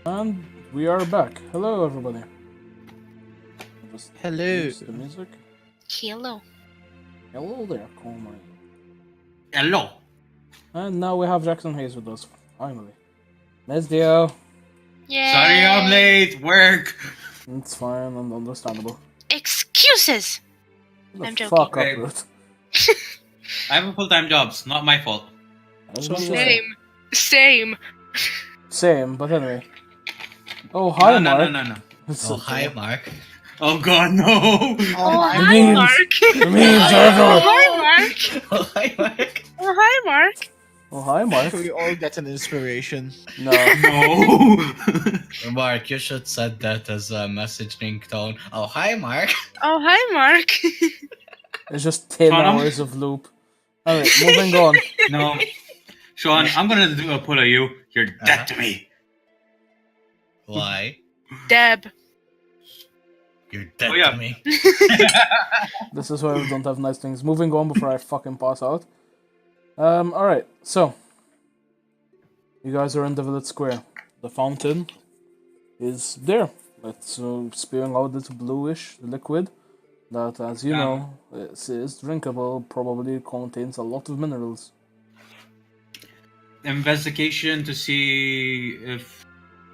And we are back. Hello, everybody. Just Hello. use the music. Hello. Hello there, Coleman. Hello. And now we have Jackson Hayes with us, finally. Miss Dio. Yay. Sorry I'm late. Work. It's fine and understandable. Excuses. Shut the I'm joking. fuck up, Hey. Ruth. I have a full-time job. It's not my fault. I was about to say. Same. Same, but anyway. Oh, hi, no, Mark. no. It's Oh, okay. hi, Mark. Oh God, no. Oh, The hi, memes. Mark. The memes are Oh, everywhere. hi, Mark. Oh, hi, Mark. Oh, hi, Mark. Oh, hi, Mark. We all get an inspiration. No. No. Mark, you should set that as a message ringtone. Oh, hi, Mark. Oh, hi, Mark. It's just 10 Sean, I'm- hours of loop. Alright, moving on. No. Sean, I'm gonna do a pull of you. You're dead to me. Why? Deb. You're dead Oh, yeah. to me. This is why we don't have nice things. Moving on before I fucking pass out. Alright, so. You guys are in the village square. The fountain is there. It's spewing out this bluish liquid that, as you know, is drinkable, probably contains a lot of minerals. Investigation to see if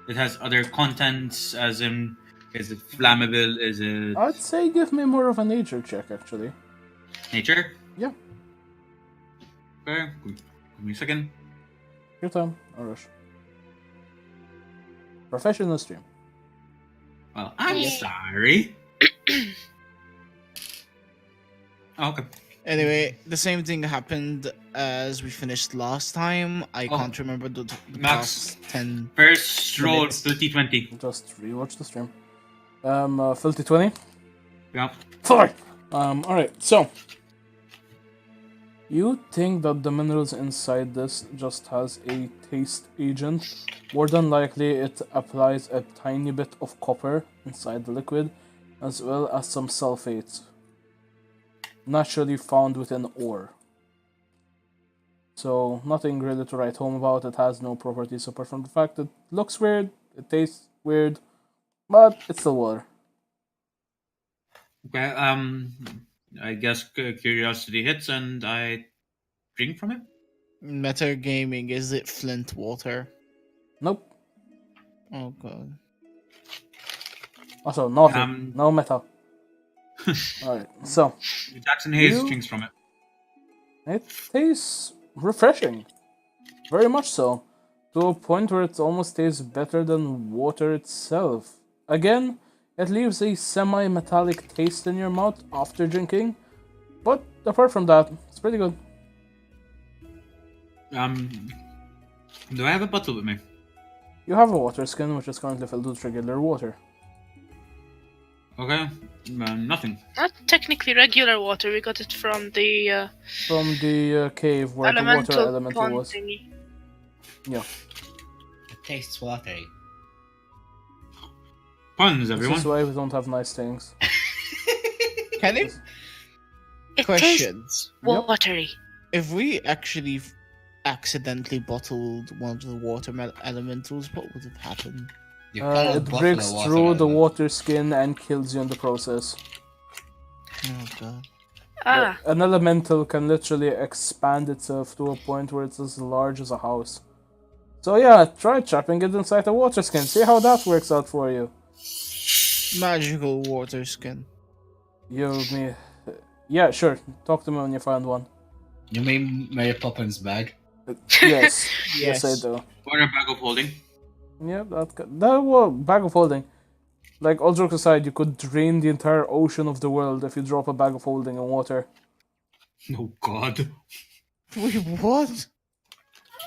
it has other contents, as in, is it flammable? Is it I'd say give me more of a nature check, actually. nature? Yeah. Okay, give me a second. Your time, no rush. Professional stream. Well, I'm Yeah. sorry. Oh, okay. Anyway, the same thing happened as we finished last time. I Oh. can't remember the Max. past 10. First roll, Minutes. 2020. Just rewatch the stream. Filthy 20. Yeah. Fuck! Alright, so. You think that the minerals inside this just has a taste agent? More than likely, it applies a tiny bit of copper inside the liquid, as well as some sulfates, naturally found within ore. So, nothing really to write home about. It has no properties apart from the fact that it looks weird, it tastes weird, but it's still water. Okay, I guess curiosity hits and I drink from it. Metagaming, is it Flint water? Nope. Oh god. Also, naughty. Um, No metal. Alright, so. Jackson Hayes You- drinks from it. It tastes refreshing. Very much so. To a point where it almost tastes better than water itself. Again, it leaves a semi-metallic taste in your mouth after drinking. But apart from that, it's pretty good. Do I have a bottle with me? You have a water skin, which is currently filled with regular water. Okay, nothing. Not technically regular water. We got it from the From the cave where the water elemental elemental pond was. thingy. Yeah. It tastes watery. Puns, This everyone. is why we don't have nice things. Can it? It tastes Questions. Yep. watery. If we actually accidentally bottled one of the water elementals, what would have happened? You cannot It bottle breaks a water through the element. water skin and kills you in the process. Oh god. Ah, An elemental can literally expand itself to a point where it's as large as a house. So yeah, try trapping it inside a water skin. See how that works out for you. Magical water skin. Me. Yeah, sure. Talk to me when you find one. You mean Mary Poppins bag? Yes. yes, I Yes. do. Or a bag of holding. Yeah, that was bag of holding. Like, all jokes aside, you could drain the entire ocean of the world if you drop a bag of holding in water. Oh God. Wait, what?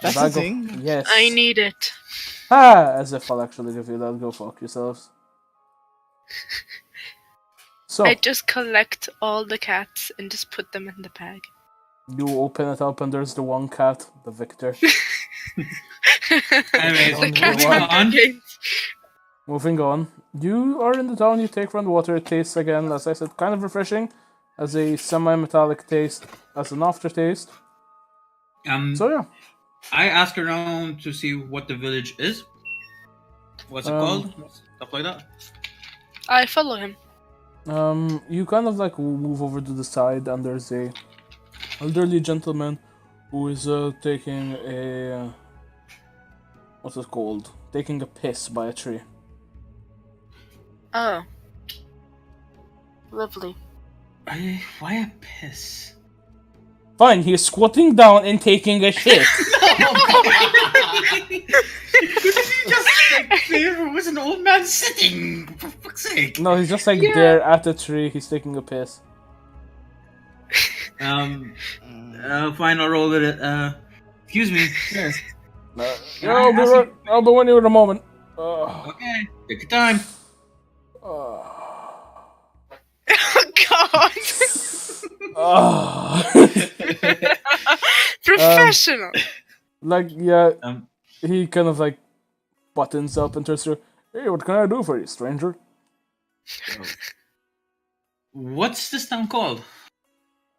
That's the Bag of- thing? Yes. I need it. As if I'll actually give you that. Go fuck yourselves. So, I just collect all the cats and just put them in the bag. you open it up and there's the one cat, the Victor. Anyways, the cat moving on. Hunger Games. Moving on. You are in the town, you take from the water, it tastes again, as I said, kind of refreshing, as a semi-metallic taste, as an aftertaste. So yeah, I ask around to see what the village is. What's it called? Stuff like that. I follow him. You kind of like move over to the side, and there's a elderly gentleman who is taking a what's it called? Taking a piss by a tree. Oh. Lovely. Why a piss? Fine, he's squatting down and taking a shit. Couldn't you just like there was an old man sitting? For fuck's sake! No, he's just like there at the tree. He's taking a piss. Fine, I'll roll with it. Excuse me. Yes. I'll be with you in a moment. Okay, take your time. Oh God. Professional. Like, yeah, Um, he kind of like buttons up and turns to, hey, what can I do for you, stranger? what's this town called?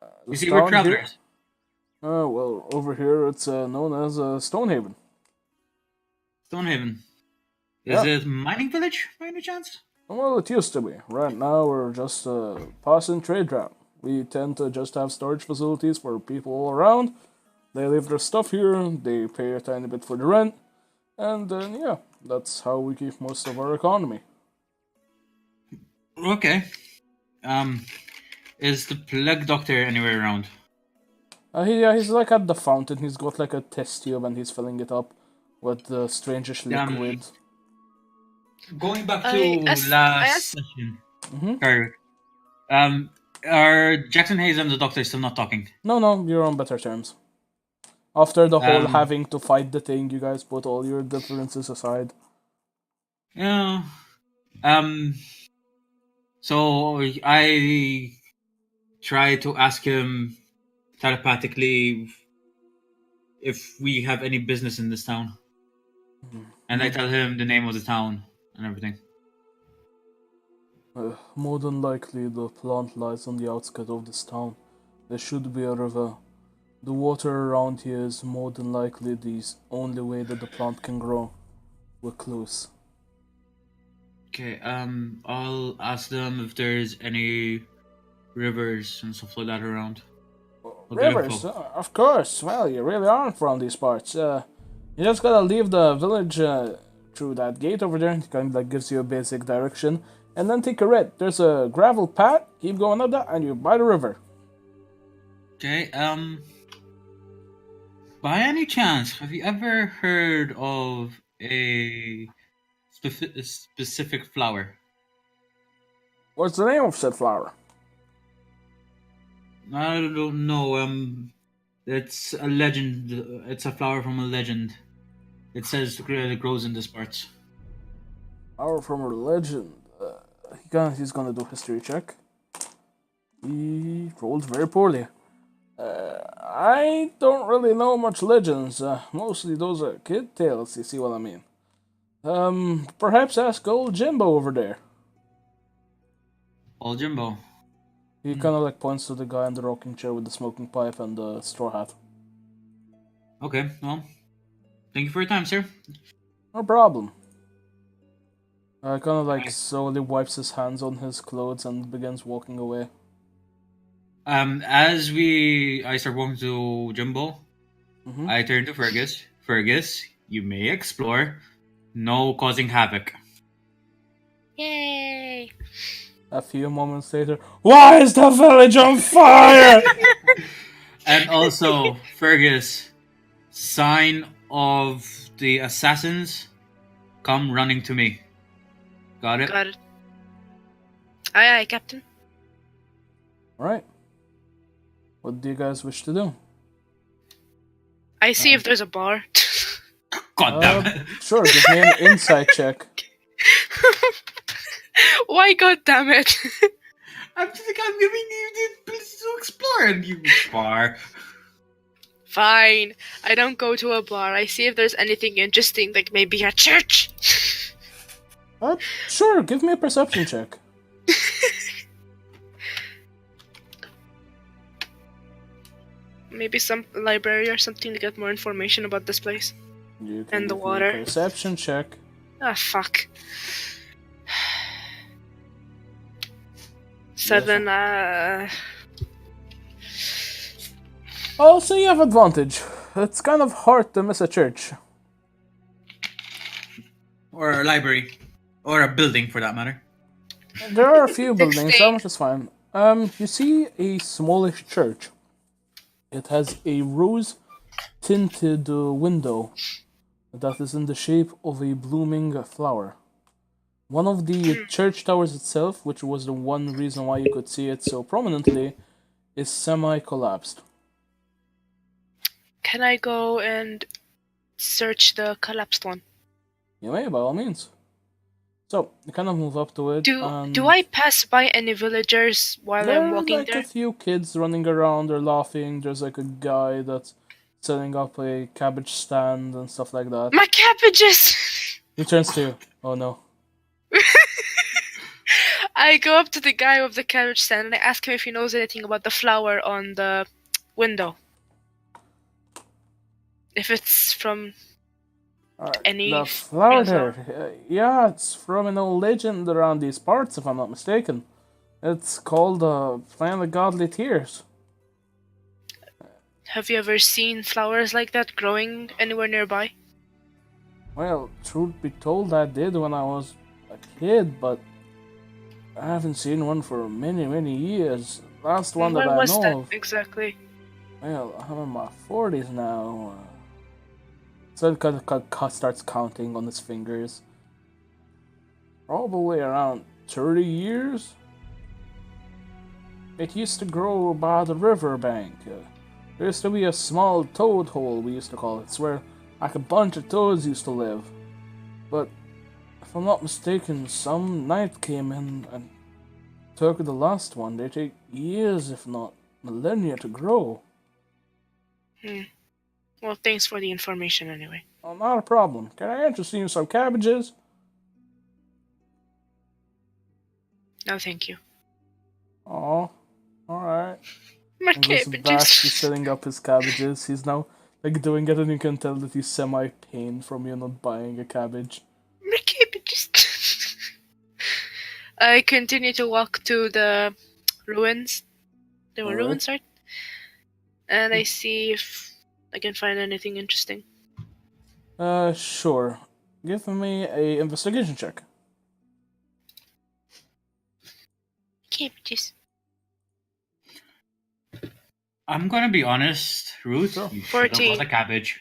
The You see, we're town here- travelers. well, over here it's known as Stonehaven. Stonehaven. Yeah. Is it mining village by any chance? Well, it used to be. Right now we're just a passing trade route. We tend to just have storage facilities for people all around. They leave their stuff here, they pay a tiny bit for the rent, and then, yeah, that's how we keep most of our economy. Okay. Is the plague doctor anywhere around? He's like at the fountain. He's got like a test tube and he's filling it up with the strangest liquid. Going back to I asked- last session. Mhm. Sorry. Are Jackson Hayes and the doctor still not talking? No, you're on better terms. After the whole Um, having to fight the thing, you guys put all your differences aside. Yeah. So I try to ask him telepathically if we have any business in this town. And I tell him the name of the town and everything. More than likely, the plant lies on the outskirts of this town. There should be a river. The water around here is more than likely the only way that the plant can grow. We're close. Okay, I'll ask them if there's any rivers and stuff like that around. Okay, Rivers, info. of course. Well, you really aren't from these parts. You just gotta leave the village through that gate over there. It kind of like gives you a basic direction, and then take a right. There's a gravel path. Keep going up that, and you're by the river. Okay, by any chance, have you ever heard of a specific flower? What's the name of said flower? I don't know. It's a legend. It's a flower from a legend. It says it grows in this parts. Flower from a legend. He's gonna do history check. He rolled very poorly. I don't really know much legends. Mostly those are kid tales. You see what I mean? Perhaps ask old Jimbo over there. Old Jimbo. He kind of like points to the guy in the rocking chair with the smoking pipe and the straw hat. Okay, well, thank you for your time, sir. No problem. Kind of like slowly wipes his hands on his clothes and begins walking away. As I start walking to Jimbo, Mhm. I turn to Fergus. Fergus, you may explore. No causing havoc. Yay! A few moments later, why is the village on fire? And also, Fergus, sign of the assassins, come running to me. Got it? Got it. Aye, Captain. Right. What do you guys wish to do? I see if there's a bar. God damn it. Sure, give me an insight check. Why, god damn it? I'm giving you the place to explore and you bar. Fine. I don't go to a bar. I see if there's anything interesting, like maybe a church. Sure, give me a perception check. Maybe some library or something to get more information about this place. You And the give me a water. Perception check. Ah, fuck. 7, I'll say you have advantage. It's kind of hard to miss a church. Or a library. Or a building, for that matter. There are a few buildings, 16. that much is fine. You see a smallish church. It has a rose-tinted window that is in the shape of a blooming flower. One of the church towers itself, which was the one reason why you could see it so prominently, is semi-collapsed. Can I go and search the collapsed one? You may, by all means. So, you kind of move up to it, and Do I pass by any villagers while there I'm are walking like there? a few kids running around, they're laughing, there's like a guy that's setting up a cabbage stand and stuff like that. My cabbages! He turns to you. Oh no. I go up to the guy with the cabbage stand and I ask him if he knows anything about the flower on the window. If it's from Alright, any the flower real flower. there. Yeah, it's from an old legend around these parts, if I'm not mistaken. It's called Plant of Godly Tears. Have you ever seen flowers like that growing anywhere nearby? Well, truth be told, I did when I was a kid, but I haven't seen one for many, many years. Last one When that I was know that of. exactly? Well, I'm in my 40s now. So it kind of starts counting on his fingers. Probably around 30 years. It used to grow by the riverbank. There used to be a small toad hole, we used to call it. It's where like a bunch of toads used to live. But if I'm not mistaken, some knight came in and took the last one. They take years, if not millennia, to grow. Well, thanks for the information anyway. Oh, not a problem. Can I interest you in some cabbages? No, thank you. Oh, alright. My He goes back to cabbages. setting up his cabbages. He's now like doing it, and you can tell that he's semi-pained from you not buying a cabbage. My cabbages. I continue to walk to the ruins. There were Alright. ruins, right? And I see if I can find anything interesting. Sure. Give me a investigation check. Cabbages. I'm gonna be honest, Ruth. Sure. You should have 14. bought a cabbage.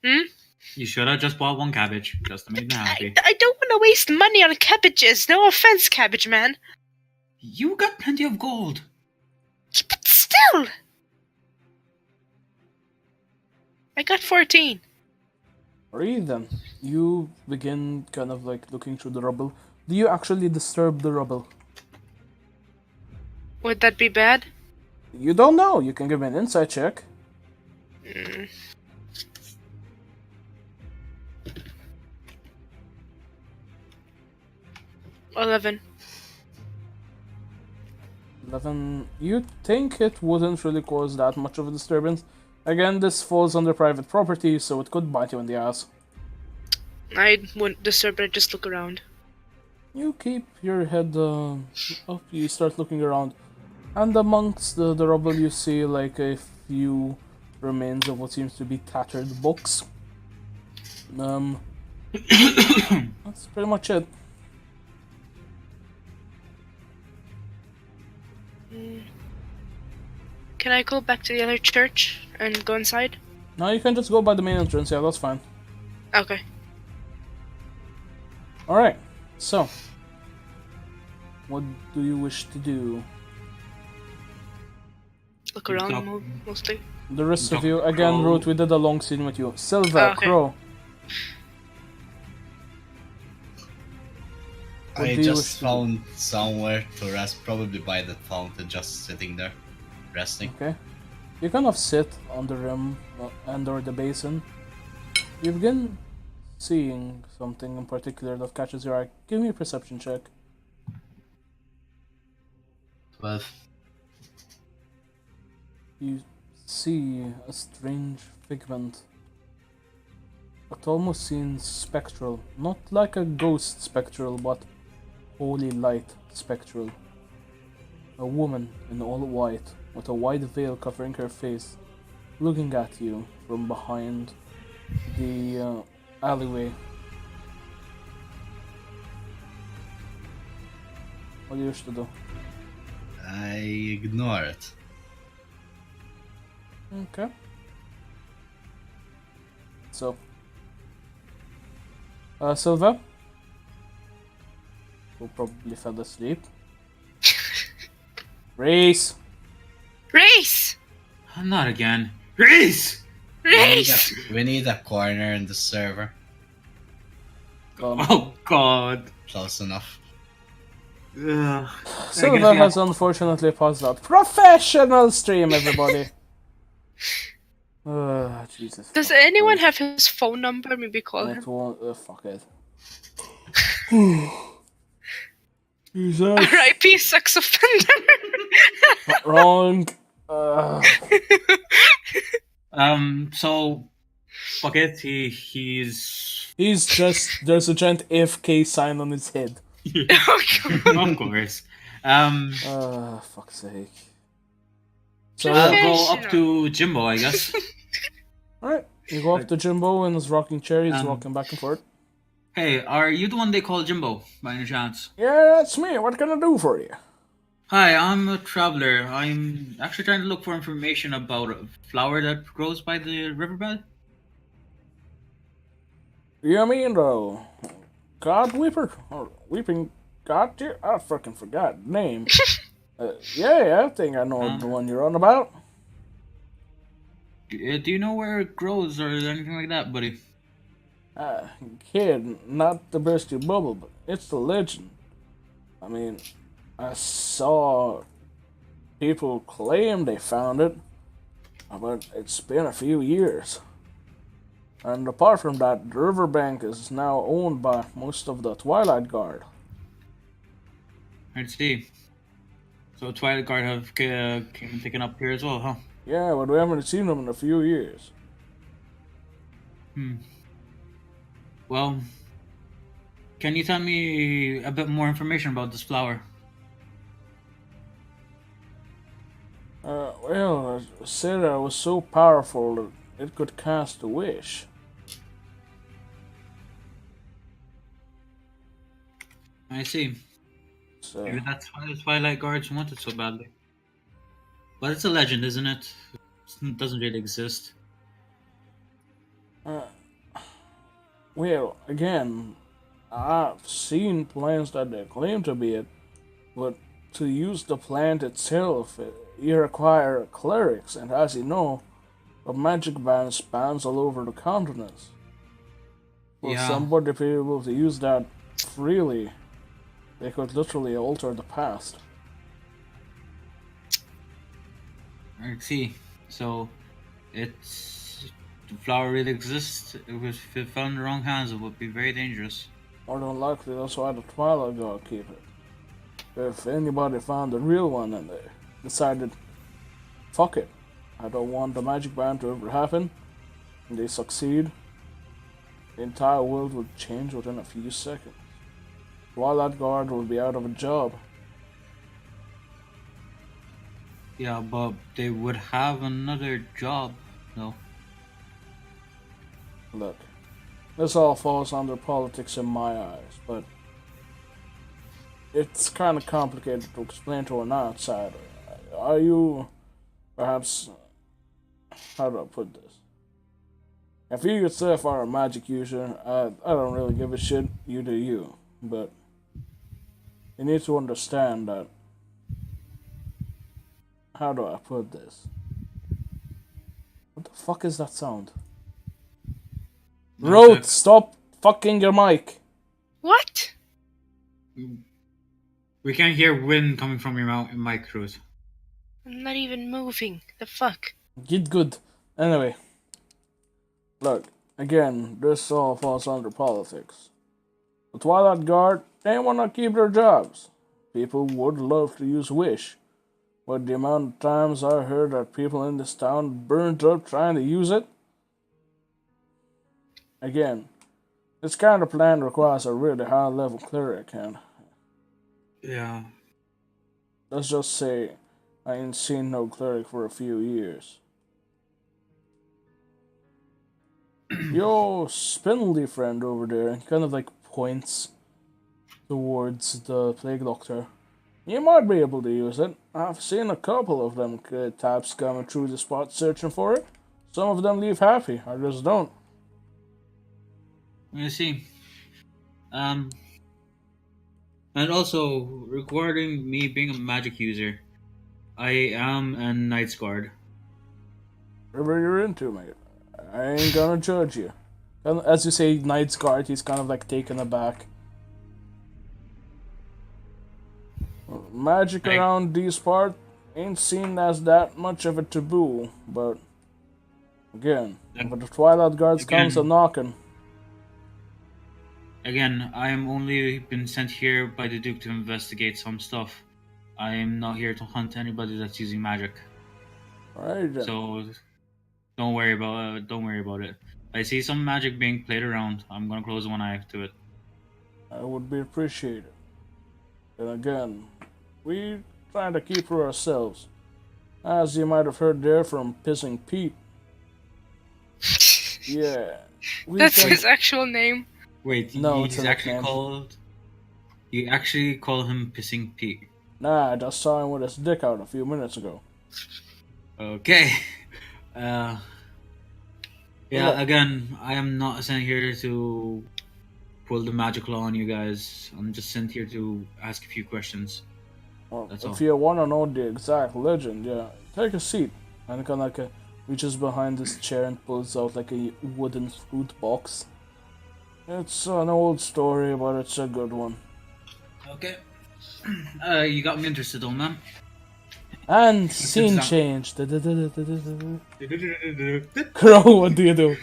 You should have just bought one cabbage, just to make me happy. I don't want to waste money on cabbages. No offense, cabbage man. You got plenty of gold. But still. I got 14. Alright then. You begin kind of like looking through the rubble. Do you actually disturb the rubble? Would that be bad? You don't know. You can give me an insight check. Mm. $11. 11. You think it wouldn't really cause that much of a disturbance? Again, this falls under private property, so it could bite you in the ass. I wouldn't disturb it, I'd just look around. You keep your head up, you start looking around. And amongst the rubble you see like a few remains of what seems to be tattered books. That's pretty much it. Can I go back to the other church and go inside? Now you can just go by the main entrance, yeah, that's fine. Okay. Alright, so. What do you wish to do? Look around Stop. mostly. The rest of Doc you, again, Crow. Ruth, we did a long scene with you. Silva, Okay. Crow. What I do you wish just to do? found somewhere to rest, probably by the fountain, just sitting there, resting. Okay. You kind of sit on the rim and or the basin. You begin seeing something in particular that catches your eye. Give me a perception check. 12. You see a strange figment It almost seems spectral. Not like a ghost spectral, but holy light spectral. A woman in all white, with a white veil covering her face, looking at you from behind the alleyway. What do you wish to do? I ignore it. Okay. So, Silva, who probably fell asleep. Race. Race! Not again. Reese! Race! We need a corner in the server. Oh God. Close enough. Ugh. Silva has unfortunately paused out. Professional stream, everybody. Jesus. Does fuck anyone Christ. have his phone number? Maybe call It him. won't. Fuck it. Jesus. R.I.P. sex offender. Wrong. So, fuck it. He's He's just. There's a giant AFK sign on his head. of course. Fuck's sake. So, I'll Okay. go up to Jimbo, I guess. alright. You go up to Jimbo in his rocking chair. He's rocking back and forth. Hey, are you the one they call Jimbo, by any chance? Yeah, that's me. What can I do for you? Hi, I'm a traveler. I'm actually trying to look for information about a flower that grows by the riverbed. You mean the God Weeper? Or Weeping God Deer? I fucking forgot the name. Yeah, I think I know the one you're on about. Do you know where it grows or anything like that, buddy? Kid, not the best you bubble, but it's the legend. I mean, I saw people claim they found it, but it's been a few years. And apart from that, the riverbank is now owned by most of the Twilight Guard. I see. So Twilight Guard have came and taken up here as well, huh? Yeah, but we haven't seen them in a few years. Well, can you tell me a bit more information about this flower? Well, I said I was so powerful that it could cast a wish. I see. So, Maybe that's why the Twilight Guards want it so badly. But it's a legend, isn't it? It doesn't really exist. well, again, I've seen plants that they claim to be it, but to use the plant itself, you require clerics, and as you know, a magic band spans all over the continents. For Yeah. somebody to be able to use that freely, they could literally alter the past. I see. So, it's the flower really exists. If it fell in the wrong hands, it would be very dangerous. More than likely, that's why the Twilight Guard keep it. If anybody found the real one and they decided, fuck it, I don't want the magic band to ever happen, and they succeed, the entire world would change within a few seconds. Twilight Guard will be out of a job. Yeah, but they would have another job, though. Look, this all falls under politics in my eyes, but it's kind of complicated to explain to an outsider. Are you, perhaps, how do I put this? If you yourself are a magic user, I don't really give a shit, you do you, but you need to understand that, how do I put this? What the fuck is that sound? Road, stop fucking your mic. What? We can't hear wind coming from your mic, Cruz. I'm not even moving. The fuck? Get good. Anyway, look, again, this all falls under politics. The Twilight Guard, they wanna keep their jobs. People would love to use Wish, but the amount of times I heard that people in this town burned up trying to use it, again, this kind of plan requires a really high level cleric, and Yeah. let's just say I ain't seen no cleric for a few years. Your spindly friend over there, he kind of like points towards the plague doctor. You might be able to use it. I've seen a couple of them types coming through the spot searching for it. Some of them leave happy, others don't. You see. And also regarding me being a magic user, I am a Knight's Guard. Whatever you're into, mate. I ain't gonna judge you. And as you say, Knight's Guard, he's kind of like taken aback. Magic Hey. around these parts ain't seen as that much of a taboo, but again, Ag- when the Twilight Guards comes a again- knocking, Again, I am only been sent here by the Duke to investigate some stuff. I am not here to hunt anybody that's using magic. alright then. So don't worry about it. I see some magic being played around. I'm gonna close one eye to it. I would be appreciated. And again, we trying to keep for ourselves. As you might have heard there from Pissing Pete. Yeah. We That's can- his actual name. Wait, No, it's he's a actually nickname. called. You actually call him Pissing Pete. Nah, I just saw him with his dick out a few minutes ago. Okay. Yeah. Yeah. Again, I am not sent here to pull the magic law on you guys. I'm just sent here to ask a few questions. Well, That's if all. you wanna know the exact legend, yeah, take a seat. And kind of like reaches behind his chair and pulls out like a wooden fruit box. It's an old story, but it's a good one. Okay. You got me interested, old man. And scene down. change. Crow, what do you do?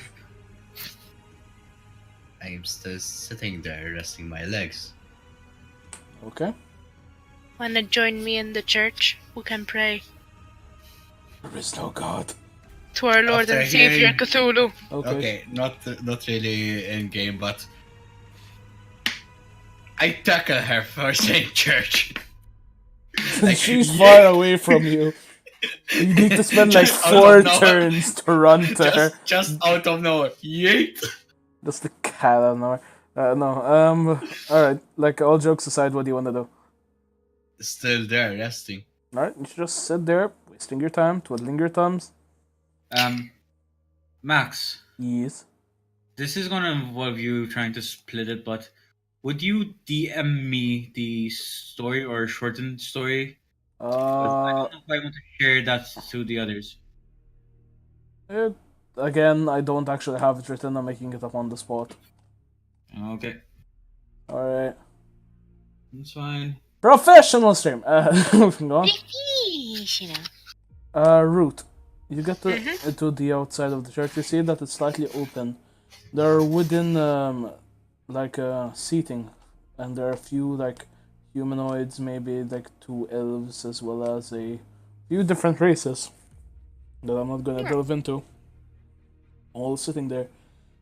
I'm still sitting there, resting my legs. Okay. Wanna join me in the church? We can pray There is no god. to our Lord After and Savior hearing- Cthulhu. Okay. Not really in game, but I tackle her for saying church. Like, She's yeah. far away from you. You need to spend like Just out 4 of nowhere. turns to run to her. Just out of nowhere. Yeet! That's the cat out of nowhere. No. Alright, like all jokes aside, what do you want to do? Still there, resting. Alright, you should just sit there, wasting your time, twiddling your thumbs. Max, Yes. this is gonna involve you trying to split it, but would you DM me the story or shortened story? 'Cause I don't know if I want to share that to the others. Again, I don't actually have it written, I'm making it up on the spot. Okay, Alright. that's fine. Professional stream! Moving on. Root. You get to the outside of the church, you see that it's slightly open. There are wooden, seating, and there are a few, humanoids, maybe, 2 elves, as well as a few different races that I'm not gonna delve into. All sitting there.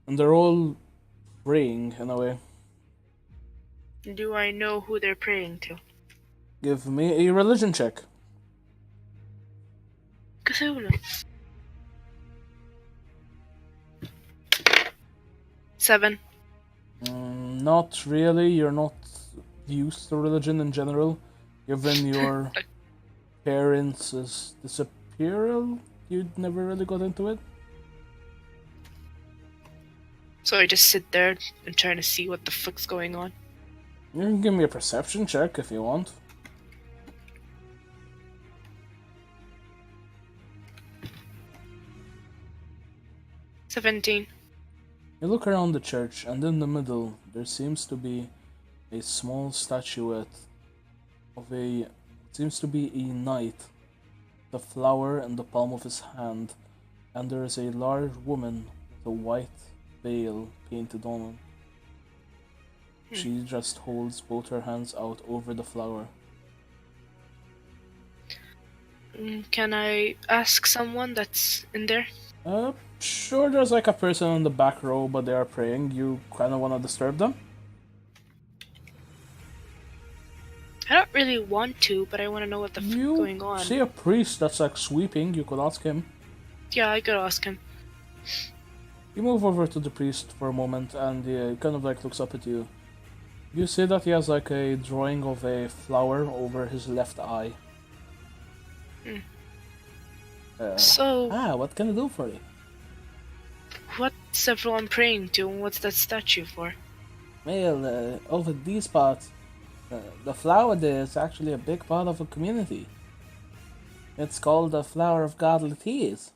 And they're all praying, in a way. Do I know who they're praying to? Give me a religion check. Cthulhu. 7. Not really. You're not used to religion in general, given your parents' disappearal. You never really got into it. So I just sit there and trying to see what the fuck's going on. You can give me a perception check if you want. – 17. You look around the church, and in the middle there seems to be a small statuette of seems to be a knight, the flower in the palm of his hand, and there is a large woman with a white veil painted on it. She just holds both her hands out over the flower. Can I ask someone that's in there? Sure, there's like a person on the back row, but they are praying. You kind of want to disturb them? I don't really want to, but I want to know what the You going on. see a priest that's like sweeping. You could ask him. Yeah, I could ask him. You move over to the priest for a moment, and he kind of like looks up at you. You see that he has like a drawing of a flower over his left eye. So, What can I do for you? what's everyone praying to, and what's that statue for? Well, over these parts, the flower there is actually a big part of a community. It's called the Flower of Godly Tears.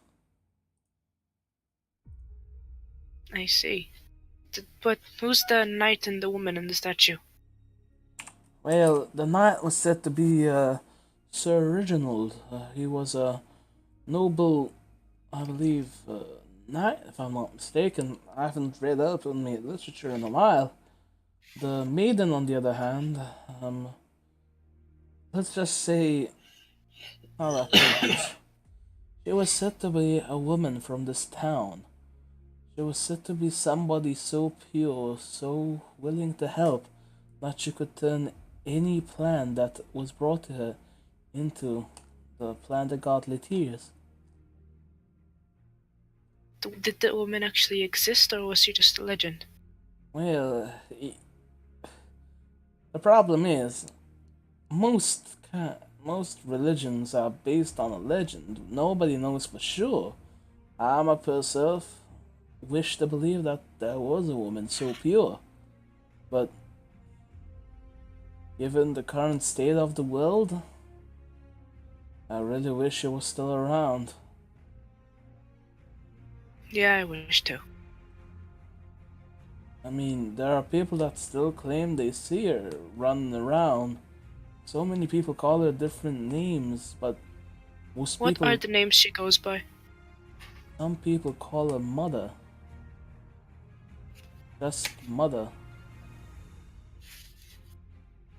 I see. But who's the knight and the woman in the statue? Well, the knight was said to be Sir Reginald. He was a noble, I believe, knight, if I'm not mistaken. I haven't read up on the literature in a while. The maiden, on the other hand, let's just say, how do I put this? She was said to be a woman from this town. She was said to be somebody so pure, so willing to help, that she could turn any plan that was brought to her into the plan that godly tears. Did the woman actually exist, or was she just a legend? Well, the problem is, most religions are based on a legend. Nobody knows for sure. I myself wish to believe that there was a woman so pure, but given the current state of the world, I really wish she was still around. Yeah, I wish to. I mean, there are people that still claim they see her running around. So many people call her different names, but most What people, are the names she goes by? some people call her Mother. Just Mother.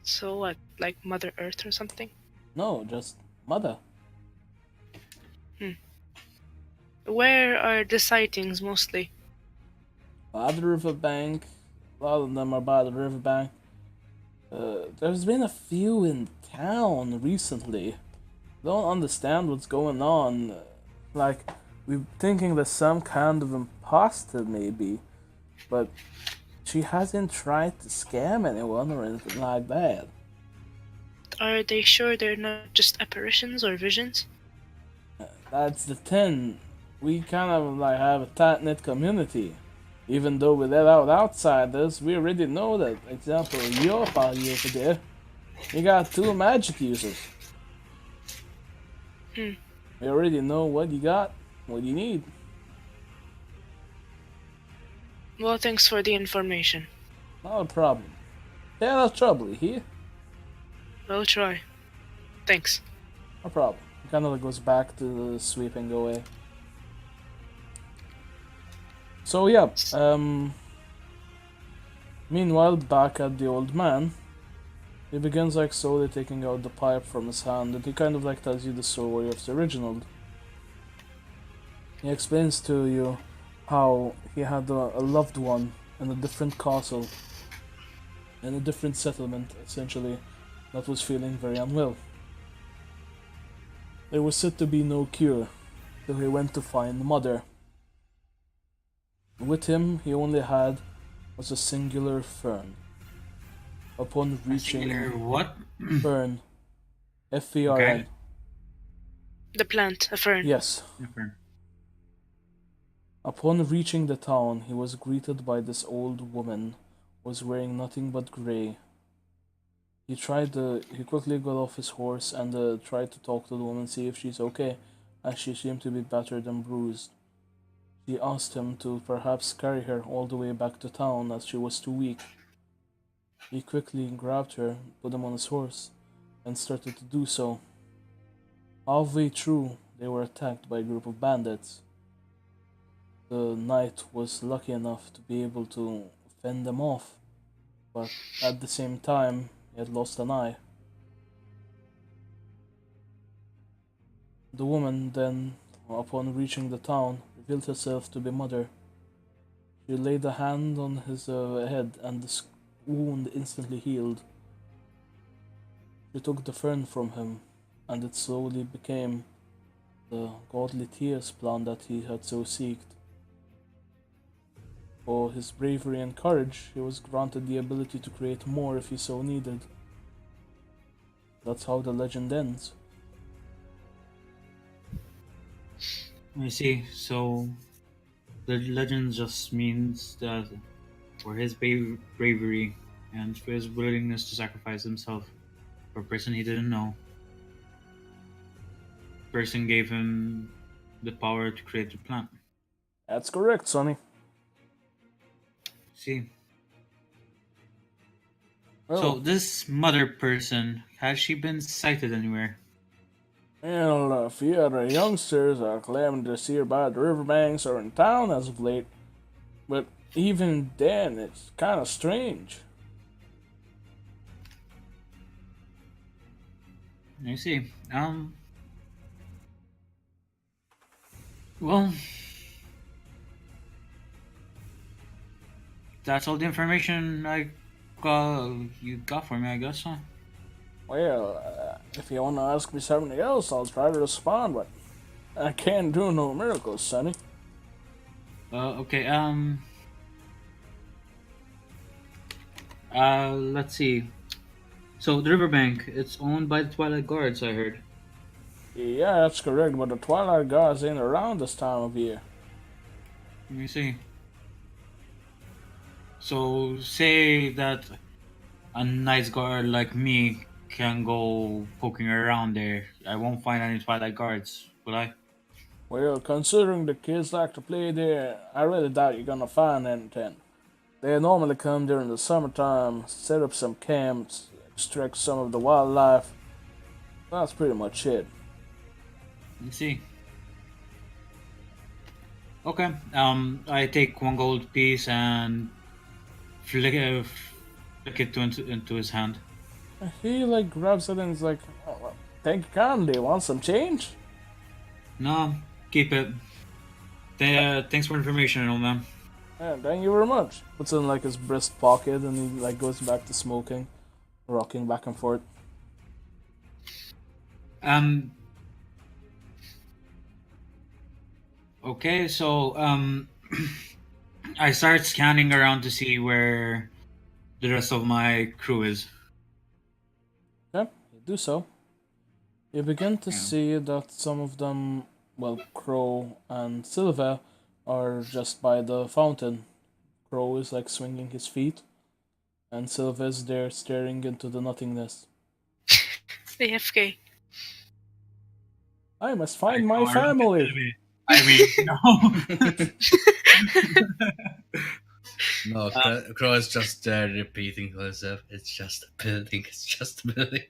So what, like Mother Earth or something? No, just Mother. Where are the sightings mostly? By the riverbank. A lot of them are by the riverbank. There's been a few in town recently. Don't understand what's going on. Like, we're thinking there's some kind of imposter, maybe. But she hasn't tried to scam anyone or anything like that. Are they sure they're not just apparitions or visions? That's the thing. We kind of like have a tight-knit community. Even though we let out outsiders, we already know that. Example, your party over there, you got 2 magic users. We already know what you got, what you need. Well, thanks for the information. Not a problem. Yeah, no trouble, you hear? I'll try. Thanks. No problem. He kind of goes back to the sweeping away. So yeah, meanwhile, back at the old man, he begins like slowly taking out the pipe from his hand, and he kind of like tells you the story of Sir Reginald. He explains to you how he had a loved one in a different castle, in a different settlement, essentially, that was feeling very unwell. There was said to be no cure, so he went to find Mother. With him, he only had was a singular fern. Upon reaching What? fern, F-E-R-N. Okay. The plant, a fern. Yes. Okay. Upon reaching the town, he was greeted by this old woman, who was wearing nothing but grey. He quickly got off his horse and tried to talk to the woman, see if she's okay, as she seemed to be battered and bruised. He asked him to perhaps carry her all the way back to town as she was too weak. He quickly grabbed her, put him on his horse, and started to do so. Halfway through, they were attacked by a group of bandits. The knight was lucky enough to be able to fend them off, but at the same time, he had lost an eye. The woman then upon reaching the town, revealed herself to be Mother. She laid a hand on his head, and the wound instantly healed. She took the fern from him, and it slowly became the godly tears plant that he had so seeked. For his bravery and courage, he was granted the ability to create more if he so needed. That's how the legend ends. I see. So the legend just means that for his bravery and for his willingness to sacrifice himself for a person he didn't know, the person gave him the power to create the plant. That's correct, Sonny. See. Well, So this mother person, has she been sighted anywhere? a few other youngsters are claiming to see her by the riverbanks or in town as of late. But even then, it's kind of strange. I see. Well, that's all the information you got for me, I guess, huh? Well, if you want to ask me something else, I'll try to respond, but I can't do no miracles, Sonny. Okay, let's see. So, the riverbank, it's owned by the Twilight Guards, I heard. Yeah, that's correct, but the Twilight Guards ain't around this time of year. Let me see. So, say that a nice guard like me can go poking around there. I won't find any Twilight Guards, will I? Well, considering the kids like to play there, I really doubt you're gonna find anything. They normally come during the summertime, set up some camps, extract some of the wildlife. That's pretty much it. Let me see. Okay, I take one gold piece and flick it into his hand. He grabs it and is like, oh, well, thank you kindly, want some change? No, keep it. Thanks for information, old man. Yeah, thank you very much. Puts it in his breast pocket and he goes back to smoking, rocking back and forth. Okay, so I start scanning around to see where the rest of my crew is. Yeah, you do so. You begin to see that some of them, well, Crow and Silva, are just by the fountain. Crow is swinging his feet, and Silva is there staring into the nothingness. AFK. I must find my family! I mean, no. No, Crow is just repeating to himself. It's just a building. It's just a building.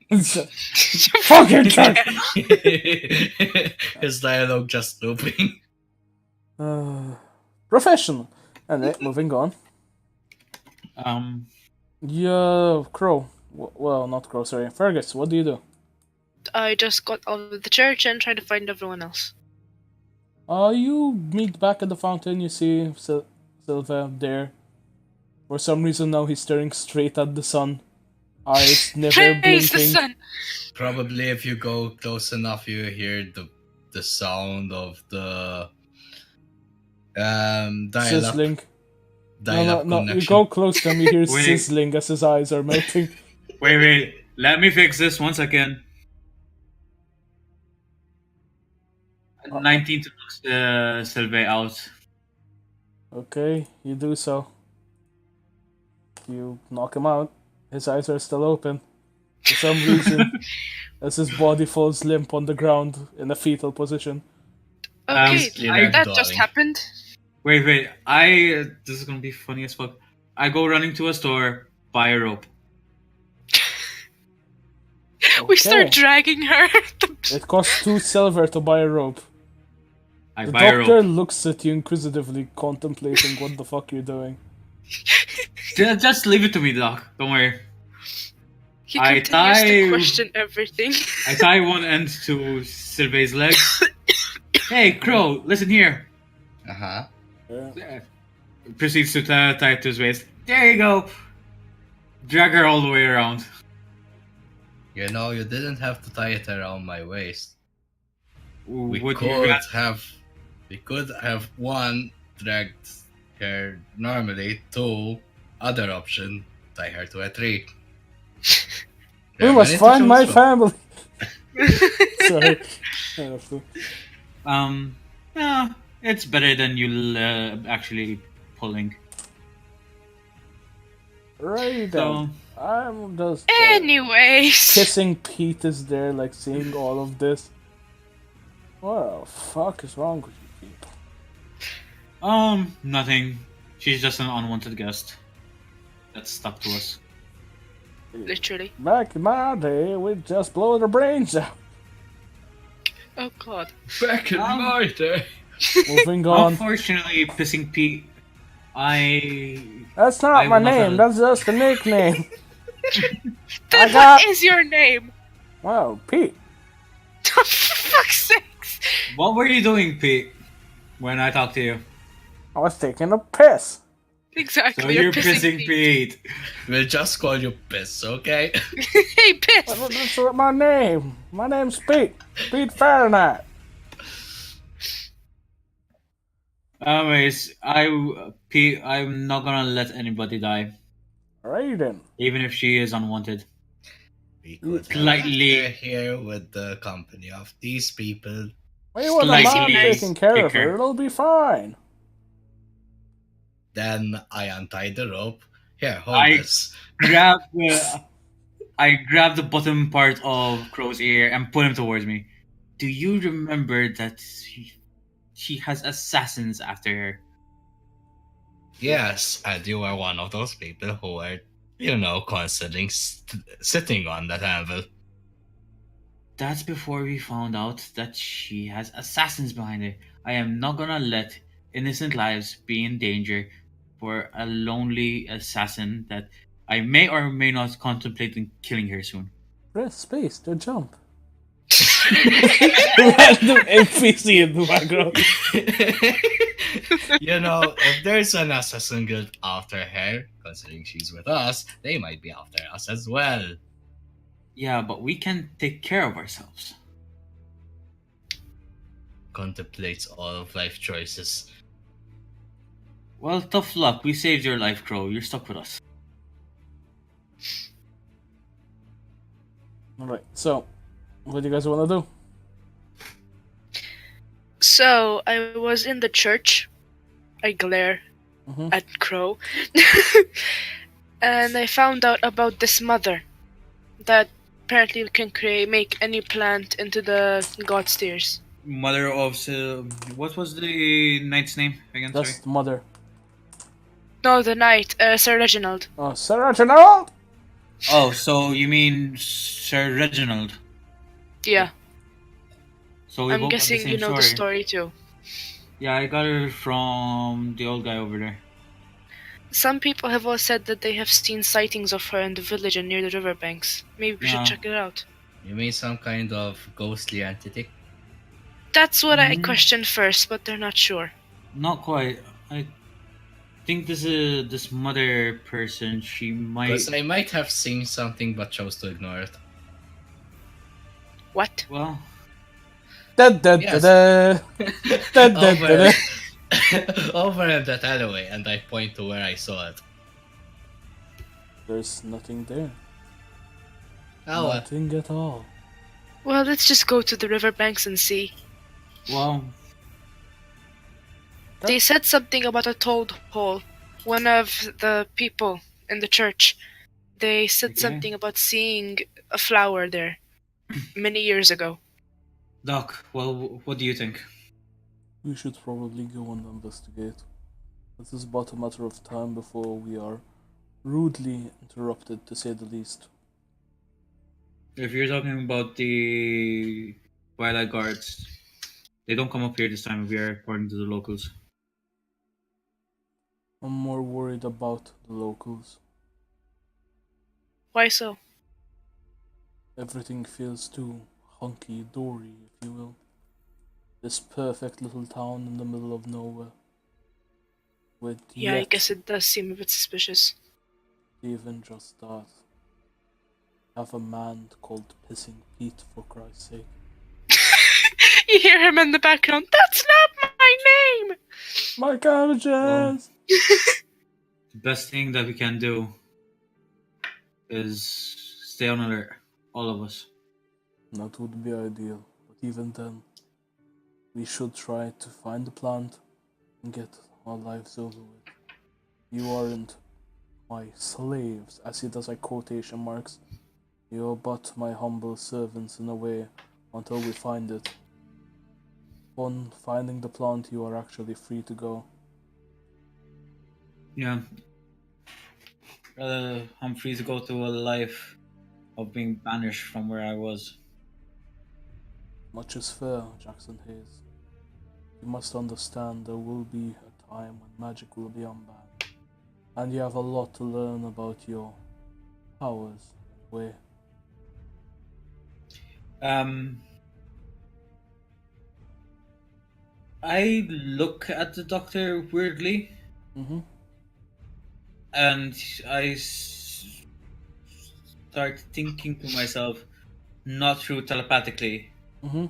Fucking truck! His dialogue just looping. Professional. Alright, moving on. Yeah, Crow. Well, not Crow, sorry. Fergus, what do you do? I just got out of the church and tried to find everyone else. You meet back at the fountain, you see Silva there. For some reason now he's staring straight at the sun. Eyes never Praise the blinking. sun! Probably if you go close enough, you hear the sound of the dial-up. Sizzling. Dial-up No, connection. you go close to him, you hear Wait. sizzling as his eyes are melting. Wait. Let me fix this 1 second. 19 to knock Sylvain out. Okay, you do so. You knock him out. His eyes are still open. For some reason, as his body falls limp on the ground in a fetal position. Okay, Clearly that dying. just happened. Wait. This is gonna be funny as fuck. I go running to a store, buy a rope. We start Okay. dragging her. It costs 2 silver to buy a rope. I The buy a doctor rope. looks at you inquisitively, contemplating what the fuck you're doing. Just leave it to me, Doc. Don't worry. He I continues to die- question everything. I tie one end to Sylvain's leg, Hey, Crow, listen here. Uh-huh. Yeah. Proceeds to tie it to his waist. There you go. Drag her all the way around. You know, you didn't have to tie it around my waist. We Would you could have one dragged her normally, two other option, tie her to a tree. There We are must many to find choose my from. family. Sorry. I have to. Yeah, it's better than you actually pulling. Right So, then. I'm just Anyways. kissing Pete is there, like seeing all of this. What the fuck is wrong with you people? nothing. She's just an unwanted guest that stuck to us. Literally. Back in my day, we'd just blow their brains out. Oh god. Back in Um, my day. Moving on. Unfortunately, Pissing Pete, That's not I my will not name, have- that's just a nickname. Then got- what is your name? Well, Pete. For fuck's sakes. What were you doing, Pete, when I talked to you? I was taking a piss. Exactly. So you're pissing Pissing Pete. We'll just call you Piss, okay? Hey, piss. That's what my name. My name's Pete. Pete Fahrenheit. Anyways, Pete, I'm not gonna let anybody die, Alright then. even if she is unwanted. We could have Slightly- her here with the company of these people. We wouldn't mind Slightly taking care of thicker. her. It'll be fine. Then I untie the rope. Here, hold I- this. I grabbed the bottom part of Crow's ear and put him towards me. Do you remember that she has assassins after her? Yes, and you are one of those people who are, constantly sitting on that anvil. That's before we found out that she has assassins behind her. I am not gonna let innocent lives be in danger for a lonely assassin that I may or may not contemplate in killing her soon. Press space to jump. Random NPC in the background. If there's an assassin guild after her, considering she's with us, they might be after us as well. Yeah, but we can take care of ourselves. Contemplates all of life choices. Well, tough luck. We saved your life, Crow. You're stuck with us. Alright, so, what do you guys want to do? So, I was in the church. I glare Mhm. at Crow. And I found out about this mother that apparently can make any plant into the god's tears. Mother of what was the knight's name again? Just mother. No, the knight, Sir Reginald. Oh, Sir Reginald! Oh, so you mean Sir Reginald? Yeah, So we I'm both got guessing the you same know the story too. Yeah, I got her from the old guy over there. Some people have all said that they have seen sightings of her in the village and near the riverbanks. Maybe we Yeah. should check it out. You mean some kind of ghostly entity? That's what I Mhm. questioned first, but they're not sure. Not quite. I think this mother person. She might. Because I might have seen something but chose to ignore it. What? Well, Da da da Yes. da. Da da da da. Over at that alleyway, and I point to where I saw it. There's nothing there. Oh, Nothing at all. Well, let's just go to the riverbanks and see. well, They said something about a toad hole. One of the people in the church, they said Okay. something about seeing a flower there many years ago. Doc. Well, what do you think? We should probably go and investigate. This is but a matter of time before we are rudely interrupted, to say the least. If you're talking about the Twilight Guards, they don't come up here this time of year, according to the locals. I'm more worried about the locals. Why so? Everything feels too hunky-dory, if you will. This perfect little town in the middle of nowhere. With Yeah, I yet guess it does seem a bit suspicious. even just that. Have a man called Pissing Pete, for Christ's sake. You hear him in the background. That's not my name! My cabbages! The best thing that we can do is stay on alert, all of us. That would be ideal, but even then, we should try to find the plant and get our lives over with. You aren't my slaves, as he does like quotation marks. You're but my humble servants in a way until we find it. Upon finding the plant, you are actually free to go. Yeah. I'm free to go through a life of being banished from where I was. Much is fair, Jackson Hayes. You must understand there will be a time when magic will be unbanned, and you have a lot to learn about your powers and way. I look at the doctor weirdly, Mm-hmm. and I start thinking to myself, not through telepathically, Mm-hmm.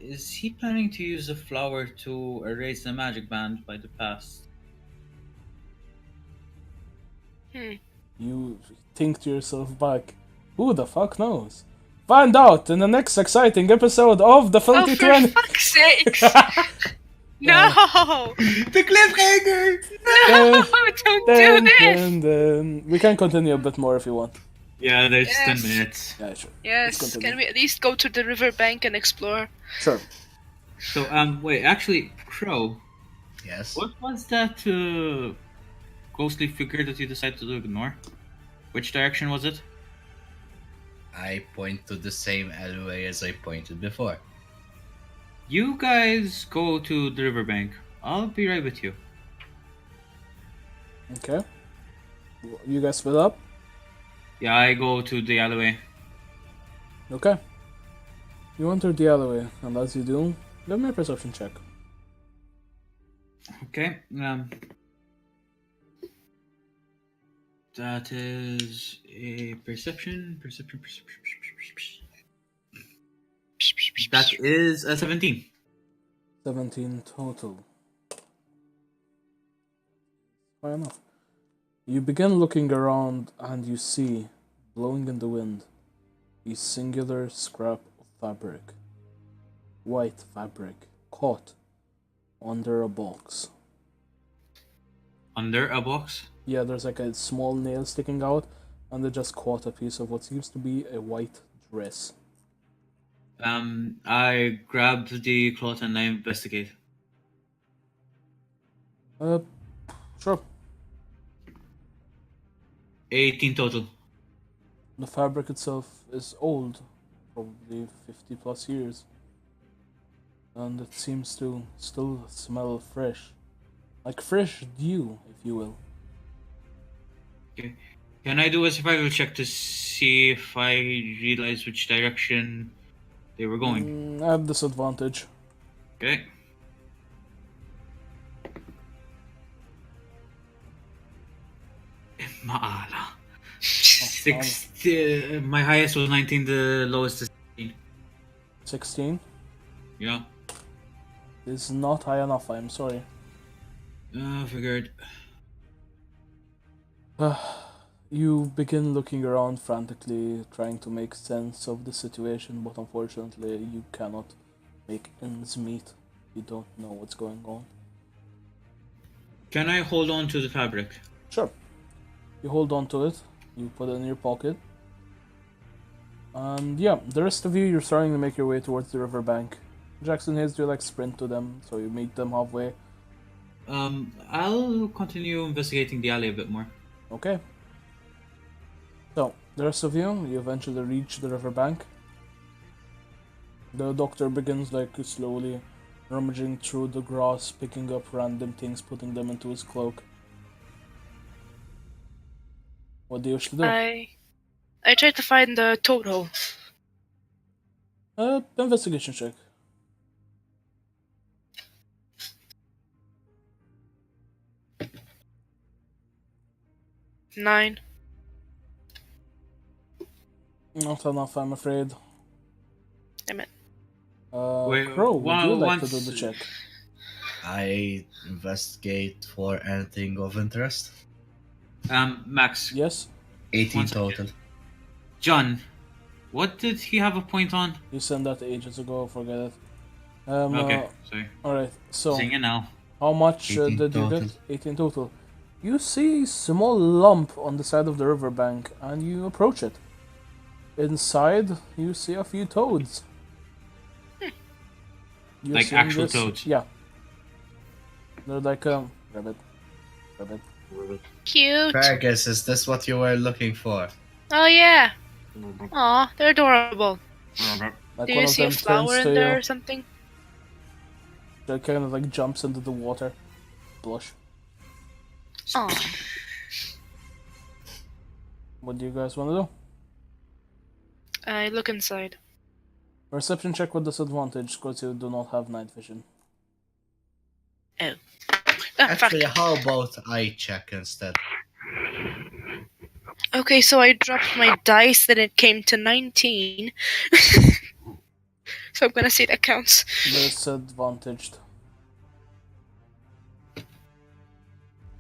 is he planning to use the flower to erase the magic band by the past? You think to yourself back, who the fuck knows? Find out in the next exciting episode of the Oh, Filthy for 20. fuck's sake! No! The cliffhanger! No! Don't do this! We can continue a bit more if you want. Yeah, there's Yes. 10 minutes. Yeah, sure. Yes, Let's continue. can we at least go to the riverbank and explore? Sure. So, wait, actually, Crow, Yes. what was that ghostly figure that you decided to ignore? Which direction was it? I point to the same alleyway as I pointed before. You guys go to the riverbank. I'll be right with you. Okay. You guys split up? Yeah, I go to the alleyway. Okay. You enter the alleyway, and as you do, give me a perception check. Okay. That is a perception. That is a 17. 17 total. Fair enough. You begin looking around and you see, blowing in the wind, a singular scrap of fabric. White fabric, caught under a box. Under a box? Yeah, there's like a small nail sticking out, and they just caught a piece of what seems to be a white dress. I grab the cloth and I investigate. Sure. 18 total. The fabric itself is old, probably 50 plus years. And it seems to still smell fresh. Like fresh dew, if you will. Okay. Can I do a survival check to see if I realize which direction they were going? I have disadvantage. Okay. Maala. 6. My highest was 19, the lowest is 16. 16 Yeah. is not high enough, I'm sorry. Figured. You begin looking around frantically, trying to make sense of the situation, but unfortunately you cannot make ends meet. You don't know what's going on. Can I hold on to the fabric? Sure. You hold on to it, you put it in your pocket. And yeah, the rest of you're starting to make your way towards the riverbank. Jackson Hayes, you like sprint to them, so you meet them halfway. I'll continue investigating the alley a bit more. Okay. So, the rest of you eventually reach the riverbank. The doctor begins like slowly rummaging through the grass, picking up random things, putting them into his cloak. What do you wish to do? I tried to find the toad hole. Investigation check. 9. Not enough, I'm afraid. Damn it. Wait, Crow, would you like to once- do the check? I investigate for anything of interest. Max, Yes? 18 One second. total. John, what did he have a point on? You sent that ages ago, forget it. Okay, sorry. Alright, so Seeing it now. how much 18 did you total. get? 18 total. You see a small lump on the side of the riverbank and you approach it. Inside, you see a few toads. You Like assume actual toads? Yeah. They're like, rabbit. Cute. Fergus, is this what you were looking for? Oh yeah. Aw, they're adorable. Like Do one you of see a them flower turns in to there you. or something? It kind of like jumps into the water. Blush. Aw. What do you guys want to do? I look inside. Perception check with disadvantage because you do not have night vision. Oh. Ah, fuck. Actually, how about I check instead? Okay, so I dropped my dice, then it came to 19. So I'm gonna say that counts. Disadvantaged.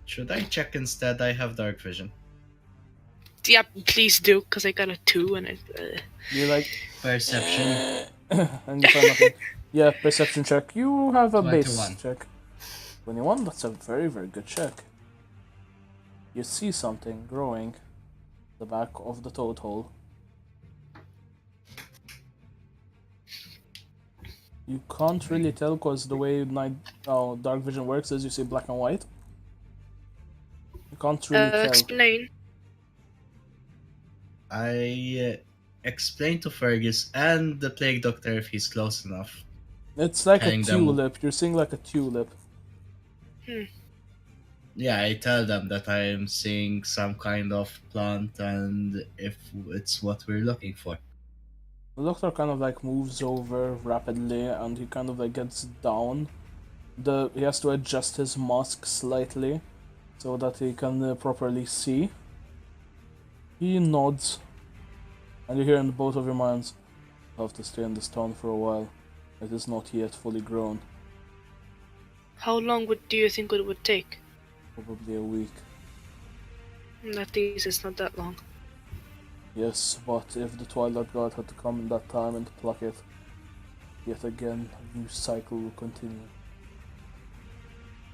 Should I check instead? I have dark vision. Yeah, please do, because I got a 2 and it. You like Perception. and you find nothing. Yeah, perception check. You have a base 21. check. 21, that's a very, very good check. You see something growing the back of the toad hole. You can't really tell because the way dark vision works is you see black and white. You can't really tell. Explain. I explain to Fergus and the plague doctor if he's close enough. It's like a telling them- tulip. You're seeing like a tulip. Yeah, I tell them that I am seeing some kind of plant and if it's what we're looking for. The doctor kind of like moves over rapidly and he kind of like gets down. He has to adjust his mask slightly so that he can properly see. He nods, and you hear in both of your minds, "I have to stay in this town for a while. It is not yet fully grown. How long do you think it would take? Probably a week. At least it's not that long. Yes, but if the Twilight Guard had to come in that time and pluck it, yet again, a new cycle will continue.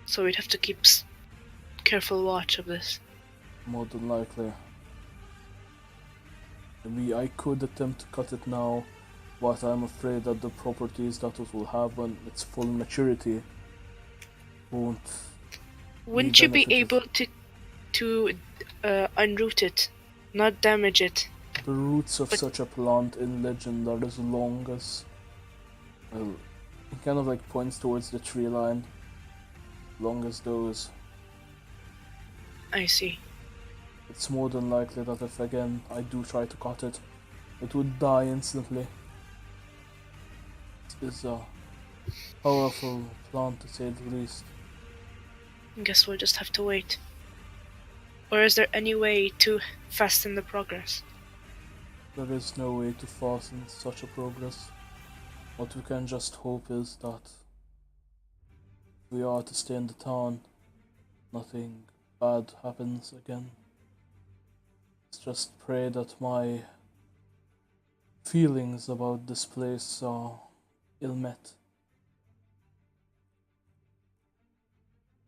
So we'd have to keep careful watch of this. More than likely. Maybe I could attempt to cut it now, but I'm afraid that the properties that it will have when its full maturity won't. Wouldn't you be benefited. able to unroot it, not damage it? The roots of But- such a plant in legend are as long as. Well, it kind of like points towards the tree line. Long as those. I see. It's more than likely that if again I do try to cut it, it would die instantly. It is a powerful plant to say the least. Guess we'll just have to wait. Or is there any way to fasten the progress? There is no way to fasten such a progress. What we can just hope is that if we are to stay in the town, nothing bad happens again. Let's just pray that my feelings about this place are ill met.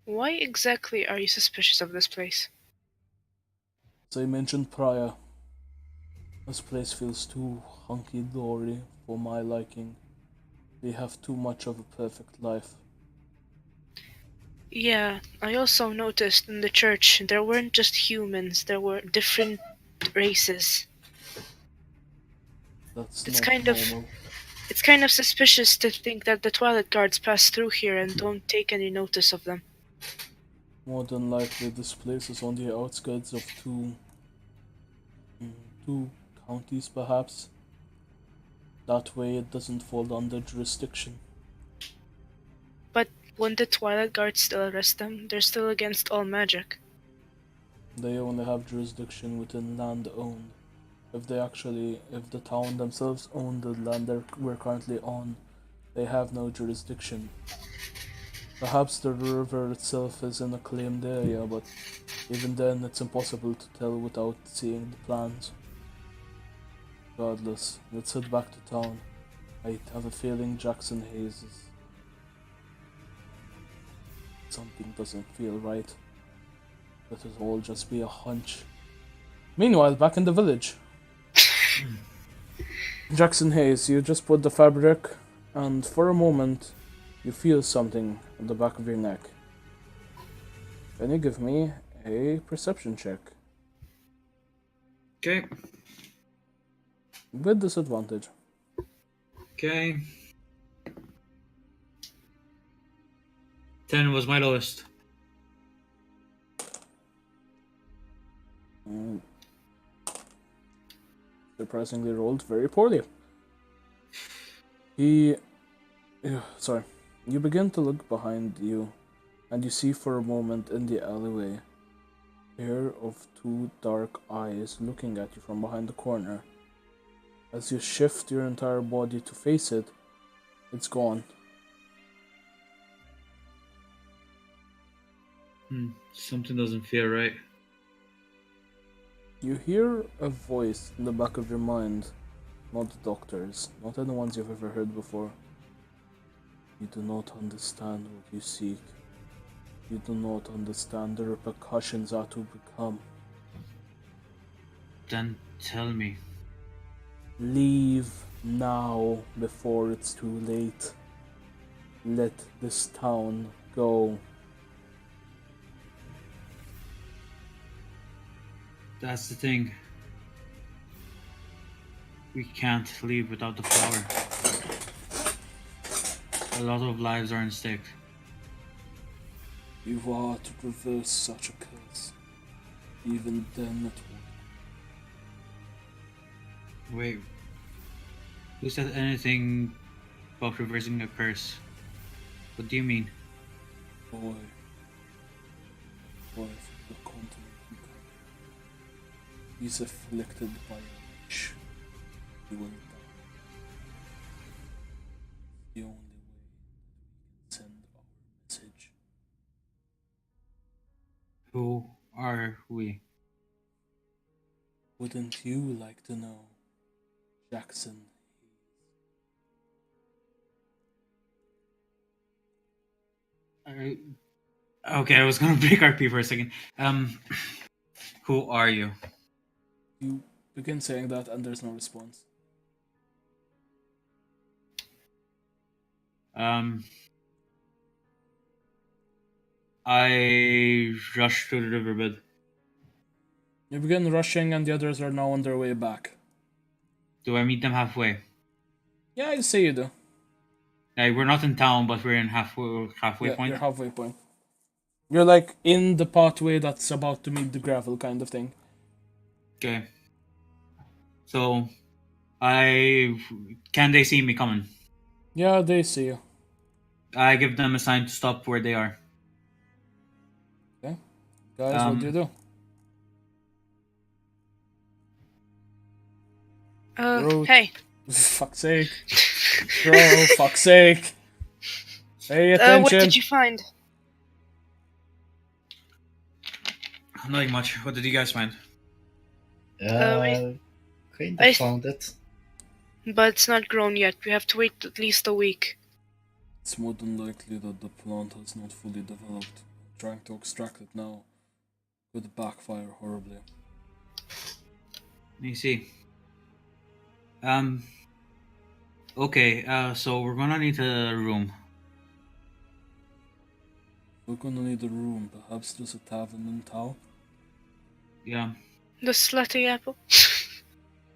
Why exactly are you suspicious of this place? As I mentioned prior, this place feels too hunky-dory for my liking. They have too much of a perfect life. Yeah, I also noticed in the church there weren't just humans, there were different races. That's It's not kind of- normal. It's kind of suspicious to think that the Twilight Guards pass through here and don't take any notice of them. More than likely, this place is on the outskirts of two counties, perhaps. That way, it doesn't fall under jurisdiction. But wouldn't the Twilight Guards still arrest them? They're still against all magic. They only have jurisdiction within land owned. If the town themselves own the land we're currently on, they have no jurisdiction. Perhaps the river itself is in a claimed area, but even then it's impossible to tell without seeing the plans. Regardless, let's head back to town. I have a feeling Jackson Hayes is... Something doesn't feel right. Let it all just be a hunch. Meanwhile, back in the village. Jackson Hayes, you just put the fabric, and for a moment, you feel something on the back of your neck. Can you give me a perception check? Okay. With disadvantage. Okay. 10 was my lowest. Surprisingly rolled very poorly. Sorry. You begin to look behind you, and you see for a moment in the alleyway a pair of two dark eyes looking at you from behind the corner. As you shift your entire body to face it, it's gone. Something doesn't feel right. You hear a voice in the back of your mind, not the doctor's, not any ones you've ever heard before. You do not understand what you seek. You do not understand the repercussions are to become. Then tell me. Leave now before it's too late. Let this town go. That's the thing. We can't leave without the flower. A lot of lives are in stake. You are to reverse such a curse. Even then it would. Wait. Who said anything about reversing a curse? What do you mean? Boy from the continent we come. He's afflicted by a witch. He will die. The only way we can send our message. Who are we? Wouldn't you like to know? Jackson Okay, I was gonna break RP for a second. Who are you? You begin saying that and there's no response. I rushed to the riverbed. You begin rushing and the others are now on their way back. Do I meet them halfway? Yeah, I'd say you do. Like, we're not in town, but we're in halfway Yeah, point. you're halfway point. You're like in the pathway that's about to meet the gravel kind of thing. Okay. So, can they see me coming? Yeah, they see you. I give them a sign to stop where they are. Okay. Guys, what do you do? Bro. Hey. Fuck's sake. Bro, fuck's sake. Pay attention. What did you find? Nothing much. What did you guys find? Kind I- of found it. But it's not grown yet. We have to wait at least a week. It's more than likely that the plant has not fully developed. Trying to extract it now could backfire horribly. Let me see. Okay, so we're gonna need a room. We're gonna need a room. Perhaps there's a tavern in town. Yeah. The slutty apple.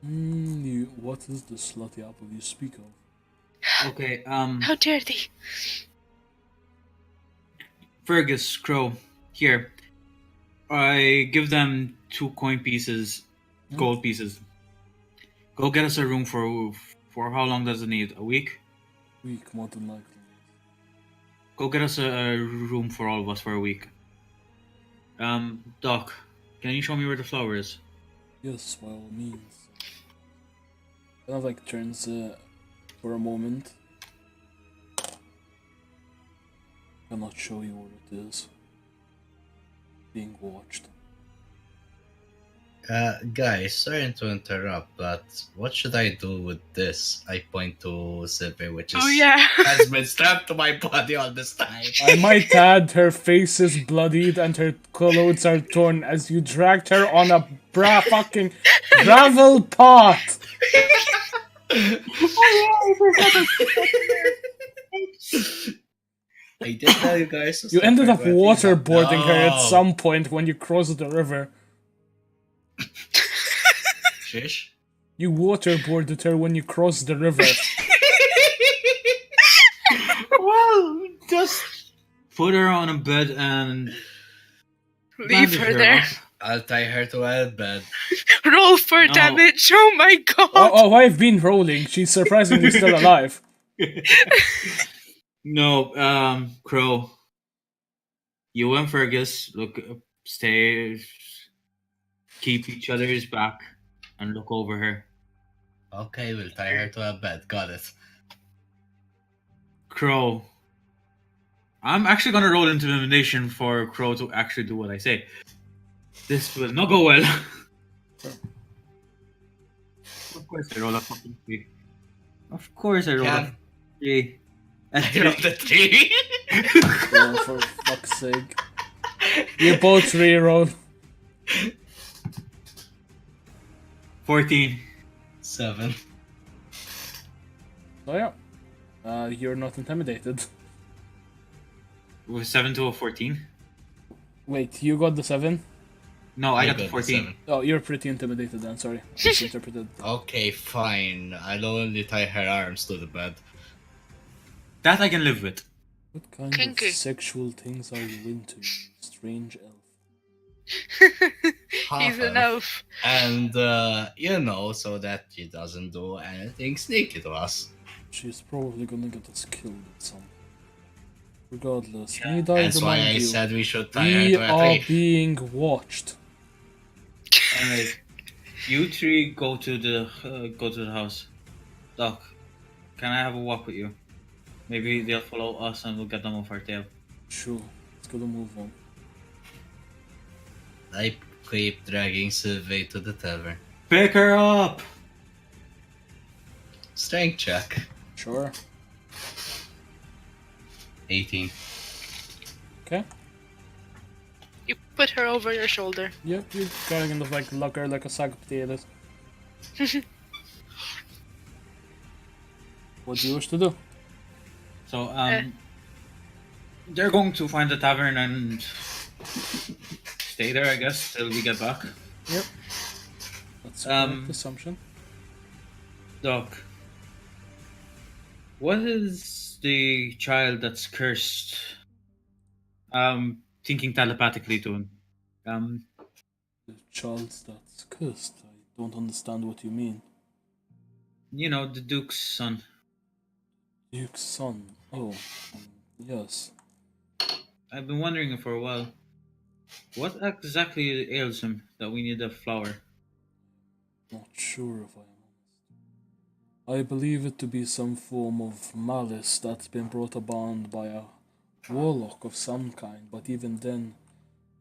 What is the slutty apple you speak of? Okay, How dare they? Fergus, Crow, here. I give them 2 coin pieces, gold pieces. Go get us a room for how long does it need? A week? Weak, more than likely. Go get us a room for all of us for a week. Doc, Can you show me where the flower is? Yes, by all means. Kind of like turns for a moment. Cannot show you where it is. Being watched. Guys, sorry to interrupt, but what should I do with this? I point to Sylvie, which is Oh yeah. has been strapped to my body all this time. I might add, her face is bloodied and her clothes are torn as you dragged her on a fucking gravel path. I did tell you guys. to You stop ended up regretting that. waterboarding her at No. some point when you crossed the river. Shish. You waterboarded her when you crossed the river. Well, just put her on a bed and Leave bandage her there. up. I'll tie her to a bed. Roll for No. damage. Oh my god. Oh, I've been rolling. She's surprisingly still alive. No, Crow. You and Fergus stay, keep each other's back, and look over her. Okay, we'll tie her to a bed. Got it. Crow. I'm actually gonna roll intimidation for Crow to actually do what I say. This will not go well. Of course I roll a fucking 3. Of course I roll a Can 3. And I rolled a 3? Oh, for fuck's sake. You both reroll. 14. 7. So yeah. You're not intimidated. With 7 to a 14? Wait, you got the 7? No, I got the got 14. 7. Oh, you're pretty intimidated then, sorry. I misinterpreted. Okay, fine. I'll only tie her arms to the bed. That I can live with. What kind Kinky. of sexual things are you into, you strange elf? He's an Half-elf. elf. And, so that she doesn't do anything sneaky to us. She's probably gonna get us killed at some point. Regardless, Yeah, need I That's why remind I you, said we should tie her we to a are tree. being watched. Anyway, you three go to the house. Doc, can I have a walk with you? Maybe they'll follow us and we'll get them off our tail. Sure, let's go to move on. I keep dragging Sylvie to the tavern. Pick her up! Strength check. Sure. 18. Okay. You put her over your shoulder. Yep, you're kind of like lock her like a sack of potatoes. What do you wish to do? So, they're going to find the tavern and stay there, I guess, till we get back. Yep. That's a Um, correct assumption. Doc, what is the child that's cursed? Thinking telepathically to him. The child that's cursed. I don't understand what you mean. You know, the Duke's son. Duke's son. Oh, yes. I've been wondering for a while. What exactly ails him that we need a flower? Not sure if I am honest. I believe it to be some form of malice that's been brought about by a warlock of some kind, but even then,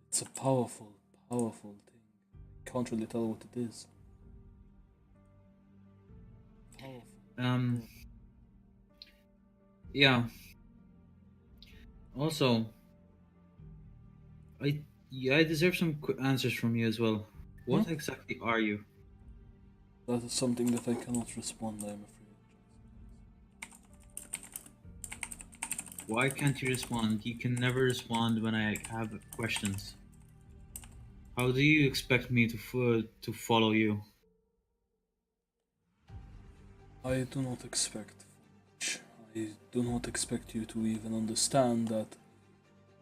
it's a powerful, powerful thing. I can't really tell what it is. Powerful. Yeah. Also, I deserve some answers from you as well. What exactly are you? That is something that I cannot respond, I am afraid. Why can't you respond? You can never respond when I have questions. How do you expect me to follow you? I do not expect much. I do not expect you to even understand that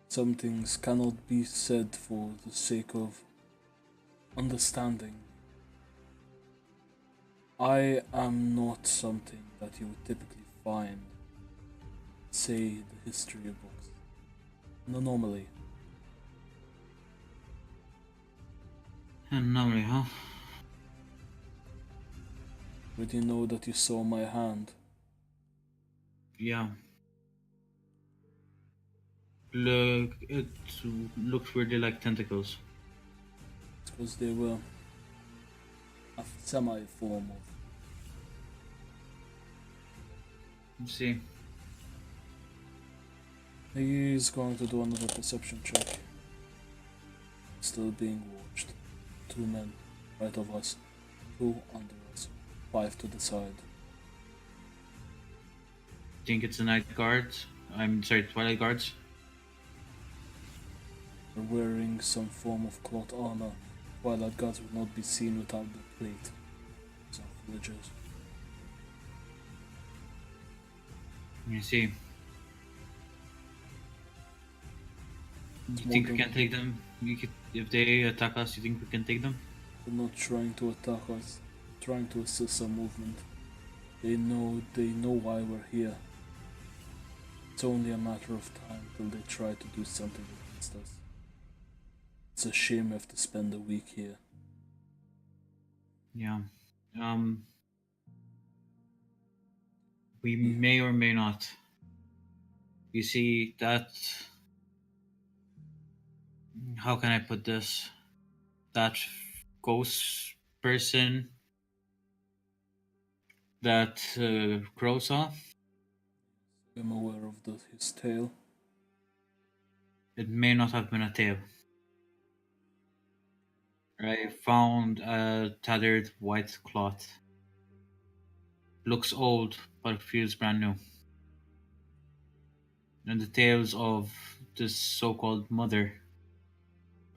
some things cannot be said for the sake of understanding. I am not something that you would typically find, say, the history books. An anomaly. Anomaly, huh? Would you know that you saw my hand? Yeah. Look, it looks weirdly like tentacles. Because they were a semi-form of. Let's see. He's going to do another perception check. Still being watched. 2 men right of us, 2 under us, 5 to the side. Think it's the night guards. I'm sorry, Twilight guards. They're wearing some form of cloth armor. Twilight guards would not be seen without the plate. Some villagers. Let me see. You It's think more we can take them? If they attack us, you think we can take them? They're not trying to attack us, trying to assist our movement. They know why we're here. It's only a matter of time till they try to do something against us. It's a shame we have to spend a week here. Yeah. We may or may not. You see, that. How can I put this? That ghost person that Crow saw, I'm aware of his tail. it may not have been a tail. I found a tattered white cloth. Looks old, but feels brand new. And the tales of this so-called mother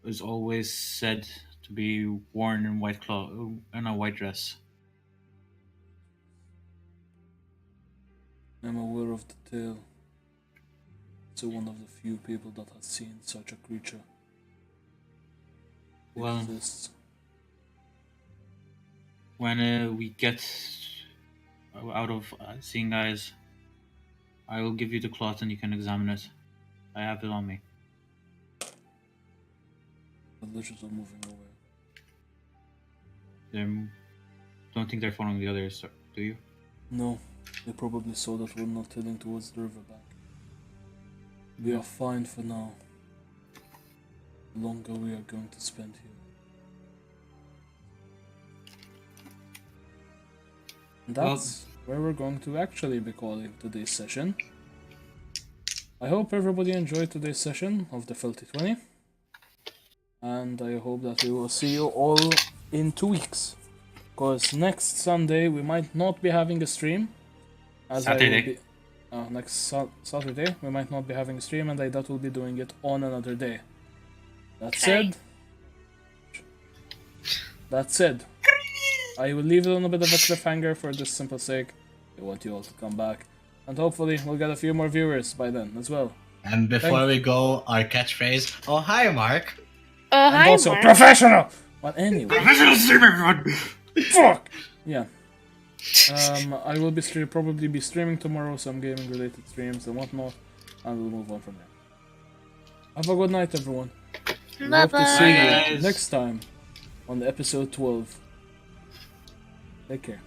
is always said to be worn in white cloth in a white dress. I'm aware of the tale. It's one of the few people that has seen such a creature. It Well, exists. when we get out of seeing eyes, I will give you the cloth and you can examine it. I have it on me. The villagers are moving away. Don't think they're following the others, do you? No, they probably saw that we're not heading towards the riverbank. We are fine for now. The longer we are going to spend here. And that's where we're going to actually be calling today's session. I hope everybody enjoyed today's session of the Filthy 20. And I hope that we will see you all in 2 weeks. Because next Sunday we might not be having a stream. Saturday. Next Saturday we might not be having a stream, and that will be doing it on another day. That said, I will leave it on a bit of a cliffhanger for this simple sake. I want you all to come back, and hopefully we'll get a few more viewers by then as well. And before we go, our catchphrase, oh hi Mark! Oh, And hi, also Mark. professional! But anyway, Professional streamer, God! fuck! Yeah. I will probably be streaming tomorrow, some gaming related streams and whatnot, and we'll move on from there. Have a good night, everyone. We hope to see Bye, you guys. next time on episode 12. Take care.